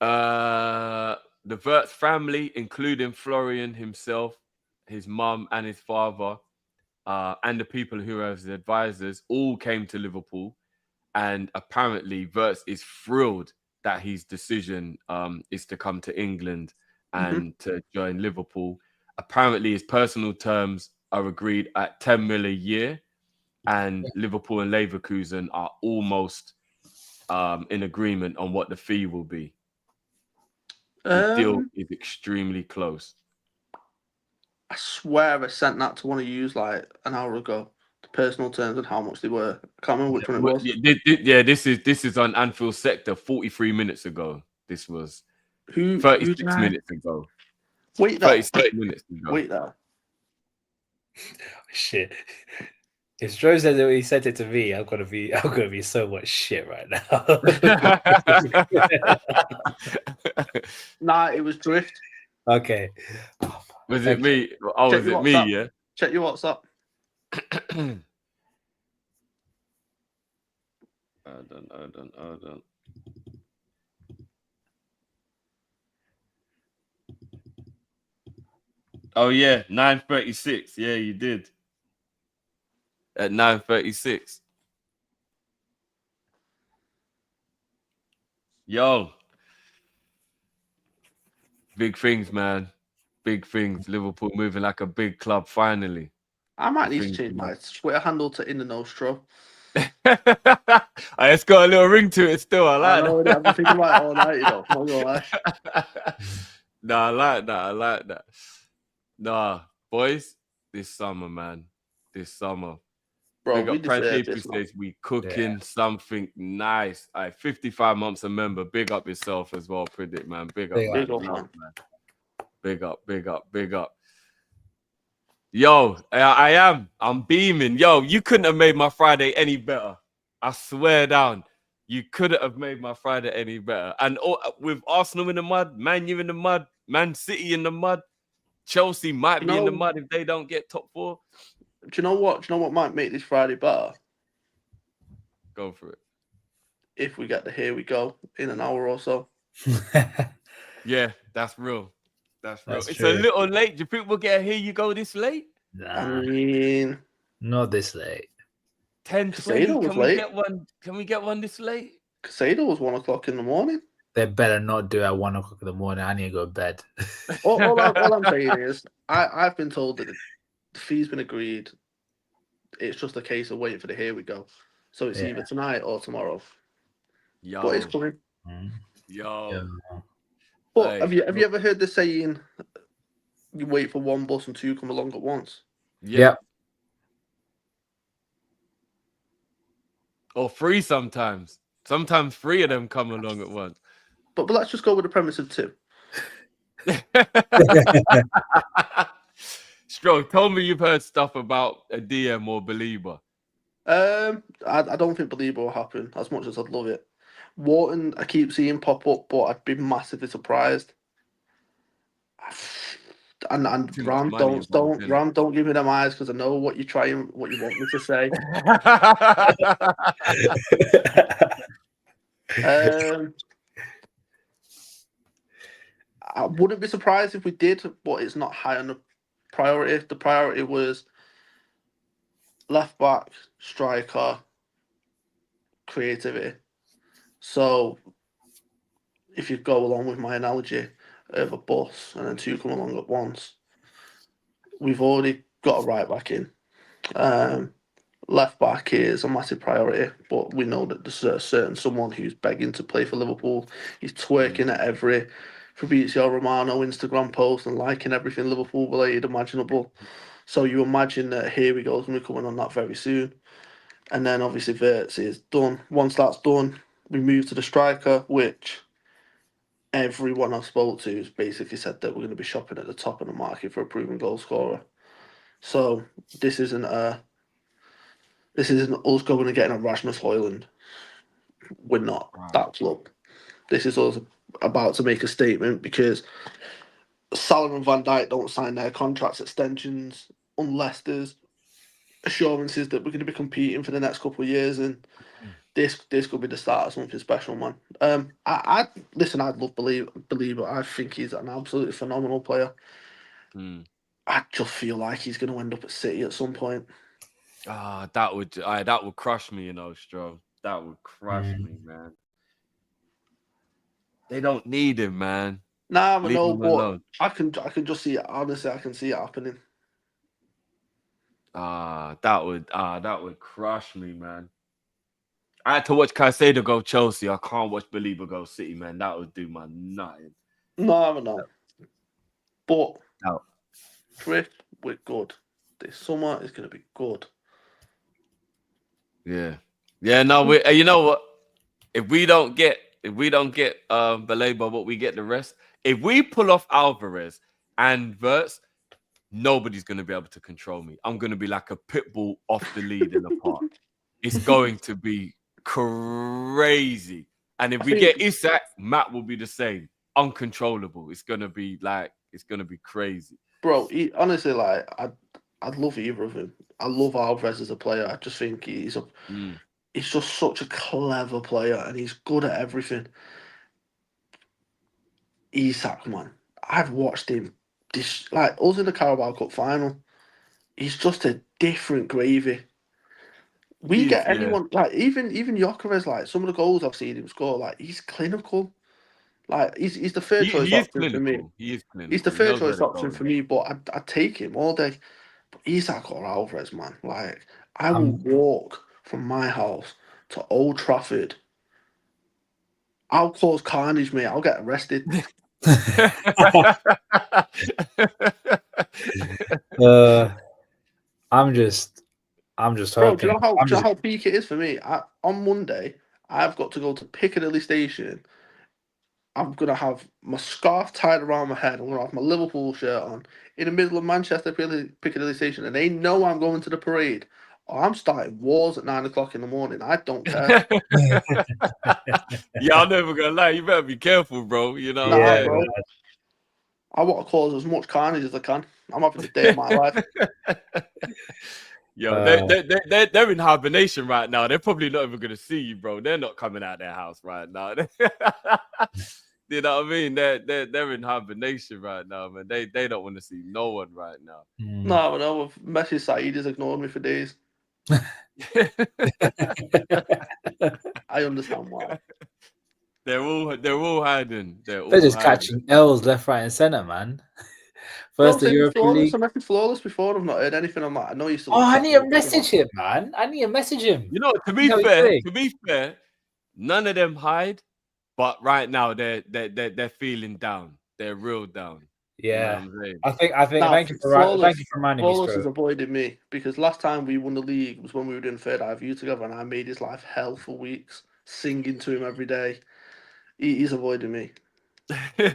the Wirtz family, including Florian himself, his mum, and his father, and the people who are his advisors, all came to Liverpool. And apparently, Wirtz is thrilled that his decision is to come to England and to join Liverpool. Apparently, his personal terms are agreed at 10 mil a year. And Liverpool and Leverkusen are almost in agreement on what the fee will be. The deal is extremely close. I swear I sent that to one of you like an hour ago. The personal terms and how much they were. I can't remember which one it was. This is on Anfield Sector 43 minutes ago. This was 36 minutes ago. Wait, 36 minutes ago. Wait there. Shit. If Stro said that he sent it to me, I'm gonna be so much shit right now. Nah, it was Drift. Okay. Was it me? Oh, was it me? Yeah. Check your WhatsApp. Hold on. Oh yeah, 9:36. Yeah, you did. At 9:36. Yo. Big things, man. Big things. Liverpool moving like a big club finally. I might need to change my Twitter handle to In the Know Stro. It's got a little ring to it still. I like that. I've been thinking about it all night, you know. I'm not gonna lie. Nah, I like that. Nah, boys, this summer, man. This summer. Bro, we got we cooking something nice. 55 months a member. Big up yourself as well, Predict, man. Big up, man. Big up. Yo, I'm beaming. Yo, you couldn't have made my Friday any better. I swear down. You couldn't have made my Friday any better. And with Arsenal in the mud, Man U in the mud, Man City in the mud, Chelsea might be in the mud if they don't get top 4. Do you know what? Might make this Friday better? Go for it. If we get the Here We Go in an hour or so. Yeah, that's real. That's real. It's true. a little late. Do you think we'll get a Here You Go this late? Nah, I mean, not this late. 10:20. Can we get one this late? Casado was 1 o'clock in the morning. They better not do it at 1 o'clock in the morning. I need to go to bed. all I'm saying is, I've been told that the fee's been agreed. It's just a case of waiting for the Here We Go. So it's either tonight or tomorrow. Yo. But it's coming. Yo. But have you ever heard the saying, you wait for one bus and two come along at once? Yeah. Or 3 sometimes. Sometimes 3 of them come along at once. But let's just go with the premise of 2. Stroke, tell me you've heard stuff about a DM or Belieber. I don't think Belieber will happen as much as I'd love it. Wharton, I keep seeing pop up, but I'd be massively surprised. And Ram, don't give me them eyes because I know what you want me to say. I wouldn't be surprised if we did, but it's not high on the priority. The priority was left back, striker, creativity. So if you go along with my analogy of a bus and then 2 come along at once, we've already got a right back in. Left back is a massive priority, but we know that there's a certain someone who's begging to play for Liverpool. He's twerking at every Fabrizio Romano Instagram post and liking everything Liverpool related imaginable. So you imagine that here we go, going to be coming on that very soon. And then obviously Wirtz is done. Once that's done, we move to the striker, which everyone I've spoke to has basically said that we're going to be shopping at the top of the market for a proven goal scorer. So this isn't us going and getting a Rasmus Højlund. We're not that club. This is us about to make a statement because Salah and Van Dijk don't sign their contracts extensions unless there's assurances that we're going to be competing for the next couple of years, and this could be the start of something special, man. I listen. I'd love Believer. I think he's an absolutely phenomenal player. I just feel like he's going to end up at City at some point. That would crush me, Stro. That would crush me, man. They don't need him, man. Nah, but no, but I can just see it. Honestly, I can see it happening. That would crush me, man. I had to watch Caicedo go Chelsea. I can't watch Believer go City, man. That would do my nothing. No. But no. Drift, we're good. This summer is going to be good. Yeah. No, you know what? If we don't get Baleba, but we get the rest. If we pull off Alvarez and Wirtz, nobody's going to be able to control me. I'm going to be like a pit bull off the lead in the park. It's going to be crazy. And if we get Isak, Matt will be the same. Uncontrollable. It's going to be crazy. Bro, honestly, like, I'd love either of them. I love Alvarez as a player. I just think he's just such a clever player and he's good at everything. Isak, man, I've watched him. Us in the Carabao Cup final, he's just a different gravy. We get anyone like even Gyökeres, like some of the goals I've seen him score, like he's clinical. Like he's the third choice option for me. He is clinical. He's the third choice option for me, but I'd take him all day. But Isak or Alvarez, man, like I will walk from my house to Old Trafford. I'll cause carnage, mate. I'll get arrested. I'm just hoping. Bro, do you know how peak it is for me? On Monday, I've got to go to Piccadilly Station. I'm going to have my scarf tied around my head. I'm going to have my Liverpool shirt on in the middle of Manchester Piccadilly Station. And they know I'm going to the parade. Or I'm starting wars at 9 o'clock in the morning. I don't care. I'm never going to lie. You better be careful, bro. You know? Bro. I want to cause as much carnage as I can. I'm having the day of my life. They're in hibernation right now. They're probably not even going to see you, bro. They're not coming out of their house right now. You know what I mean? They're in hibernation right now, man. They don't want to see no one right now. No, Messi Saeed has ignored me for days. I understand why. They're all hiding. They're just catching L's left, right, and centre, man. First the European League. I'm flawless before. I've not heard anything on that. I know you still. I need to message him, man. I need to message him. You know, to be fair, none of them hide, but right now they're feeling down. They're real down. Yeah, you know I think. Thank you for reminding me. Flawless has avoided me because last time we won the league was when we were doing third eye view together, and I made his life hell for weeks, singing to him every day. He's avoiding me. Yeah,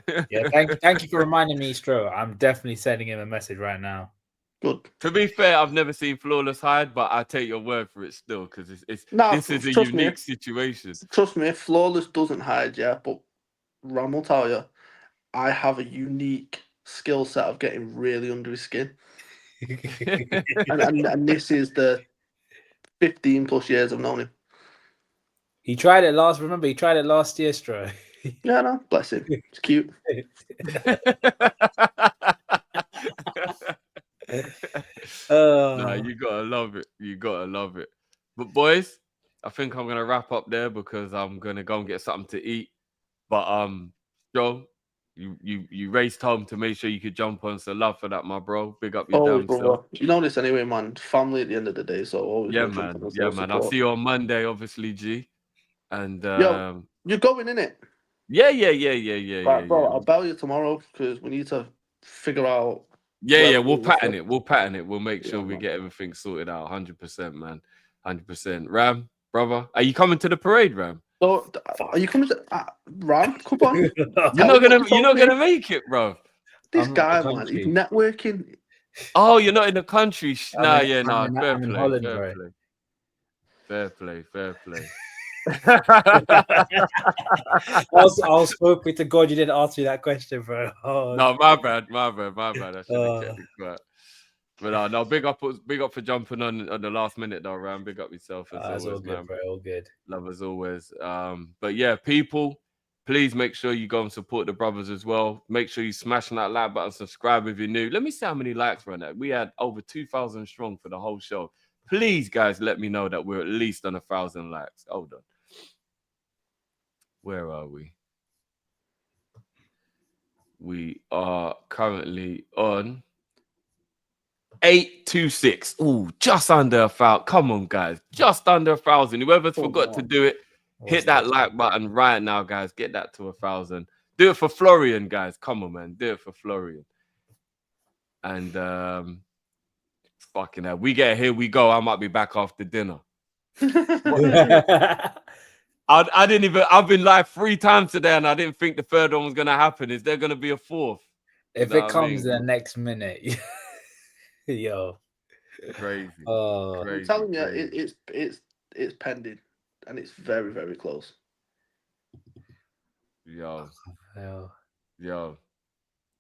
thank you for reminding me, Stro. I'm definitely sending him a message right now. Good. To be fair, I've never seen Flawless hide, but I take your word for it still because this is a unique situation. Trust me, Flawless doesn't hide, but Ram will tell you, I have a unique skill set of getting really under his skin, and this is the 15 plus years I've known him. He tried it last. Remember, he tried it last year, Stro. Yeah, no, bless him. It's cute. No, you gotta love it. You gotta love it. But boys, I think I'm gonna wrap up there because I'm gonna go and get something to eat. But Joe, You raced home to make sure you could jump on. So love for that, my bro. Big up your Always, damn brother. self. You know this anyway, man. Family at the end of the day, so always Yeah, gonna jump man. on the Yeah, self man. I'll support. see you on Monday, obviously, G. And Yo, you're going in it. yeah. Right, bro. I'll bell you tomorrow because we need to figure out. Yeah. where We'll we pattern go. it. We'll pattern it. We'll make sure Yeah, we man. get everything sorted out. 100%, man. 100%. Ram, brother, are you coming to the parade, Ram? So, are you coming to Ram? Come on. You're not gonna make it, bro. This I'm guy, not man, he's country. networking. Oh, you're not in the country. Nah, I'm fair in play. Holland, Fair bro. play. Fair play. Fair play. I was hoping to God you didn't ask me that question, bro. Oh, No, my bad. I should have kept it quiet. But no, big up for jumping on the last minute though, Ram. Big up yourself as that's always, all good, man. bro. All good. Love as always. But yeah, people, please make sure you go and support the brothers as well. Make sure you smashing that like button, subscribe if you're new. Let me see how many likes we're on that. We had over 2,000 strong for the whole show. Please, guys, let me know that we're at least on 1,000 likes. Hold on. Where are we? We are currently on 826. Ooh, just under 1,000. Come on, guys. Just under 1,000. Whoever's forgot to do it, hit that like button right now, guys. Get that to 1,000. Do it for Florian, guys. Come on, man. Do it for Florian. And fucking hell. We get here we go. I might be back after dinner. I didn't even. I've been live 3 times today, and I didn't think the third one was gonna happen. Is there gonna be a fourth? If it comes in the next minute, yo, crazy. Oh, I'm telling you, it's pending, and it's very, very close. Yo. Yo.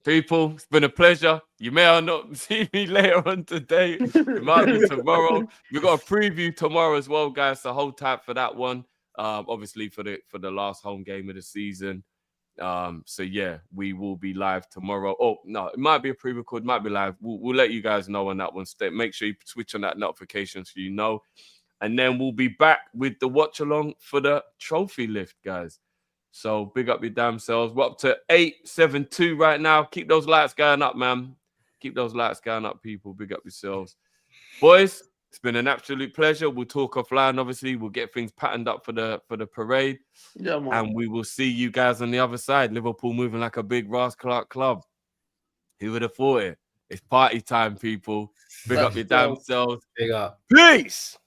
People, it's been a pleasure. You may or not see me later on today. It might be tomorrow. We've got a preview tomorrow as well, guys. So hold tight for that one. Obviously for the last home game of the season. So yeah, we will be live tomorrow. Oh no, it might be a pre-record, might be live. We'll let you guys know on that one. Make sure you switch on that notification so you know. And then we'll be back with the watch along for the trophy lift, guys. So big up your damn selves. We're up to 872 right now. Keep those lights going up, man. Keep those lights going up, people. Big up yourselves. Boys, it's been an absolute pleasure. We'll talk offline, obviously. We'll get things patterned up for the parade. Yeah, man. And we will see you guys on the other side. Liverpool moving like a big Ross Clark club. Who would have thought it? It's party time, people. Big up your damn selves. Big up. Peace.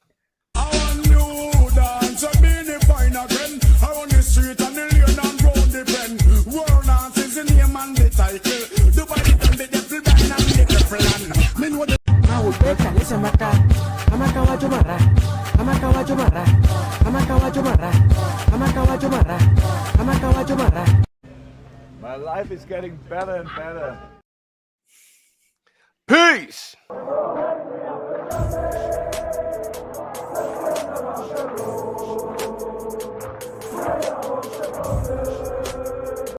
Street and the lane and road the pen. World dance is the name and the title. The body and the devil band and the plan. Me know the Maupeka lesa maka amaka wajumara amaka wajumara amaka wajumara amaka wajumara amaka wajumara. My life is getting better and better. Peace.